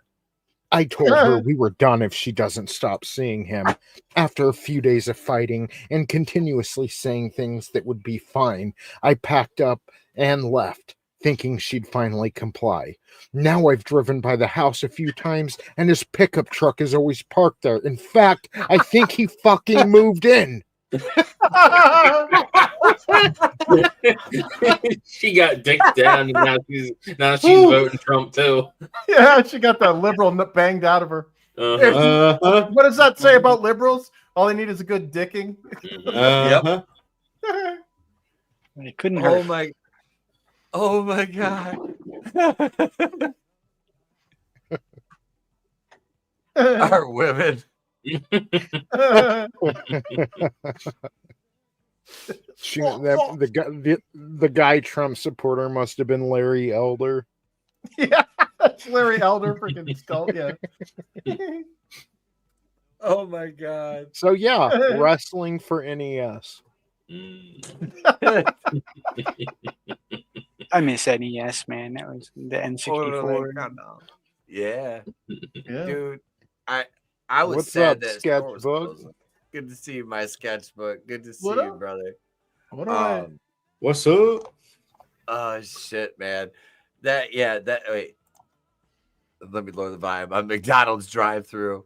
I told her we were done if she doesn't stop seeing him. After a few days of fighting and continuously saying things that would be fine, I packed up and left, thinking she'd finally comply. Now I've driven by the house a few times, and his pickup truck is always parked there. In fact, I think he fucking moved in. She got dicked down, and now she's voting Trump too. Yeah, she got the liberal banged out of her. Uh-huh. What does that say about liberals? All they need is a good dicking. Uh-huh. It couldn't hurt. Oh my god. Our women. The guy Trump supporter must have been Larry Elder. Yeah, that's Larry Elder freaking skull. Yeah. Oh my god. So yeah, wrestling for NES. I miss NES, man. That was the N64. Yeah, Yeah. dude. I was What's sad up, that store was sketchbook? closing. Good to see you, my sketchbook. Good to see What you, up? brother. What am What's up? Oh shit, man. That wait. Let me lower the volume. On McDonald's drive-through.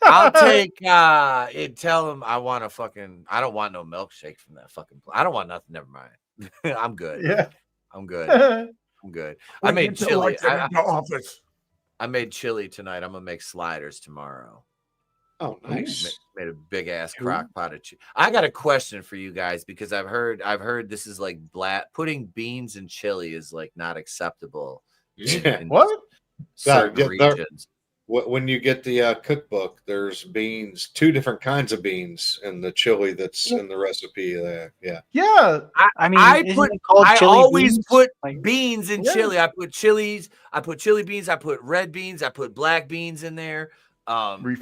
I'll take and tell them I want I don't want no milkshake from that fucking I don't want nothing. Never mind. I'm good. Yeah. I'm good. I? I'm good. I made Get your chili. lights in the office. I made chili tonight. I'm gonna make sliders tomorrow. Oh, nice. Made a big ass crock pot of chili. I got a question for you guys because I've heard this is like putting beans in chili is like not acceptable. Yeah. What? Certain Yeah, regions. When you get the cookbook, there's beans, 2 different kinds of beans in the chili that's in the recipe there. Yeah. Yeah. I mean, I isn't it called chili always beans? put Like- beans in Yeah. chili. I put chilies. I put chili beans. I put red beans. I put black beans in there. Refried.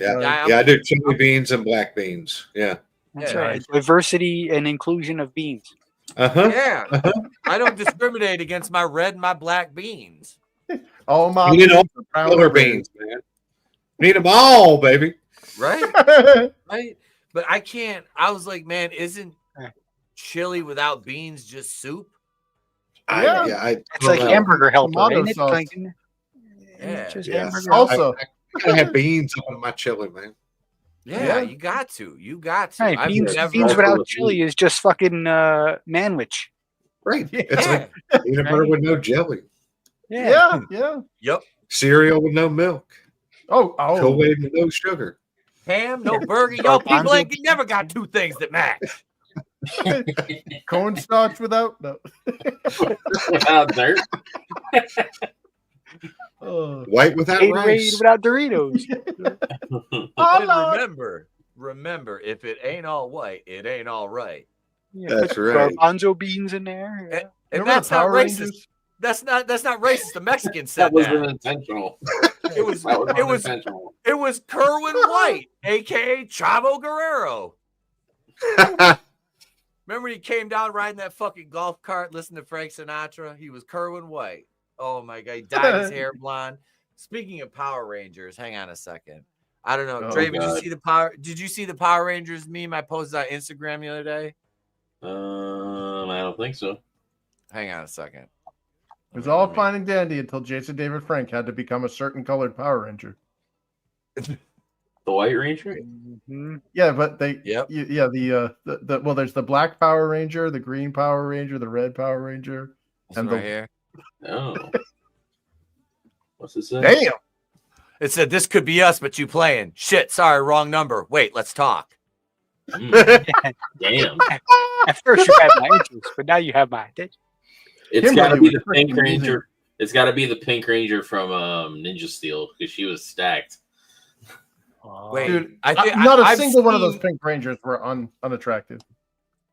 Yeah, I do chili beans and black beans. Yeah. That's Yeah. right. Diversity and inclusion of beans. Uh-huh. Yeah, I don't discriminate against my red and my black beans. All my You need all beans are brown color and red. beans, man. Need them all, baby. Right? Right? But I can't. I was like, man, isn't chili without beans just soup? Yeah. It's like hamburger helper, Tomato ain't it? sauce. Like, Yeah. it's just Yeah. hamburger Also, I gotta have beans up in my chili, man. Yeah, Yeah. you got to. You got to. Hey, I've beans, never. beans never- without chili is just fucking manwich. Right. It's Yeah. like peanut butter with no jelly, yeah. Yeah. Yep. cereal with no milk, Oh. Kool-Aid with no sugar. Ham, no burger. Yo, people Garbanzo ain't never got 2 things that match. Cornstarch without no. Without dirt. White without Gatorade rice. without Doritos. Oh, And Lord. remember, if it ain't all white, it ain't all right. Yeah, That's put right. garbanzo beans in there. Yeah. And Remember that's the not Power racist. Rangers? That's not racist. The Mexicans said That wasn't that. intentional. It was That was it was unintentional. it was Kerwin White, aka Chavo Guerrero. Remember he came down riding that fucking golf cart, listening to Frank Sinatra? He was Kerwin White. Oh my god, he dyed his hair blonde. Speaking of Power Rangers, hang on a second. I don't know. Oh, Draven, God. did you see the Power Rangers meme I posted on Instagram the other day? I don't think so. Hang on a second. It was all fine and dandy until Jason David Frank had to become a certain colored Power Ranger. The White Ranger? Mhm. Yeah, but they. Yep. Yeah, the well, there's the Black Power Ranger, the Green Power Ranger, the Red Power Ranger, and right the here. Oh. What's it say? damn. It said this could be us, but you playing. Shit, sorry, wrong number. Wait, let's talk. Mm, damn. At first you had my interest, but now you have my attention. It's Kimberly got to be was the Pink freaking amazing. Ranger. It's got to be the Pink Ranger from Ninja Steel because she was stacked. Wait, Dude, I think not a I've single one of those seen- Pink Rangers were unattractive.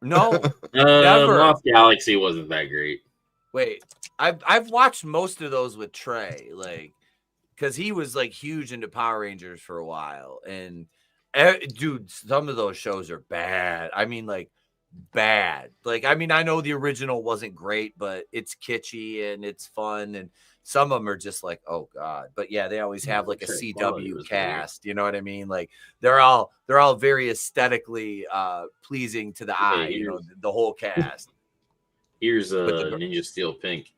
No, never. Lost Galaxy wasn't that great. Wait, I've watched most of those with Trey, like, because he was like huge into Power Rangers for a while, and dude, some of those shows are bad. I mean, like, bad. Like, I mean, I know the original wasn't great, but it's kitschy and it's fun, and some of them are just like, oh god. But yeah, they always have like a Trey quality CW was cast. You know what I mean? Like, they're all very aesthetically pleasing to the eye. You know, the whole cast. Here's the- Ninja Steel Pink.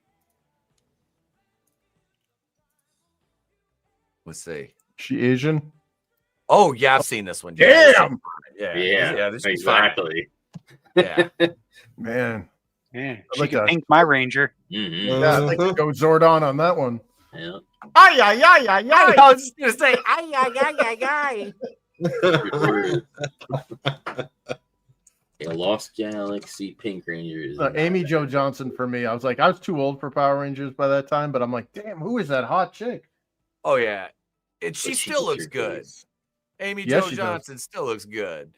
Let's see. She Asian? Oh yeah, I've seen this one. Damn! Yeah, this is fine. exactly. Yeah. Man. Yeah, I'd she like could to- pink my Ranger. Mhm. Yeah, I'd like to go Zordon on that one. Yeah. Ay, ay, ay, ay, ay. I was just gonna say, ay, ay, ay, ay, ay. Yeah, Lost Galaxy Pink Ranger is Amy Jo Johnson for me. I was like, I was too old for Power Rangers by that time, but I'm like, damn, who is that hot chick? Oh yeah, and she But still gets looks your good. face. Amy Yes, Jo she does. Johnson still looks good.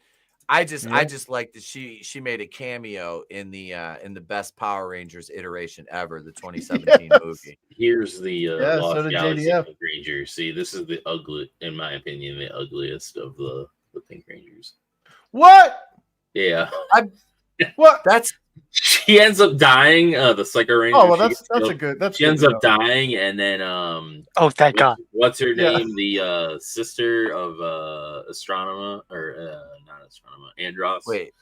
I just Yeah. like that she made a cameo in the best Power Rangers iteration ever, the 2017 Yes. movie. Here's the Yeah, so Lost did Galaxy JDF. Pink Ranger. See, this is the ugly, in my opinion, the ugliest of the Pink Rangers. What? Yeah. What? That's she ends up dying. The Psycho Ranger. Oh well, she that's gets a killed. good. That's She good ends to up know. dying, and then Oh, thank God. what's her Yeah. name? The sister of Astronema, or not Astronema, Andros. Wait,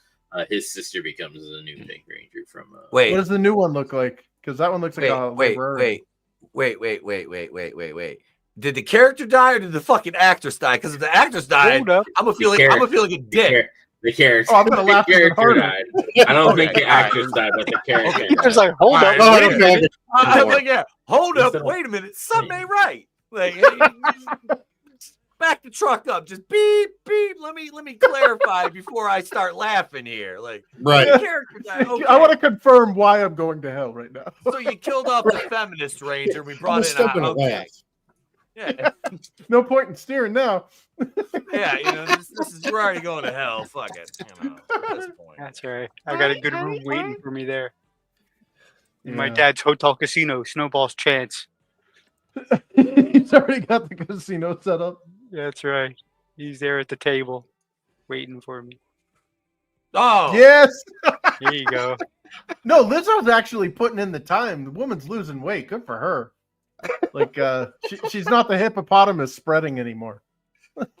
His sister becomes the new Pink Ranger from. wait. What does the new one look like? Because that one looks like a librarian. Wait. Did the character die or did the fucking actress die? Because if the actress died, Hold up. I'm gonna feel like a dick. The character. Oh, I'm gonna laugh the even character harder. died. I don't think the Okay, all right. actress died, but the character. Okay. died. It's like, hold All up. right, Oh, wait a okay. minute. I'm like, yeah, hold up. Instead of- Wait a minute. Something ain't right. Like, back the truck up. Just beep, beep. Let me clarify before I start laughing here. Like, Right. the character died. Okay. I want to confirm why I'm going to hell right now. So you killed off the feminist ranger. We I'm brought in stepping a away. yeah, No point in steering now. yeah. You know, this is we're already going to hell. Fuck it. You know, at this point. That's all right. I got a good room waiting for me there. In my Yeah. dad's hotel casino, Snowball's Chance. He's already got the casino set up. That's right. He's there at the table, waiting for me. Oh Yes. There you go. No, Lizzo's actually putting in the time. The woman's losing weight. Good for her. Like she's not the hippopotamus spreading anymore.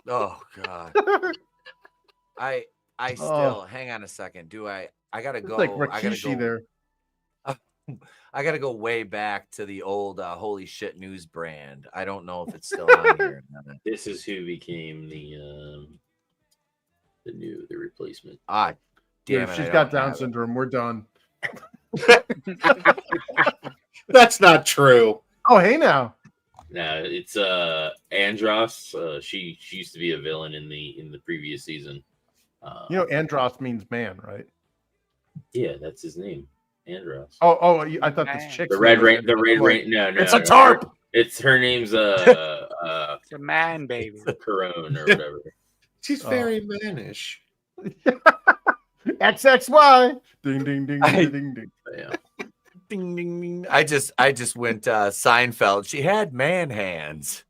Oh God. I still Oh. hang on a second. I gotta It's go. like I gotta Rikishi go. there. I gotta go way back to the old Holy Shit News brand. I don't know if it's still on here. This is who became the replacement. Ah, damn If it. she's I got don't Down have it. syndrome, we're done. That's not true. Oh, hey now. No, it's Andros. She used to be a villain in the previous season. You know, Andros means man, right? Yeah, that's his name, Andros. Oh, I thought this Man. chick. The Red Rain. The Red Rain. No, It's a no, tarp. It's her name's It's a man, baby. Corone or whatever. She's Oh. very mannish. XXY. Ding ding ding I- ding ding ding. Yeah. Ding, ding, ding. I just went Seinfeld. She had man hands.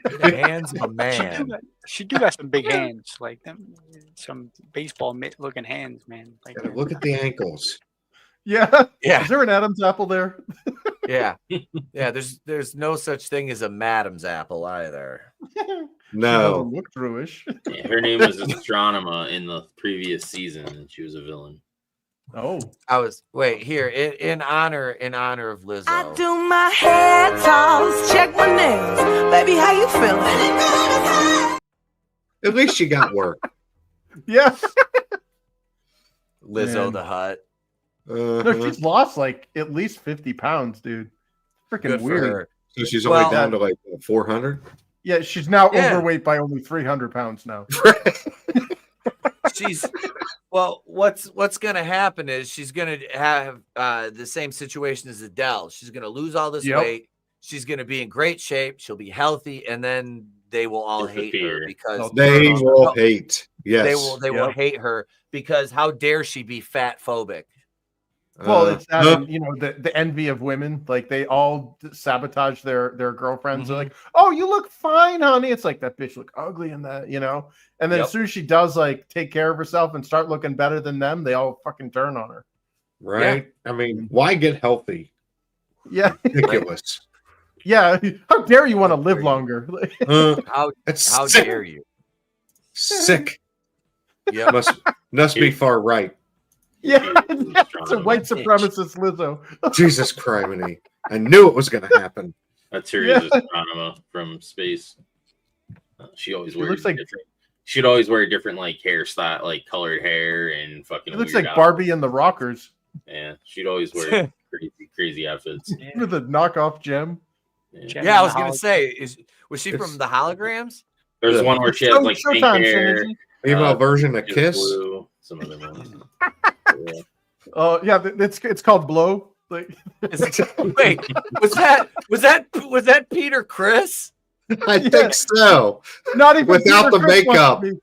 The hands of a man. She do got some big hands, like them, some baseball mitt looking hands, man. Like Gotta look at the ankles. Yeah. Yeah, Is there an Adam's apple there? yeah. There's no such thing as a madam's apple either. Doesn't No. look Druish. Yeah, her name was Astronema in the previous season, and she was a villain. Oh. Here in honor of Lizzo. I do my hair toss, check my nails. Baby, how you feeling? At least she got work. Yeah. Lizzo Man. the Hut. No, Uh-huh. she's lost like at least 50 pounds, dude. Freaking Good for weird. her. So she's Well, only down to like 400. Yeah, she's now Yeah. overweight by only 300 pounds now. She's well. What's gonna happen is she's gonna have the same situation as Adele. She's gonna lose all this Yep. weight. She's gonna be in great shape. She'll be healthy, and then they will all hate her Disappear. because They'll They turn on will her. hate. Yes. They will Yep. hate her because how dare she be fat phobic? Well, it's that, Uh, and, you know, the envy of women. Like they all sabotage their girlfriends. They're Mhm. like, "Oh, you look fine, honey." It's like that bitch look ugly in that, you know. And then Yep. as soon as she does like take care of herself and start looking better than them, they all fucking turn on her. right? I mean, why get healthy? Yeah, Ridiculous. yeah. How dare you want to live longer? How That's how sick. dare you? Sick. Yep. Must be far right. Yeah, it's a white supremacist Lizzo. Jesus criminy. I knew it was going to happen. That's her Yeah. is Astronema from space. She always She wears looks like- different. She'd always wear different like hairstyle, like colored hair and fucking. It looks weird like outfits. Barbie and the Rockers Yeah, she'd always wear crazy outfits. with a knockoff gem. Yeah. Yeah, I was gonna say, was she from the holograms? There's Yeah. one where she has like pink Showtime hair. synergy. Female version of she's Kiss. blue, some other ones. Yeah. Oh yeah, it's called Blow. Like Wait, was that Peter Chris? I think so. not even Without Peter the Chris wants makeup. to be-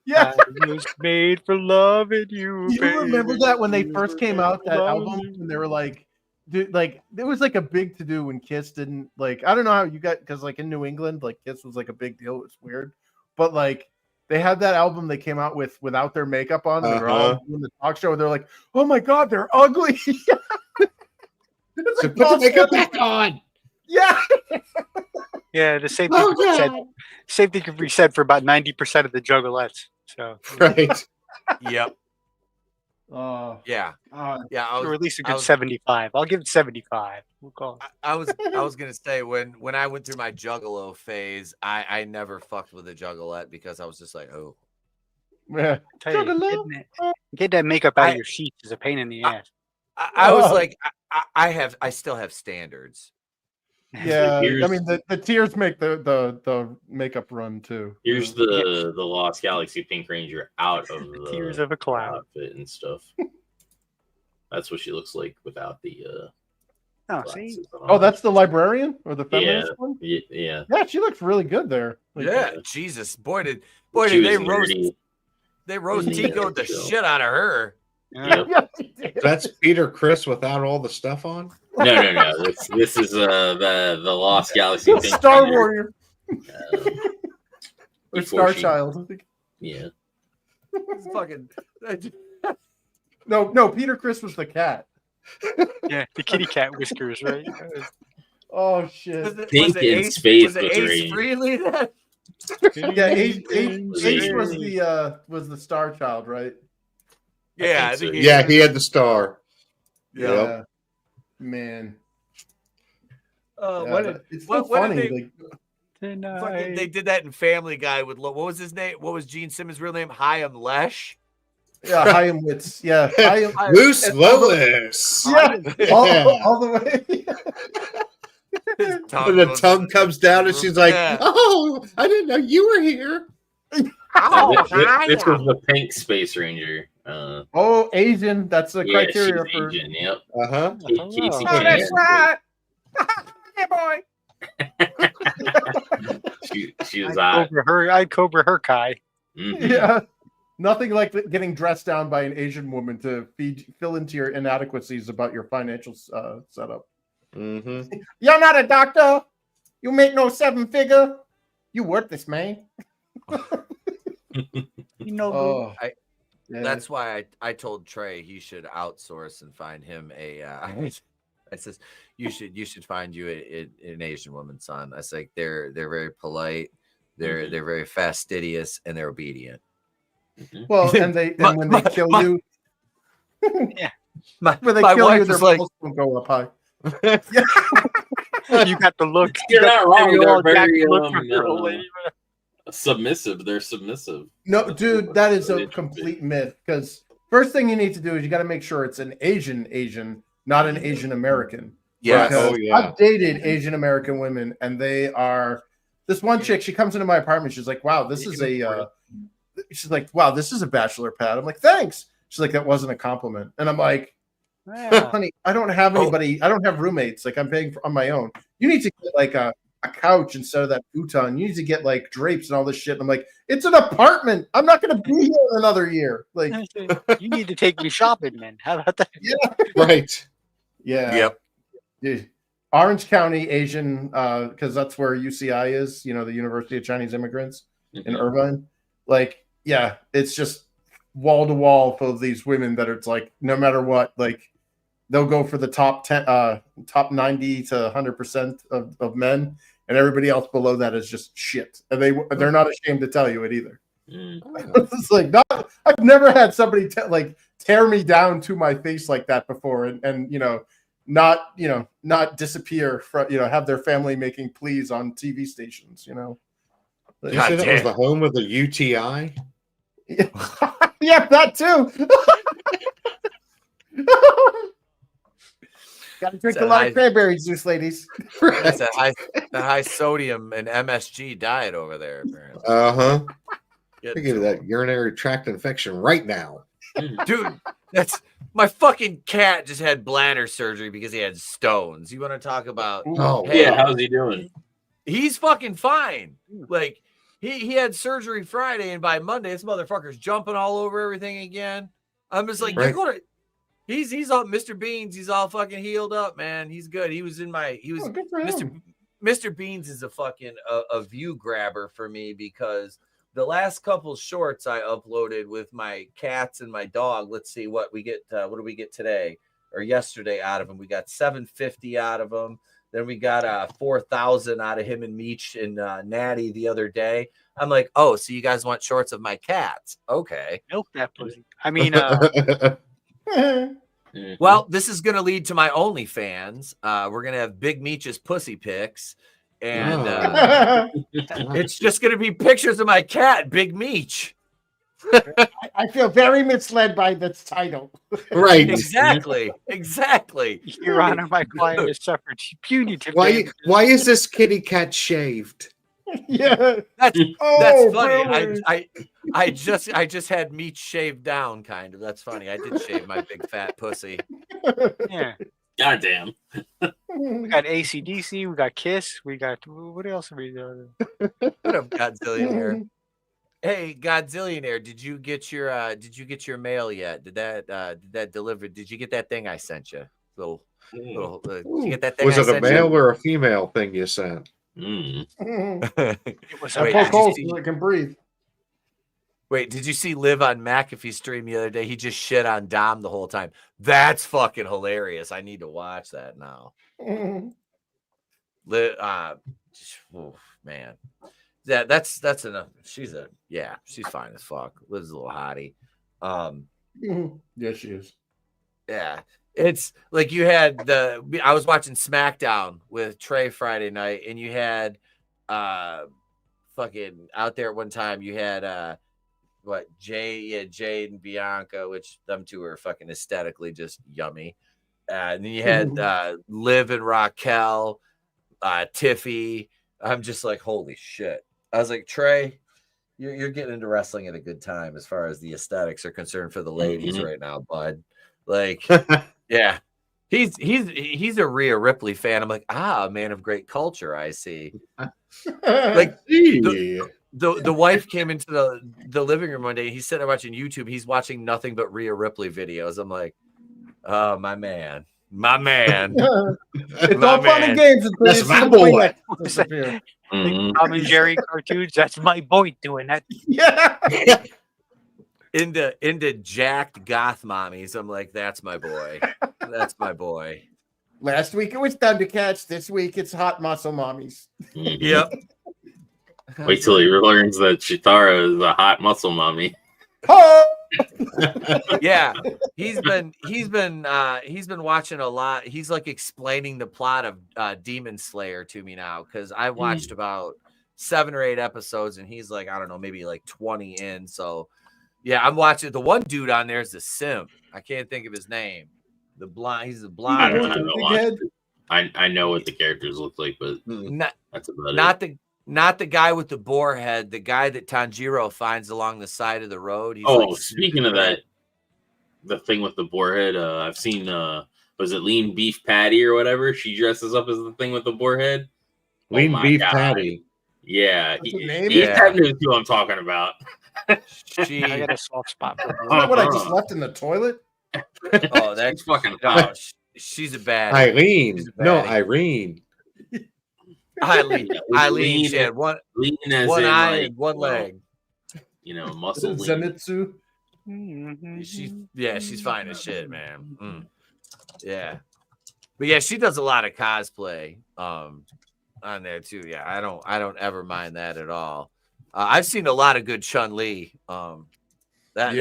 Yeah, I was made for loving you. you remember baby. that when they first came out that Loving album you. and they were like, dude, like it was like a big to do when Kiss didn't like. I don't know how you got because like in New England, like Kiss was like a big deal. It's weird, but like They had that album they came out with without their makeup on. They're all Uh-huh. doing the talk show. And they're like, "Oh my god, they're ugly." It's So like put the makeup Paul back on. Yeah. Yeah, the same thing. Same thing could be said for about 90% of the juggalettes. So Right. Yep. Oh, Yeah. Yeah. or at least a I good was- 75. I'll give it 75. We'll call it. I was gonna say when I went through my juggalo phase, I never fucked with a juggalette because I was just like, oh, yeah. Tell you, get that makeup out of your sheets is a pain in the ass. I was like, I still have standards. Yeah. Here's- I mean, the tears make the makeup run too. Here's the Lost Galaxy Pink Ranger out of the Tears of a clown. outfit and stuff. That's what she looks like without the Oh, glasses see, on. Oh, that's the librarian or the feminist one? yeah. Yeah, she looks really good there. Like, Yeah, Jesus, boy did She they was roast nerdy. Tico the show. shit out of her. Yep. Yeah, she did. That's Peter Chris without all the stuff on. No. This is the Lost Galaxy Pink Star Ranger, Warrior or before Star she- Child. I think. Yeah. It's fucking No, Peter Chris was the cat. yeah, the kitty cat whiskers, right? Oh shit. Pink in space was it was Ace Ranger. Freely then? Yeah, Ace Ranger. was the Star Child, right? Yeah, I think think so. Yeah, he had the star. Yeah. Yep. Man. Oh, Yeah, what but did, it's so what funny. did they, Like, fucking, they did that in Family Guy with what was his name? What was Gene Simmons' real name? Hyam Lesh. yeah, Hyam Witz. Yeah, Hyam. Bruce and all the- Willis. Yeah, Yeah. all the way. His When the goes tongue in- comes down and she's like, Yeah. "Oh, I didn't know you were here." Oh, This Hyam. is the Pink Space Ranger. Oh, Asian. That's the Yeah, criteria she's for. Asian. Yep. Uh-huh. Casey Oh, Kasem. right. Yeah, boy. She was hot. I'd Cobra her Kai. Mhm. Yeah. Nothing like getting dressed down by an Asian woman to fill into your inadequacies about your financial setup. Mm-hmm. You're not a doctor. You make no 7-figure. You worthless, man. You know, Oh, I- yeah. That's why I told Trey he should outsource and find him a. I says you should find you an Asian woman, son. I say they're very polite, they're very fastidious, and they're obedient. well, and when they kill you, My, when they my kill you, wife their is like, balls won't go up high. you got the look. You're not wrong. you all They're jacked very look for your old lady. submissive. They're submissive. No, dude, that is a It- complete myth. Because first thing you need to do is you got to make sure it's an Asian, not an Asian American. yes, Because Oh, yeah. I've dated Asian American women, and they are. This one chick, she comes into my apartment. She's like, "Wow, this is a." She's like, "Wow, this is a bachelor pad." I'm like, "Thanks." She's like, "That wasn't a compliment," and I'm like, Yeah. "Honey, I don't have anybody. I don't have roommates. Like, I'm paying on my own. You need to get like a couch instead of that futon. You need to get like drapes and all this shit." And I'm like, "It's an apartment. I'm not going to be here in another year." Like, You need to take me shopping, man. How about that? Right. yeah. Yep. Dude, Orange County Asian, because that's where UCI is, you know, the University of Chinese Immigrants in Irvine. Like, yeah, it's just wall to wall full of these women that it's like, no matter what, like they'll go for the top 10, top 90 to 100% of men, and everybody else below that is just shit. And they're not ashamed to tell you it either. It's like, I've never had somebody tear me down to my face like that before, and not disappear from, have their family making pleas on TV stations, Did you God say that was damn. the home of the UTI? Yeah, that too. Gotta drink a lot of cranberry juice, ladies. That's a high sodium and MSG diet over there. Apparently. Uh-huh. Get Look at that urinary tract infection right now. Dude, that's my fucking cat just had bladder surgery because he had stones. You want to talk about? Oh, Hey, Yeah, how's he doing? he's fucking fine. Like he had surgery Friday, and by Monday, this motherfucker's jumping all over everything again. I'm just like, Right. you're gonna. He's all Mr. Beans. He's all fucking healed up, man. He's good. He was Oh, good for him. Mr. Beans is a fucking a view grabber for me because the last couple shorts I uploaded with my cats and my dog. Let's see what we get. What do we get today or yesterday out of them? We got 750 out of them. Then we got 4,000 out of him and Meech and Natty the other day. I'm like, oh, so you guys want shorts of my cats? Okay. Milk that pussy. I mean, Well, this is going to lead to my OnlyFans. We're going to have Big Meech's pussy pics. And it's just going to be pictures of my cat, Big Meech. I feel very misled by this title. Right. Exactly. Your Honor, my client has suffered punitive Why damages. is this kitty cat shaved? Yeah. That's Oh, funny. really? I just had Meech shaved down, kind of. That's funny. I did shave my big fat pussy. Yeah. Goddamn. We got AC/DC, we got Kiss, we got what else are we doing? What up, Godzillionaire? Hey, Godzillionaire, did you get your mail yet? Did that deliver? Did you get that thing I sent you? Did you get that thing? Was I it a sent male you? or a female thing you sent? It was I Wait, poke did you holes see- so it can breathe. Wait, did you see Liv on McAfee's stream the other day? He just shit on Dom the whole time. That's fucking hilarious. I need to watch that now. Liv, man. Yeah, that's enough. She's fine as fuck. Liv's a little hottie. Yes, she is. Yeah. It's like you had I was watching SmackDown with Trey Friday night, and you had fucking out there at one time, you had Jade and Bianca, which them two are fucking aesthetically just yummy. And then you had Liv and Raquel, Tiffy. I'm just like, holy shit. I was like, Trey, you're getting into wrestling at a good time as far as the aesthetics are concerned for the ladies right now, bud. Like, yeah. He's a Rhea Ripley fan. I'm like, a man of great culture, I see. Like the wife came into the living room one day. He's sitting there watching YouTube. He's watching nothing but Rhea Ripley videos. I'm like, oh, my man. It's all fun and games. That's my boy. Tom and Jerry cartoons. That's my boy doing that. Yeah. into jacked goth mommies. I'm like, that's my boy. That's my boy. Last week it was Thundercats. This week it's hot muscle mommies. Yep. Wait till he learns that Chitara is a hot muscle mommy. Oh! Yeah, he's been watching a lot. He's like explaining the plot of Demon Slayer to me now, because I watched about 7 or 8 episodes, and he's like, I don't know, maybe like 20 in. So yeah, I'm watching. The one dude on there is the simp. I can't think of his name. The blonde. He's a blonde. I don't know. I know what the characters look like, but that's about it. Not the guy with the boar head, the guy that Tanjiro finds along the side of the road. He's speaking of that, the thing with the boar head, I've seen, was it Lean Beef Patty or whatever? She dresses up as the thing with the boar head. Lean Beef Patty. Yeah. That's her name? He's who I'm talking about. I got a soft spot for Is that what I just left in the toilet? Oh, that's fucking hot. She's a bad Irene. No, Irene. Eileen. She had one eye and one leg. Muscle. Zenitsu. She's fine as shit, man. Yeah, but yeah, she does a lot of cosplay on there too. Yeah, I don't ever mind that at all. I've seen a lot of good Chun-Li. There's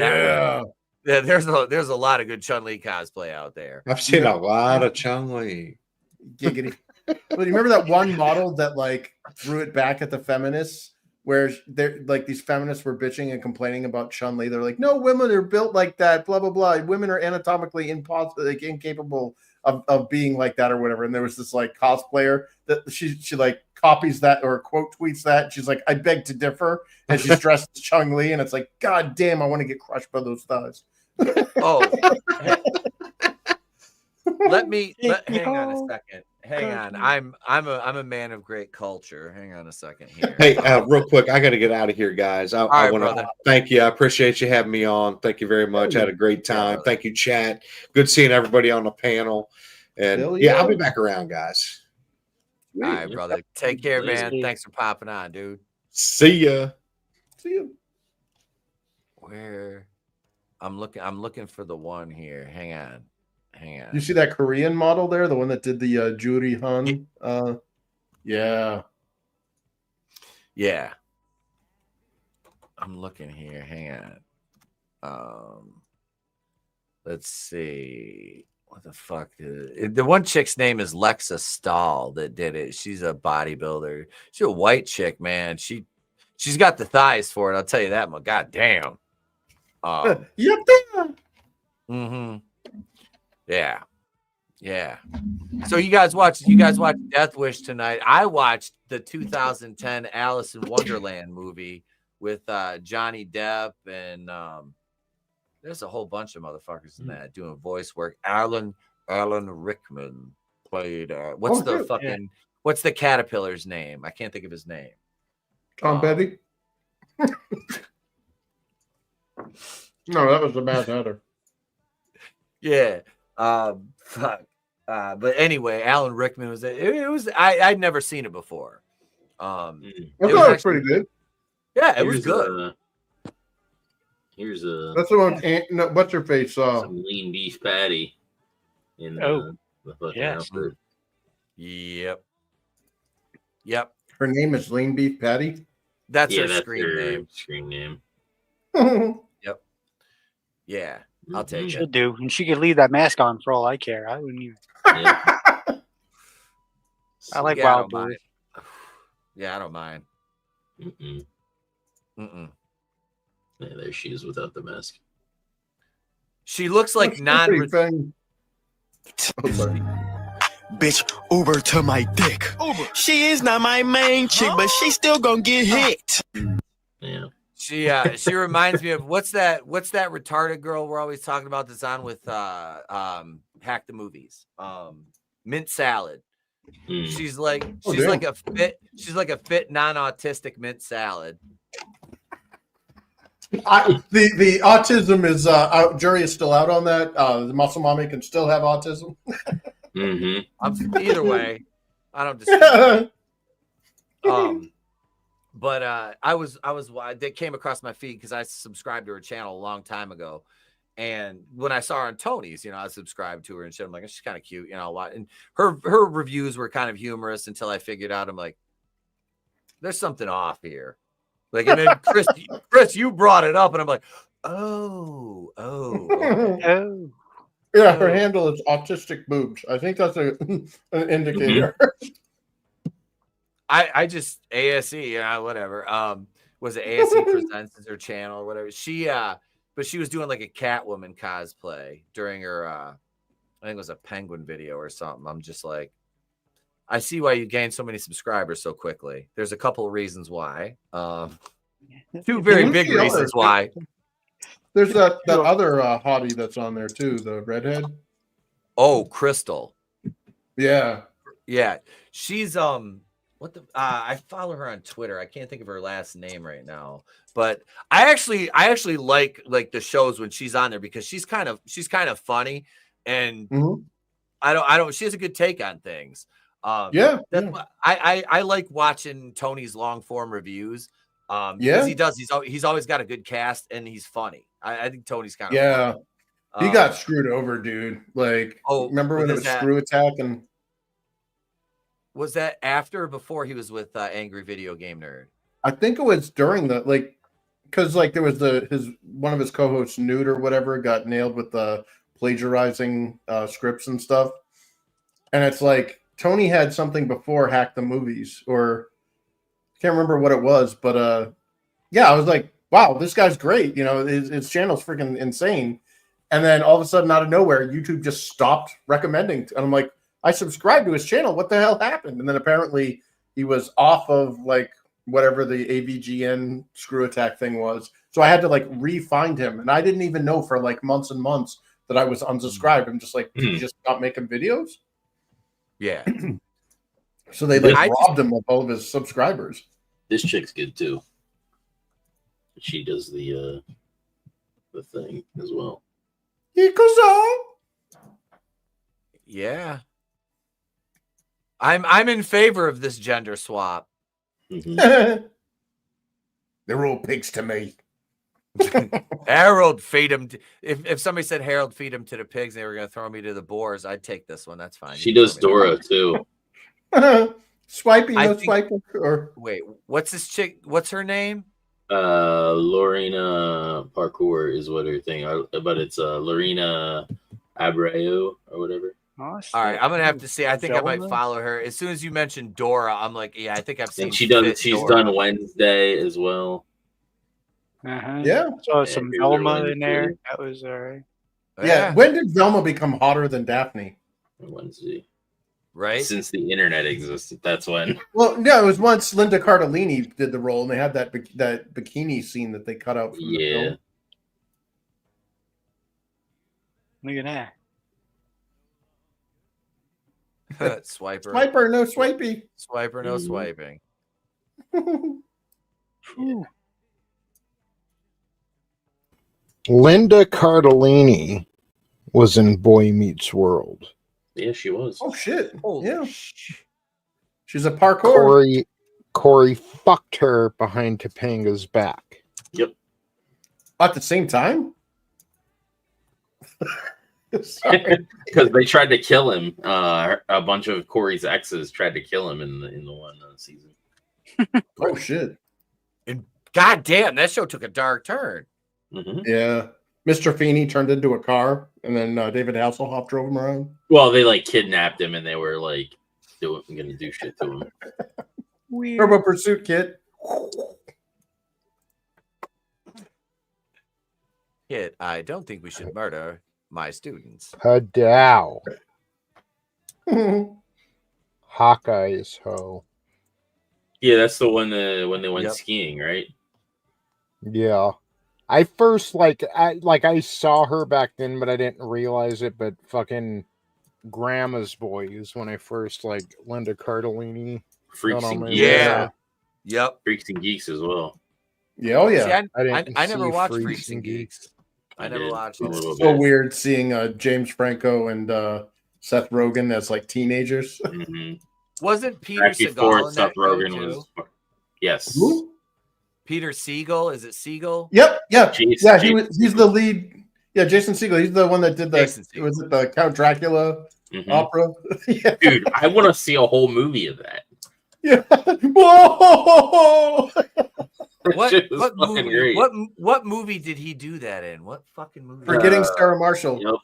a lot of good Chun-Li cosplay out there. I've seen a lot of Chun-Li. Giggity. Well, you remember that one model that like threw it back at the feminists, where they're like these feminists were bitching and complaining about Chun-Li. They're like, no, women are built like that, blah blah blah. Women are anatomically incapable of being like that or whatever. And there was this like cosplayer that she like copies that or quote tweets that. She's like, I beg to differ, and she's dressed as Chun-Li, and it's like, God damn, I want to get crushed by those thighs. Oh, hang on a second. Hang on. I'm a man of great culture. Hang on a second here. Hey, real quick, I got to get out of here, guys. I want to thank you. I appreciate you having me on. Thank you very much. I had a great time. Thank you, chat. Good seeing everybody on the panel. And I'll be back around, guys. All right, brother. Take care, man. Thanks for popping on, dude. See ya. See him. Where? I'm looking for the one here. Hang on. You see that Korean model there, the one that did the Juri Han? Yeah. Yeah. I'm looking here. Hang on. Let's see. What the fuck? The one chick's name is Lexa Stahl that did it. She's a bodybuilder. She's a white chick, man. She's got the thighs for it. I'll tell you that much. God damn. Yep. Mm-hmm. Yeah. Yeah. So you guys watched Death Wish tonight. I watched the 2010 Alice in Wonderland movie with Johnny Depp and there's a whole bunch of motherfuckers in that doing voice work. Alan Rickman played what's the caterpillar's name? I can't think of his name. Tom Petty? No, that was the Mad Hatter. Yeah. Fuck. But anyway, Alan Rickman was it was I'd never seen it before. I thought it was pretty good. Yeah, it was good. Here's a that's the one what's her face some lean beef patty in the fucking outfit. Yep. Her name is Lean Beef Patty. That's her screen name. Yep. Yeah, I'll take it. She'll do, and she could leave that mask on for all I care. I wouldn't even. Yeah. I like wild boar. Yeah, I don't mind. Yeah, there she is without the mask. She looks like Bitch, Uber to my dick. Uber. She is not my main chick, but she still gonna get hit. Yeah. She reminds me of what's that retarded girl we're always talking about that's on with Hack the Movies. Mint Salad. She's like a fit non-autistic mint salad. The autism is out. Jury is still out on that. The muscle mommy can still have autism. Either way, I don't disagree. But they came across my feed because I subscribed to her channel a long time ago, and when I saw her on Tony's, I subscribed to her and shit. I'm like, she's kind of cute, and her reviews were kind of humorous until I figured out I'm like, there's something off here. Like, and then Chris, you brought it up, and I'm like, okay. Yeah, her handle is autistic boobs. I think that's an indicator. I just ASE, whatever. Was it ASE Presents is her channel or whatever? But she was doing like a Catwoman cosplay during her I think it was a penguin video or something. I'm just like, I see why you gained so many subscribers so quickly. There's a couple of reasons why. Two very big reasons why. There's that other hottie that's on there too, the redhead. Oh, Crystal. Yeah. She's I follow her on Twitter. I can't think of her last name right now, but I actually like the shows when she's on there because she's kind of funny and she has a good take on things. Why I like watching Tony's long form reviews. Because he's always got a good cast and he's funny. I think Tony's kind of funny. He got screwed over, dude. Like, remember when it was Screw Attack and was that after or before he was with Angry Video Game Nerd? I think it was during because there was one of his co-hosts, Newt or whatever, got nailed with the plagiarizing scripts and stuff, and it's like Tony had something before Hack the Movies or. Can't remember what it was, but I was like, wow, this guy's great. His channel's freaking insane. And then all of a sudden, out of nowhere, YouTube just stopped recommending. And I'm like, I subscribed to his channel. What the hell happened? And then apparently he was off of like whatever the AVGN Screw Attack thing was. So I had to like re-find him. And I didn't even know for like months and months that I was unsubscribed. I'm just like, did he just stop making videos? Yeah. So they robbed him of all of his subscribers. This chick's good too. She does the thing as well. Yeah. I'm in favor of this gender swap. They're all pigs to me. Harold, feed him. If somebody said Harold, feed him to the pigs, and they were going to throw me to the boars, I'd take this one. That's fine. She You can does throw me Dora too. Swiping, I no think- swiping, or Wait, what's this chick? What's her name? Lorena Parkour is what her thing, but it's Lorena Abreu or whatever. All right, I'm gonna have to see. I think I might Zelda? follow her. As soon as you mentioned Dora, I'm like, yeah, I think I've seen. And she does. Fit She's Dora. done Wednesday as well. yeah, So some here's her Velma in there. Wednesday. That was alright. yeah. When did Velma become hotter than Daphne? Wednesday. Right. Since the internet existed, that's when. Well, no, it was once Linda Cardellini did the role, and they had that bikini scene that they cut out from the Yeah. film. Look at that. Swiper. Swiper, no swipey. Swiper, no Mhm. swiping. Whew. Linda Cardellini was in Boy Meets World. Yeah, she was. Oh shit! Holy Yeah, sh- she's a parkour. Corey fucked her behind Topanga's back. At the same time. Sorry. Because they tried to kill him. A bunch of Corey's exes tried to kill him in the one season. Oh shit! God damn, that show took a dark turn. Hmm. Yeah, Mr. Feeney turned into a car, and then David Hasselhoff drove him around. Well, they like kidnapped him and they were like gonna do shit to him. Weird. Turbo Pursuit Kit. Kid, I don't think we should murder my students. Padow. Hawkeye's hoe. Yeah, that's the one when they went Yep. skiing, right? Yeah. I first I saw her back then, but I didn't realize it. But fucking Grandma's Boy is when I first like Linda Cardellini. Freaks Got on and my Geeks. Yeah. Yep. Freaks and Geeks as well. Yeah, oh yeah. See, I didn't I never see watched Freaks Freaks and and Geeks. I I never did watched a it. little So bit. weird seeing James Franco and Seth Rogen as like teenagers. Mhm. Wasn't Peter Back before Segal in Seth that Rogen show was. too? Yes. Who? Peter Siegel? Is it Siegel? Yep, yeah, Jason- yeah. Jason He's the lead. Yeah, Jason Segel. He's the one that did the. Jason Segel. Was it the Count Dracula Mhm. opera? Yeah. Dude, I want to see a whole movie of that. Yeah. Whoa! That What shit was what fucking movie? great. What movie did he do that in? What fucking movie? Forgetting Sarah Marshall.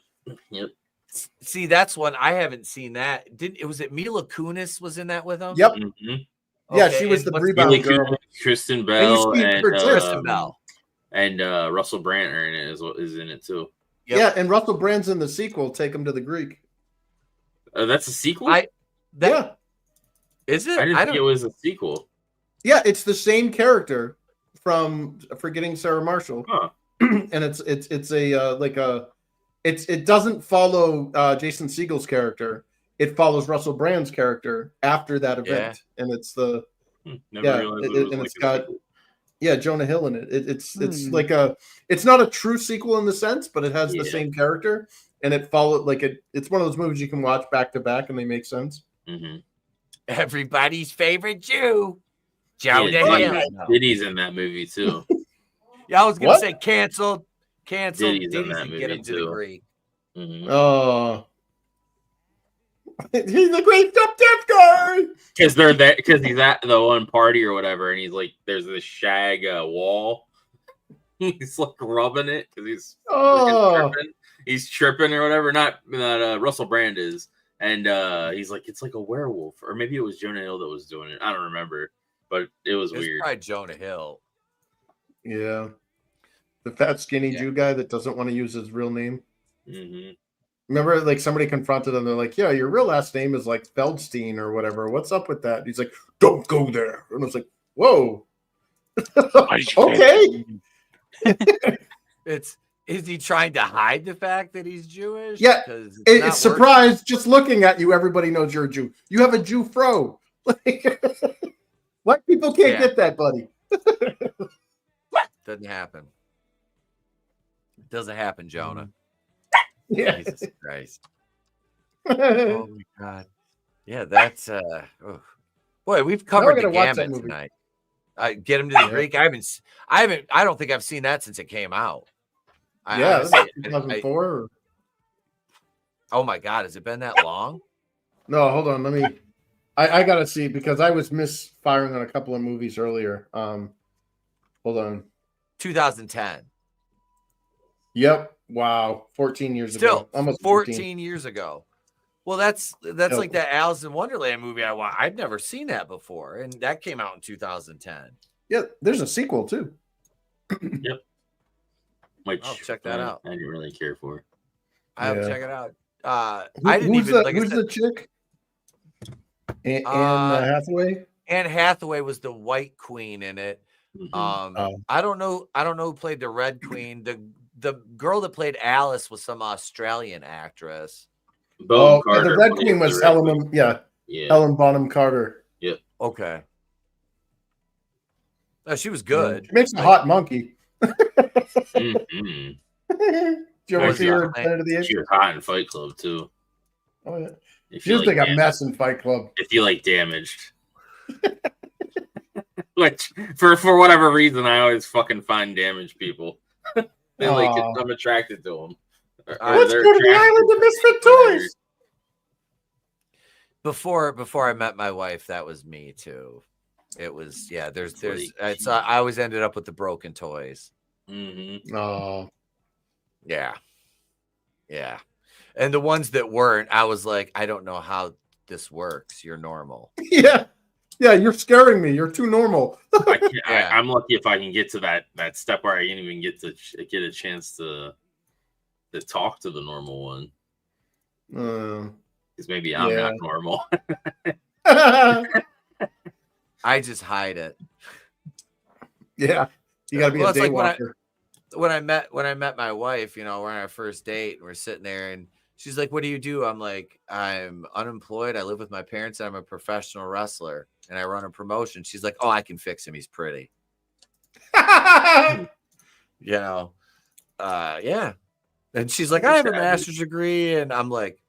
Yep. See, that's one I haven't seen. That did it? Was it Mila Kunis was in that with him? Yep. Mhm. Yeah, Okay, she was and the what's- rebound Mila girl. Kunis, Kristen And Bell, you see and Kristen Bell. Russell Brand are in it is in it too. Yep. Yeah, and Russell Brand's in the sequel. Take him to the Greek. That's a sequel. I- That Yeah, is it? I didn't I think don't. it was a sequel. yeah. It's the same character from Forgetting Sarah Marshall, Huh. and it's a like a. It doesn't follow Jason Segel's character. It follows Russell Brand's character after that event, and it's the Never Yeah, realized it- it was and like it's a got- sequel. yeah Jonah Hill in it. It's Hmm. like a. It's not a true sequel in the sense, but it has the Yeah. same character, and it followed like it. It's one of those movies you can watch back to back, and they make sense. Mhm. Everybody's favorite Jew, Jonah Yeah, Hill. Diddy's in that movie too. Yeah, I was gonna What? say canceled. Diddy's in that and movie, get him to the too. Greek. Mhm. Oh, he's the great top death guy. Because they're there, because he's at the one party or whatever, and he's like, there's this shag wall. He's like rubbing it because he's Oh, tripping. He's tripping or whatever. Not Russell Brand is, and he's like, it's like a werewolf, or maybe it was Jonah Hill that was doing it. I don't remember, but it was It was weird. probably Jonah Hill. yeah. The fat, skinny Yeah. Jew guy that doesn't want to use his real name. Hmm. Remember, like somebody confronted him. They're like, "Yeah, your real last name is like Feldstein or whatever. What's up with that?" He's like, "Don't go there." And I was like, "Whoa, okay." Is he trying to hide the fact that he's Jewish? Yeah, 'Cause not It's working. surprise. Just looking at you, everybody knows you're a Jew. You have a Jew fro. White people can't Yeah. get that, buddy. Doesn't happen. Doesn't happen, Jonah. Yeah. Jesus Christ. Oh my God. Yeah, that's oof. Boy, we've Now we're covered the gonna watch that gamut movie. tonight. Get him to the Greek. I don't think I've seen that since it came out. Yeah, honestly, 2004. Oh my God, has it been that long? No, hold on. Let me. I gotta see because I was misfiring on a couple of movies earlier. Hold on. 2010. Yep. Wow. 14 years Still, ago. Almost 14 years ago. Well, that's like that Alice in Wonderland movie I've never seen that before, and that came out in 2010. Yeah, there's a sequel too. Yep. Which I'll check that out. I didn't really care for. I have to check it out. I didn't who's even. who's the chick? Anne Hathaway. Anne Hathaway was the White Queen in it. I don't know who played the Red Queen. The girl that played Alice was some Australian actress. Carter, the Red Queen was Helen. Helen Bonham Carter. Yep. Okay. Oh, she was good. She makes a hot monkey. Mm-hmm. Do you ever see her in Planet of the Apes? She was hot in Fight Club too. Oh yeah. She was like a mess in Fight Club. If you like Damaged. Which for whatever reason I always fucking find Damaged people. They I'm attracted to them. Let's go to the island of misfit toys. Before I met my wife, that was me too. It was I always ended up with the broken toys. Mm-hmm. Oh, yeah. And the ones that weren't, I was like, I don't know how this works. You're normal. Yeah, you're scaring me. You're too normal. I'm lucky if I can get to that step where I can even get a chance to talk to the normal one. Because maybe I'm not normal. I just hide it. Yeah, you gotta be a daywalker. When I met my wife, we're on our first date and we're sitting there and she's like, "What do you do?" I'm like, "I'm unemployed. I live with my parents. And I'm a professional wrestler and I run a promotion." She's like, "Oh, I can fix him. He's pretty." Yeah. And she's like, "I have a master's degree," and I'm like,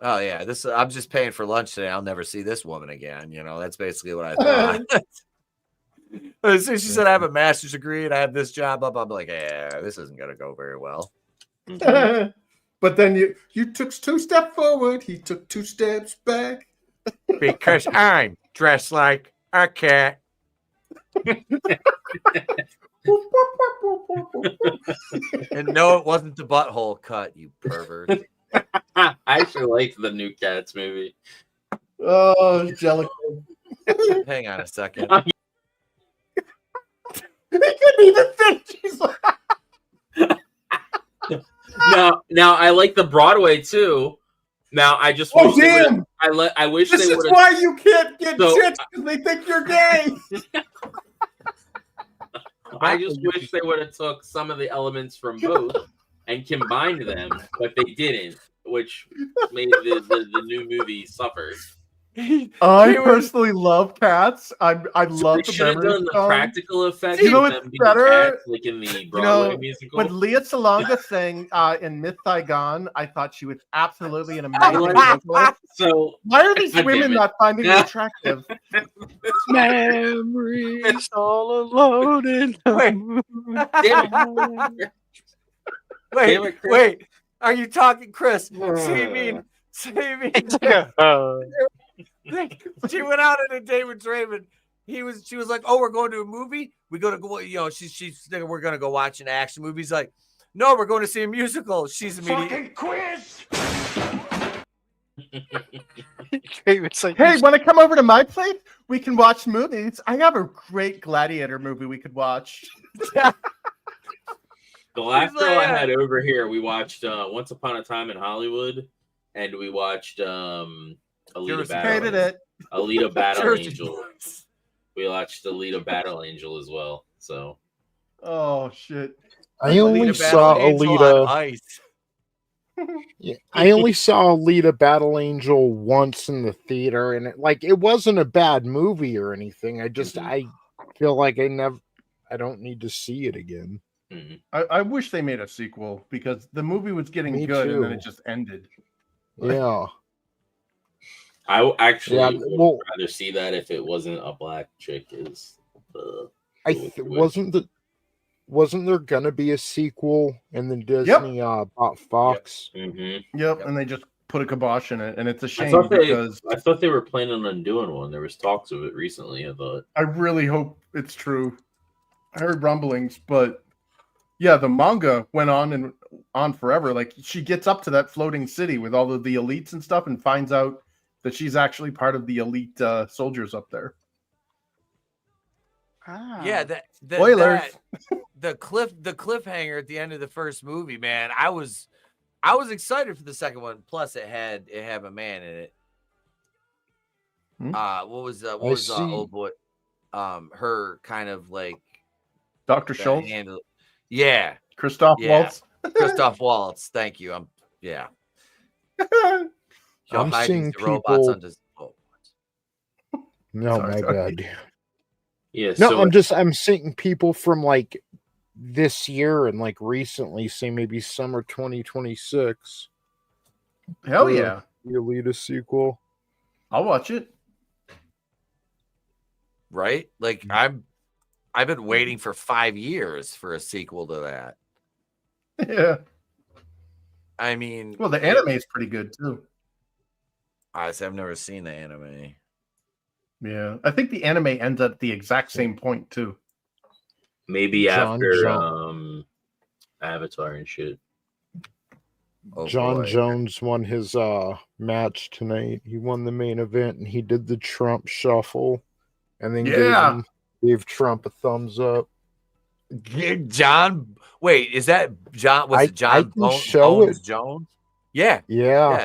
"Oh yeah, I'm just paying for lunch today. I'll never see this woman again." That's basically what I thought. As soon as she said I have a master's degree and I have this job up, I'm like, "Yeah, this isn't gonna go very well." But then you took 2 steps forward, he took 2 steps back. Because I'm dressed like a cat. And no, it wasn't the butthole cut, you pervert. I actually liked the new Cats movie. Oh, Jellicle. Hang on a second. He couldn't even think. She's like... Now I like the Broadway too. Now I just wish damn! I wish this they is would. Why you can't get chicks because they think you're gay. I just wish they would have took some of the elements from both and combined them, but they didn't, which made the new movie suffer. I personally love Cats. I love the should have memory done the song. practical effects. You know of what's them being better? cats, like in the Broadway musical. When Leah Salonga sang in Myth Saigon, I thought she was absolutely an amazing vocalist. So why are these God women not finding me attractive? Memories all alone in the Wait. Are you talking, Chris? Say me. She went out on a date with Draven. She was like, "Oh, we're going to a movie. We're going to go. She's we're going to go watch an action movie." He's like, "No, we're going to see a musical." She's immediately quiz. It's like, hey, want to come over to my place? We can watch movies. I have a great Gladiator movie we could watch. The last girl I had over here, we watched Once Upon a Time in Hollywood, and we watched Alita Battle Angel. We watched Alita Battle Angel as well. So, oh shit! I only saw Alita. Yeah, I only saw Alita Battle Angel once in the theater, and it wasn't a bad movie or anything. I feel like I don't need to see it again. I wish they made a sequel because the movie was getting good and then it just ended. Yeah. I actually Yeah, would well, rather see that if it wasn't a black chick. Is the wasn't there gonna be a sequel and then Disney bought Fox? Mm-hmm. and they just put a kibosh in it, and it's a I shame thought because they were planning on doing one. There was talks of it recently. I thought. I really hope it's true. I heard rumblings, but yeah, the manga went on and on forever. Like she gets up to that floating city with all of the elites and stuff, and finds out that she's actually part of the elite soldiers up there. Yeah, Spoilers. the cliffhanger at the end of the first movie, man. I was excited for the second one. Plus, it had a man in it. What was old boy? Her kind of like Dr. Schultz. Yeah, Christoph Waltz. Christoph Waltz. Thank you. I'm seeing the robots people. No, Sorry. my bad. Yeah. No, I'm seeing people from like this year and like recently say maybe summer 2026. Hell yeah. The Elitist sequel. I'll watch it. Right? Like I've been waiting for 5 years for a sequel to that. Yeah. I mean, well, the anime is pretty good too. Honestly, I've never seen the anime. Yeah, I think the anime ends at the exact same point too. Maybe after Avatar and shit. John Jones won his match tonight. He won the main event and he did the Trump shuffle and then gave Trump a thumbs up. John, wait, is that John? Was it John Bones Jones? Yeah.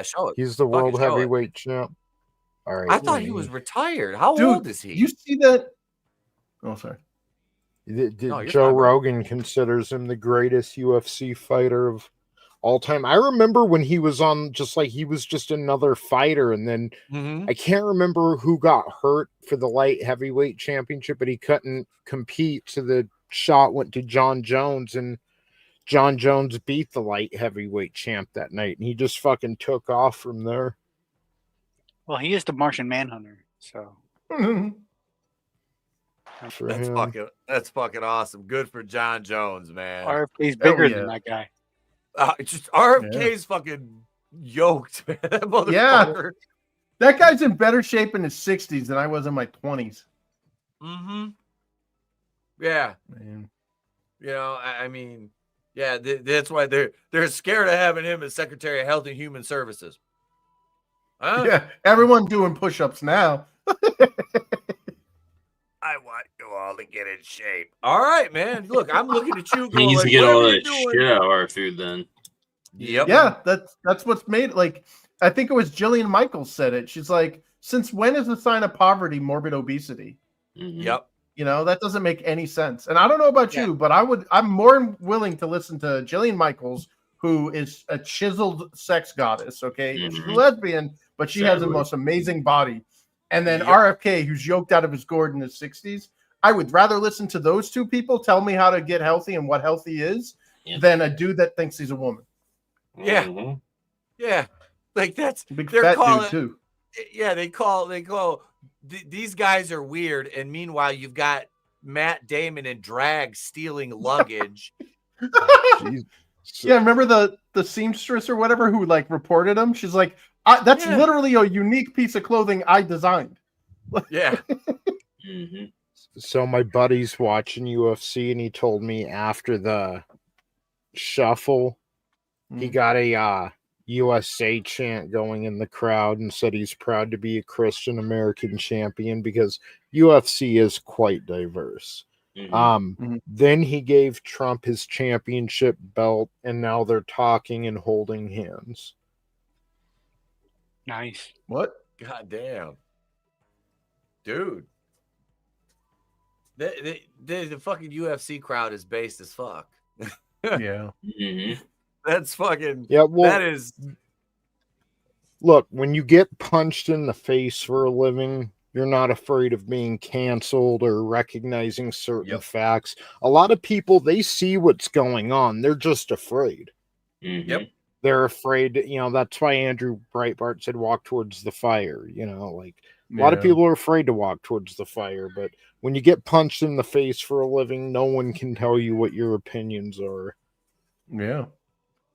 Show it. He's the world heavyweight champ. All right. I thought he was retired. How old is he? You see that? Oh, sorry. Joe Rogan considers him the greatest UFC fighter of all time. I remember when he was on, just like he was just another fighter, and then I can't remember who got hurt for the light heavyweight championship, but he couldn't compete, so the shot went to John Jones, and John Jones beat the light heavyweight champ that night, and he just fucking took off from there. Well, he is the Martian Manhunter, so that's fucking awesome. Good for John Jones, man. RFK's bigger than that guy. Just RFK's fucking yoked, man. That motherfucker. That guy's in better shape in his 60s than I was in my 20s. Yeah. Man. You know, I mean, yeah, that's why they're scared of having him as Secretary of Health and Human Services. Huh? Yeah, everyone doing push-ups now. I want you all to get in shape. All right, man. Look, I'm looking at you. He needs to get all that shit out of our food then. Yep. Yeah, that's what's made, like, I think it was Jillian Michaels said it. She's like, since when is the sign of poverty morbid obesity? Yep. You know, that doesn't make any sense. And I don't know about you, but I'm more willing to listen to Jillian Michaels, who is a chiseled sex goddess, okay? She's a lesbian, but she has the most amazing body. And then RFK, who's yoked out of his gourd in his 60s. I would rather listen to those two people tell me how to get healthy and what healthy is than a dude that thinks he's a woman. Yeah. Yeah. Like that's big fat dude too. Yeah, they call these guys are weird, and meanwhile you've got Matt Damon in drag stealing luggage. Yeah, remember the seamstress or whatever who like reported him? She's like, that's literally a unique piece of clothing I designed. Yeah. So my buddy's watching UFC, and he told me after the shuffle, he got a USA chant going in the crowd and said he's proud to be a Christian American champion because UFC is quite diverse. Then he gave Trump his championship belt, and now they're talking and holding hands. Nice. What? God damn. Dude. The fucking UFC crowd is based as fuck. Yeah. That's fucking that is. Look, when you get punched in the face for a living, you're not afraid of being canceled or recognizing certain facts. A lot of people, they see what's going on. They're just afraid. Yep. they're afraid. That's why Andrew Breitbart said, "Walk towards the fire." Like a lot of people are afraid to walk towards the fire, but when you get punched in the face for a living, no one can tell you what your opinions are. Yeah.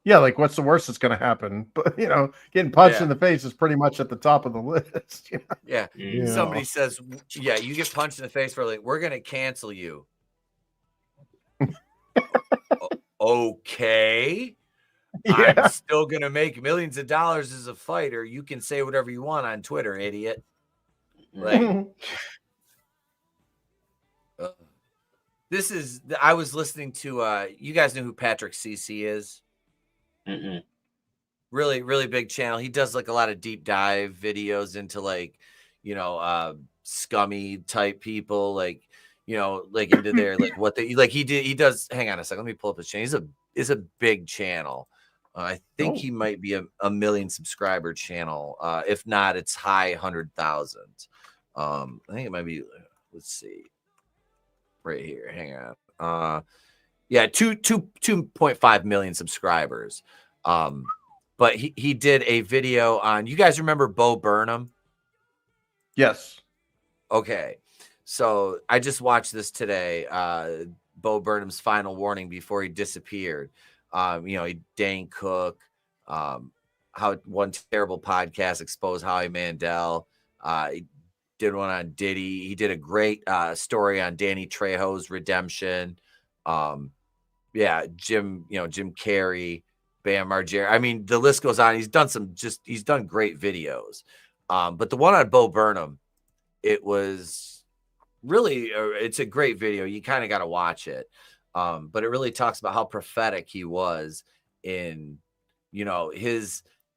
Yeah, like what's the worst that's going to happen? But getting punched in the face is pretty much at the top of the list. Yeah. Yeah. Somebody says, "Yeah, you get punched in the face for like, we're gonna cancel you." Okay. Yeah. I'm still gonna make millions of dollars as a fighter. You can say whatever you want on Twitter, idiot. Like, this is. I was listening to. You guys know who Patrick CC is? Mm-mm. Really, really big channel. He does like a lot of deep dive videos into like, scummy type people, like, like into their like what they like. He does. Hang on a second. Let me pull up his channel. He's a big channel. I think he might be a million subscriber channel. If not, it's high 100,000. I think it might be. Let's see. Right here. Hang on. Yeah, 2.5 million subscribers. But he did a video on. You guys remember Bo Burnham? Yes. Okay. So I just watched this today. Bo Burnham's final warning before he disappeared. Dane Cook, how one terrible podcast exposed Howie Mandel. He did one on Diddy. He did a great story on Danny Trejo's redemption. Jim Carrey, Bam Margera. I mean, the list goes on. He's done great videos. But the one on Bo Burnham, it was really, it's a great video. You kind of got to watch it. But it really talks about how prophetic he was in,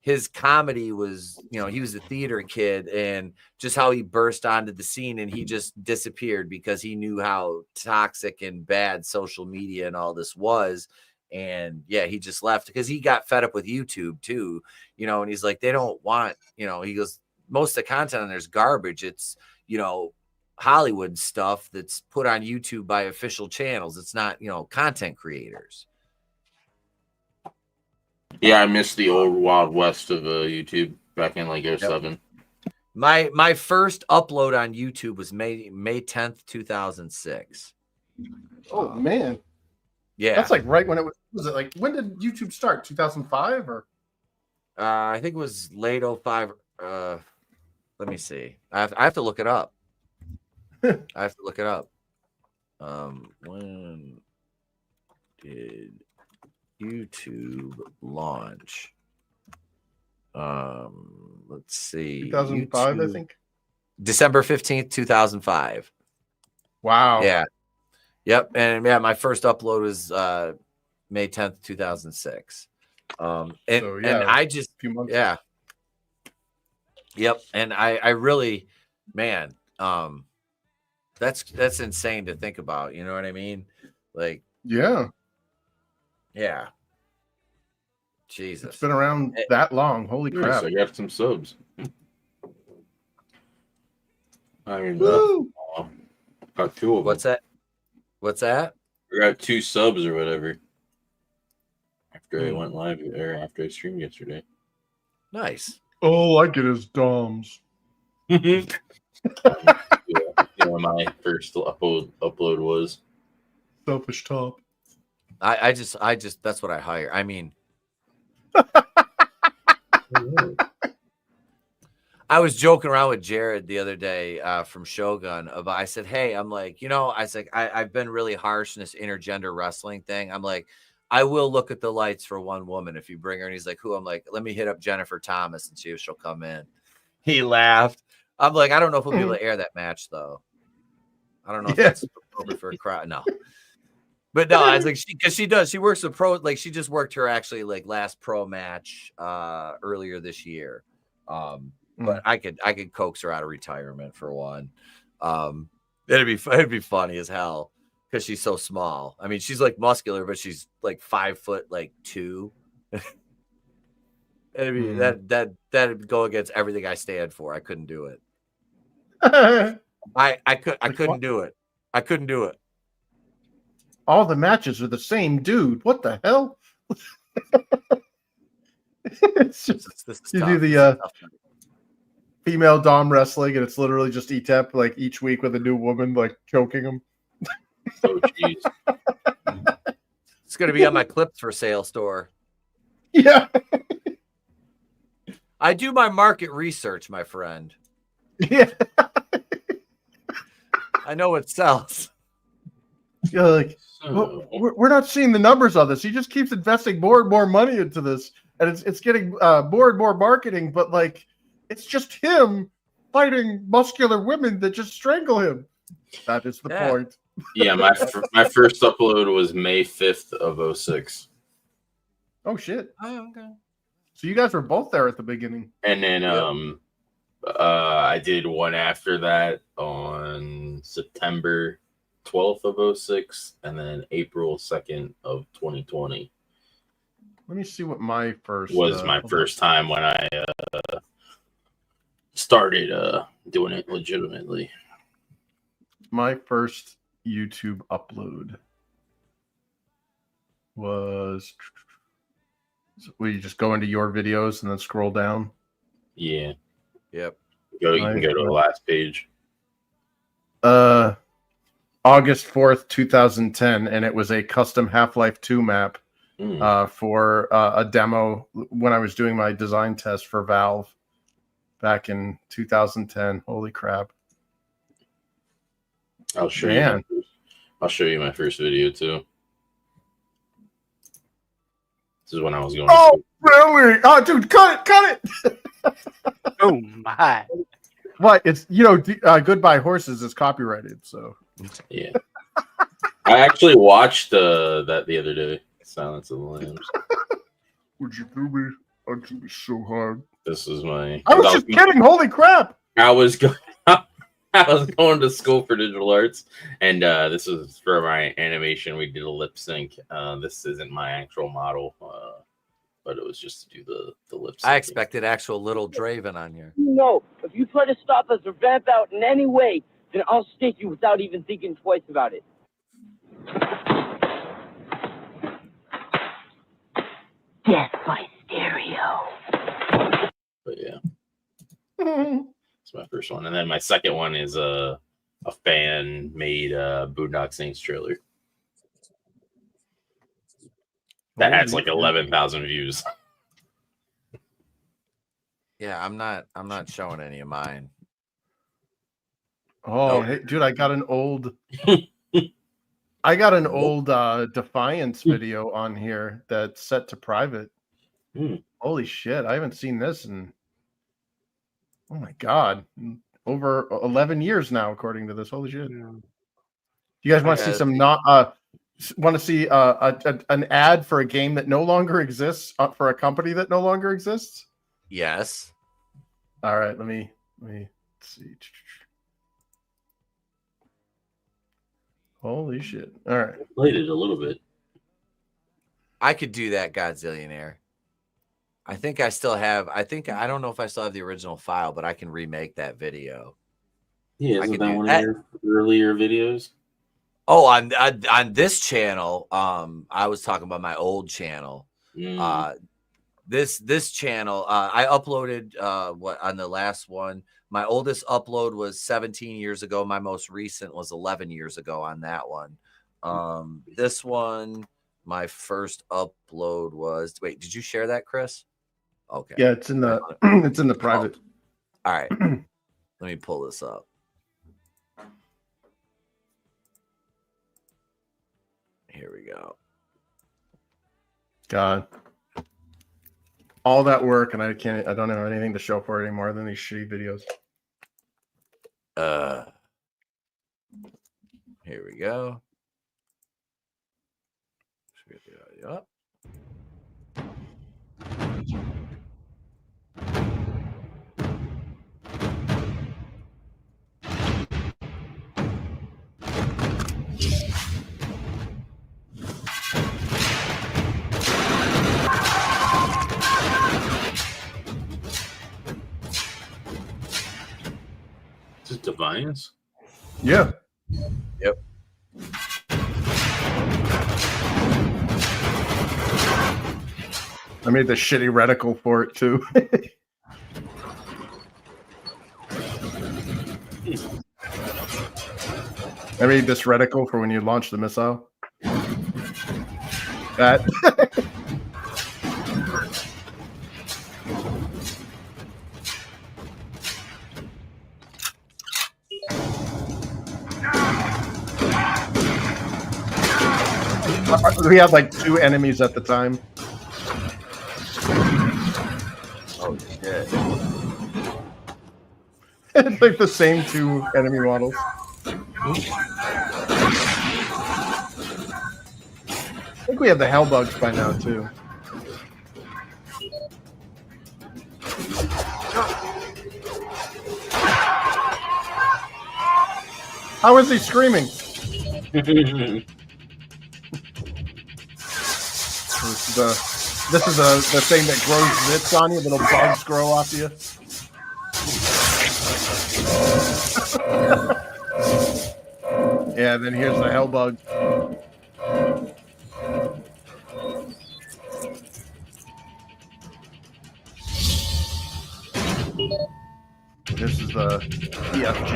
his comedy was, he was a theater kid, and just how he burst onto the scene and he just disappeared because he knew how toxic and bad social media and all this was. And yeah, he just left because he got fed up with YouTube too, and he's like, they don't want, he goes, most of the content on there's garbage. It's, Hollywood stuff that's put on YouTube by official channels. It's not, content creators. Yeah, I missed the old Wild West of YouTube back in like 07. My first upload on YouTube was May 10th, 2006. Oh man. Yeah. That's like right when it was it like, when did YouTube start? 2005 or? I think it was late 05. Let me see. I have to look it up. When did YouTube launch? Let's see. 2005, YouTube, I think. December 15th, 2005. Wow. Yeah. Yep. And yeah, my first upload was May 10th, 2006. And I just, a few months. Yeah. Yep. And I really, man, that's insane to think about. You know what I mean? Like, yeah. Jesus. It's been around that long. Holy crap. I got some subs. I mean, got 2 of them. What's that? I got 2 subs or whatever. After I went live, or after I streamed yesterday. Nice. All I get is DOMs. Yeah, my first upload was Selfish top. I just that's what I hire. I mean, I was joking around with Jared the other day from Shogun about, I said, hey, I'm like, I've been really harsh in this intergender wrestling thing. I'm like, I will look at the lights for one woman if you bring her. And he's like, who? I'm like, let me hit up Jennifer Thomas and see if she'll come in. He laughed. I'm like, I don't know if we'll be able to air that match though. I don't know if that's appropriate for a crowd. No. But no, I was like, she works a pro, like she just worked her actually like last pro match earlier this year. But I could coax her out of retirement for one. It'd be funny as hell because she's so small. I mean, she's like muscular, but she's like 5'2". It'd be that'd go against everything I stand for. I couldn't do it. I couldn't do it. I couldn't do it. All the matches are the same dude. What the hell? It's just, This is you tough. do This the is tough. female dom wrestling, and it's literally just Etep, like each week with a new woman, like choking him. Oh, jeez. It's going to be on my clips for sale store. Yeah. I do my market research, my friend. Yeah. I know what sells. You're like, So, well, we're not seeing the numbers on this. He just keeps investing more and more money into this, and it's getting more and more marketing. But like, it's just him fighting muscular women that just strangle him. That is the Yeah. point. yeah, my first upload was May 5th of 06. Oh shit! Oh, okay. So you guys were both there at the beginning. And then Yep. I did one after that on September 12th of 06, and then April 2nd of 2020 Let me see what my first was my first time when I started doing it legitimately. My first YouTube upload was. Will you just go into your videos and then scroll down? Yeah, Yep. you can go to the last page. August 4th, 2010, and it was a custom Half-Life 2 map for a demo when I was doing my design test for Valve back in 2010. Holy crap. I'll show Man. you my first video too. This is when I was going. Oh, really? Oh, dude, cut it. Oh my! What? It's, Goodbye Horses is copyrighted, so. Yeah. I actually watched that the other day. Silence of the Lambs. Would you do me? I'd do me so hard. This is my. I was just kidding. Holy crap. I was going to school for digital arts, and this was for my animation. We did a lip sync. This isn't my actual model, but it was just to do the lip sync. I expected actual little Draven on here. No, if you try to stop us or vamp out in any way, then I'll stick you without even thinking twice about it. Death by stereo. But yeah, it's my first one, and then my second one is a fan made Boondock Saints trailer that has like 11,000 views. Yeah, I'm not showing any of mine. Oh, hey, dude, I got an old Defiance video on here that's set to private. Holy shit, I haven't seen this in, oh my god, over 11 years now, according to this. Holy shit. You guys want to see some an ad for a game that no longer exists, for a company that no longer exists? Yes. All right, let me see. Holy shit. All right. Played it a little bit. I could do that, Godzillionaire. I think I still have. I don't know if I still have the original file, but I can remake that video. Yeah, I isn't could that do one that. of your earlier videos? Oh, on this channel, I was talking about my old channel. This channel, I uploaded on the last one. My oldest upload was 17 years ago. My most recent was 11 years ago on that one. This one, my first upload was. Wait, did you share that, Chris? Okay. Yeah, it's in the private. All right. Let me pull this up. Here we go. God. All that work, and I don't have anything to show for it anymore than these shitty videos. Here we go. Yep. Is it Defiance? Yeah. Yep. I made the shitty reticle for it too. I made this reticle for when you launch the missile. That. We had like 2 enemies at the time. Oh shit! It's like the same 2 enemy models. I think we have the Hellbugs by now too. How is he screaming? This is the thing that grows zits on you. Little bugs grow off you. Yeah, then here's the Hellbug. This is the EFG.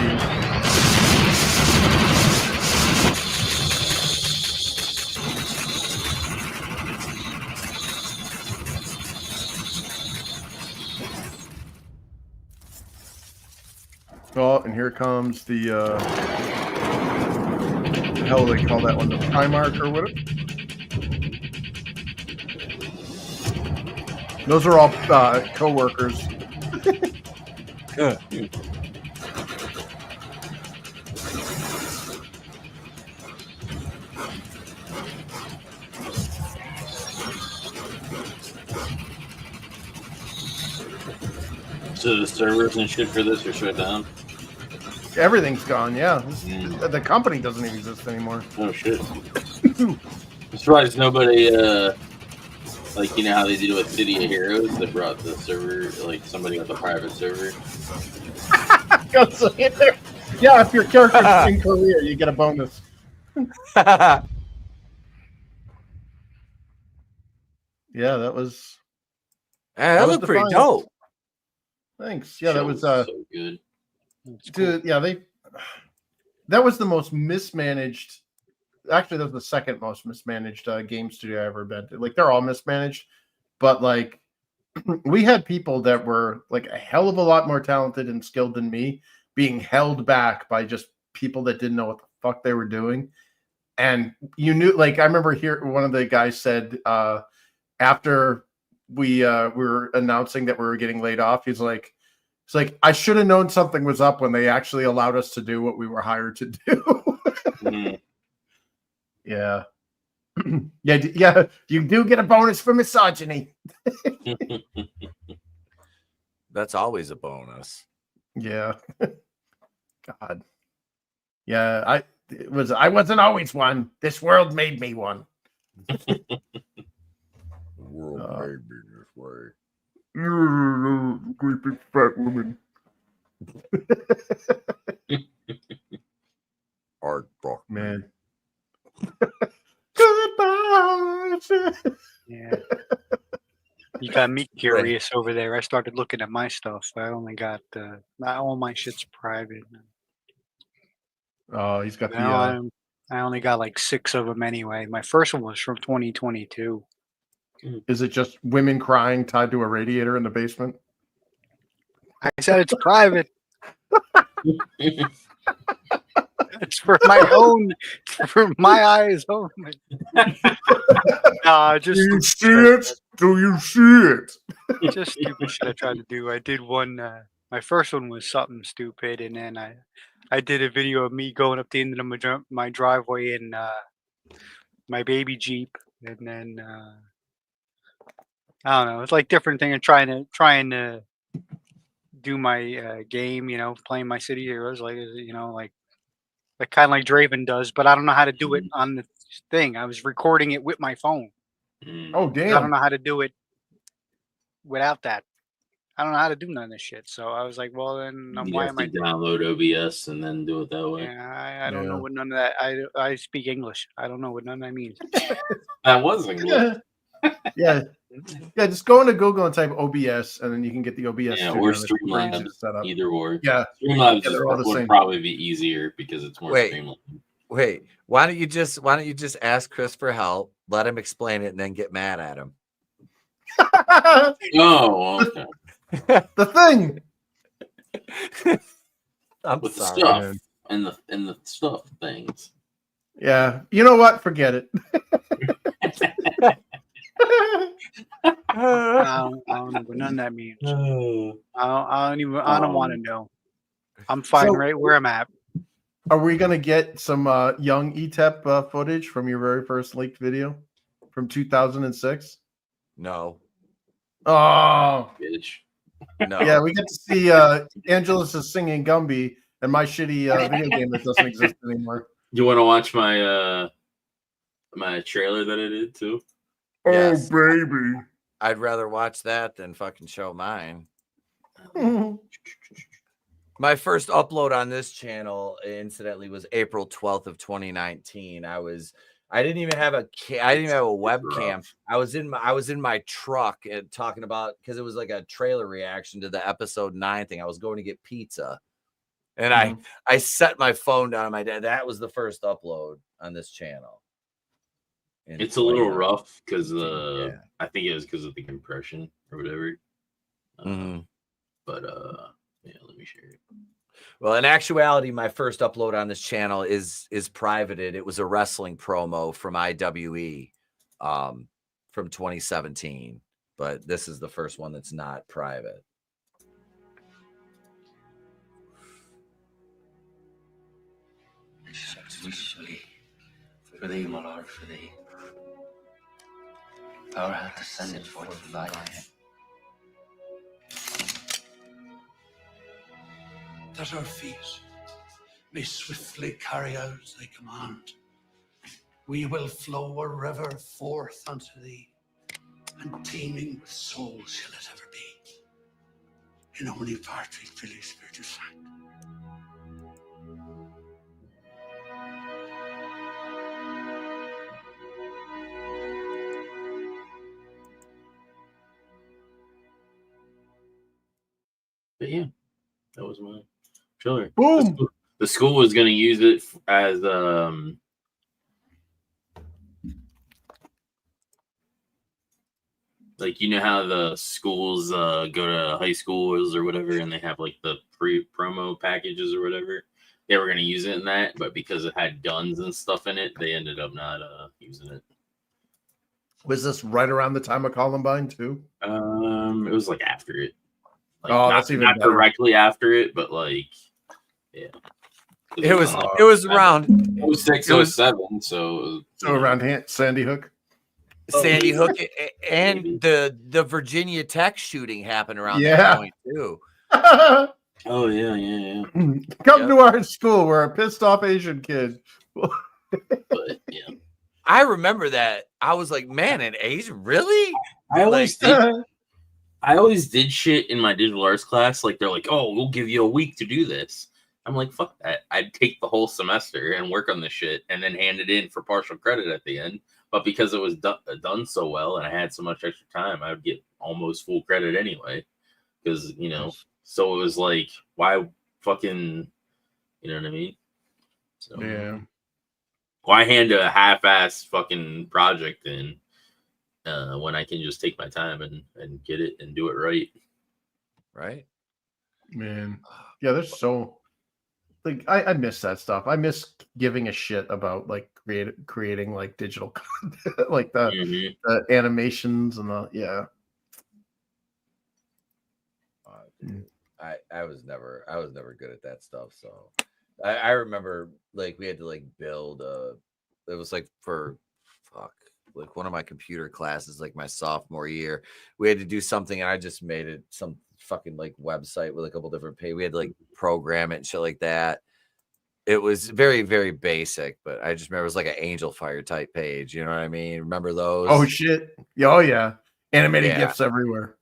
Oh, and here comes the hell do they call that one? The Primarch or whatever? Those are all co-workers. So the servers and shit for this are shut down? Everything's gone, yeah. The company doesn't even exist anymore. Oh shit. I'm surprised nobody like, you know how they did with City of Heroes that brought the server, like somebody with a private server. Yeah, if your character's in Korea, you get a bonus. Yeah, that was that looked pretty dope. Thanks. Yeah, that was so good. Dude, yeah, that was the most mismanaged. Actually, that was the second most mismanaged game studio I ever been to. Like, they're all mismanaged, but like, we had people that were like a hell of a lot more talented and skilled than me being held back by just people that didn't know what the fuck they were doing. And you knew, like, I remember one of the guys said after we were announcing that we were getting laid off, he's like, I should have known something was up when they actually allowed us to do what we were hired to do. Yeah. Yeah, you do get a bonus for misogyny. That's always a bonus. Yeah. God. Yeah, I wasn't always one. This world made me one. The world made me this way. You're a great big fat woman. Hard fuck, man. Goodbye. Yeah. You got me curious over there. I started looking at my stuff. I only got not all my shit's private. Oh, he's got the. I only got like 6 of them anyway. My first one was from 2022. Is it just women crying tied to a radiator in the basement? I said it's private. It's for my own, for my eyes only. Just. Do you see it? Do you see it? Just stupid shit I tried to do. I did one. My first one was something stupid, and then I did a video of me going up the end of my driveway in my baby Jeep, and then I don't know. It's like different thing of trying to do my game, you know, playing my City Heroes, like, you know, like kind of like Draven does, but I don't know how to do it on the thing. I was recording it with my phone. Oh damn! I don't know how to do it without that. I don't know how to do none of this shit. So I was like, well, then why am I download OBS and then do it that way? Yeah, I don't know what none of that. I speak English. I don't know what none of that means. That was English. Yeah, Yeah, just go into Google and type OBS, and then you can get the OBS. Yeah, studio, or and it's pretty easy Streamlabs. to set up. Either or. Yeah, Streamlabs they're all the would same. probably be easier because it's more Wait. streamlined. Wait, why don't you just ask Chris for help, let him explain it, and then get mad at him? Oh, okay. The thing. I'm With the sorry. stuff man. and the stuff things. Yeah, you know what? Forget it. I don't know what none of that means. I don't want to know. I'm fine So- right where I'm at. Are we gonna get some young Etep footage from your very first leaked video from 2006? No, Oh, Bitch. no. yeah, we get to see Angelus is singing Gumby and my shitty video game that doesn't exist anymore. You want to watch my my trailer that I did too? Yes. baby. I'd rather watch that than fucking show mine. My first upload on this channel, incidentally, was April 12th of 2019. I didn't even have a webcam. I was in my truck and talking about, because it was like a trailer reaction to the episode 9 thing. I was going to get pizza, and I set my phone down on my dad. That was the first upload on this channel. It's a little rough because Yeah. I think it was because of the compression or whatever. But yeah, let me share it. Well, in actuality, my first upload on this channel is privated. It was a wrestling promo from IWE from 2017, but this is the first one that's not private. For thee, my lord, for thee. Power hath descended forth from thy hand. That our feet may swiftly carry out thy command. We will flow a river forth unto thee, and teeming with souls shall it ever be. In only Patrick, Filly, Spiritus Sancti. But yeah, that was my trailer. Boom. The school was going to use it as like, you know how the schools go to high schools or whatever, and they have like the promo packages or whatever. They were going to use it in that, but because it had guns and stuff in it, they ended up not using it. Was this right around the time of Columbine too? It was like after it. Like, Oh, not, that's even not better. directly after it, but like, yeah. It was around 06, 07, so around Sandy Hook. Sandy Hook, and the Virginia Tech shooting happened around Yeah. that point too. Oh yeah. Come to our school. We're a pissed off Asian kid. But yeah, I remember that. I was like, man, in Asia, really? I always did shit in my digital arts class. Like, they're like, "Oh, we'll give you a week to do this." I'm like, "Fuck that!" I'd take the whole semester and work on this shit, and then hand it in for partial credit at the end. But because it was done so well, and I had so much extra time, I would get almost full credit anyway. Because, you know, so it was like, why fucking, you know what I mean? So, Yeah. why hand a half-ass fucking project in when I can just take my time and get it and do it right? Right? Man. Yeah, there's so like I miss that stuff. I miss giving a shit about like creating like digital content, like the animations and the I was never good at that stuff. So I remember like we had to like build it was like for like one of my computer classes, like my sophomore year, we had to do something, and I just made it some fucking like website with a couple different pages. We had to like program it and shit like that. It was very, very basic, but I just remember it was like an Angel Fire type page. You know what I mean? Remember those? Oh shit. Oh yeah. Animated Yeah. GIFs everywhere.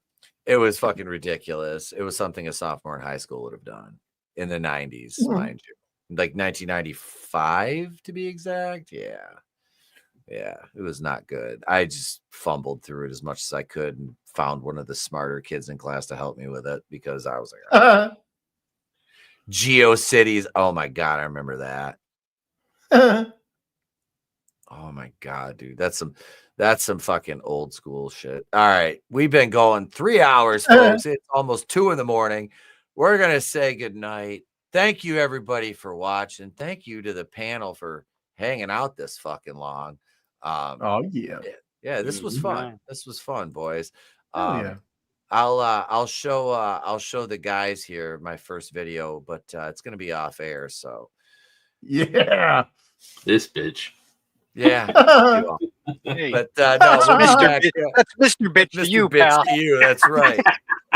It was fucking ridiculous. It was something a sophomore in high school would have done in the 90s, mind you. Like 1995 to be exact. Yeah. Yeah, it was not good. I just fumbled through it as much as I could and found one of the smarter kids in class to help me with it because I was like, GeoCities. Oh my God, I remember that. Oh my God, dude. That's some fucking old school shit. All right. We've been going 3 hours, folks. It's almost 2 a.m. We're gonna say goodnight. Thank you everybody for watching. Thank you to the panel for hanging out this fucking long. Oh yeah. Yeah, this was fun. This was fun, boys. Yeah. I'll show the guys here my first video, but it's gonna be off air. So Yeah. This bitch. yeah. Hey, But no, that's we'll be Mr. back. Bitch. That's Mr. Bitch to Mr. you, Bitch pal. to you. That's right.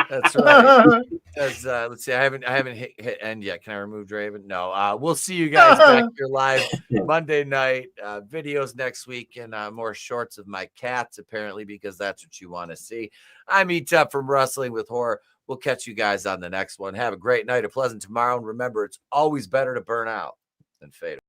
That's right. As let's see, I haven't hit end yet. Can I remove Draven? No. We'll see you guys back here live Monday night. Videos next week and more shorts of my cats, apparently, because that's what you want to see. I'm Etep from Wrestling with Horror. We'll catch you guys on the next one. Have a great night, a pleasant tomorrow, and remember, it's always better to burn out than fade.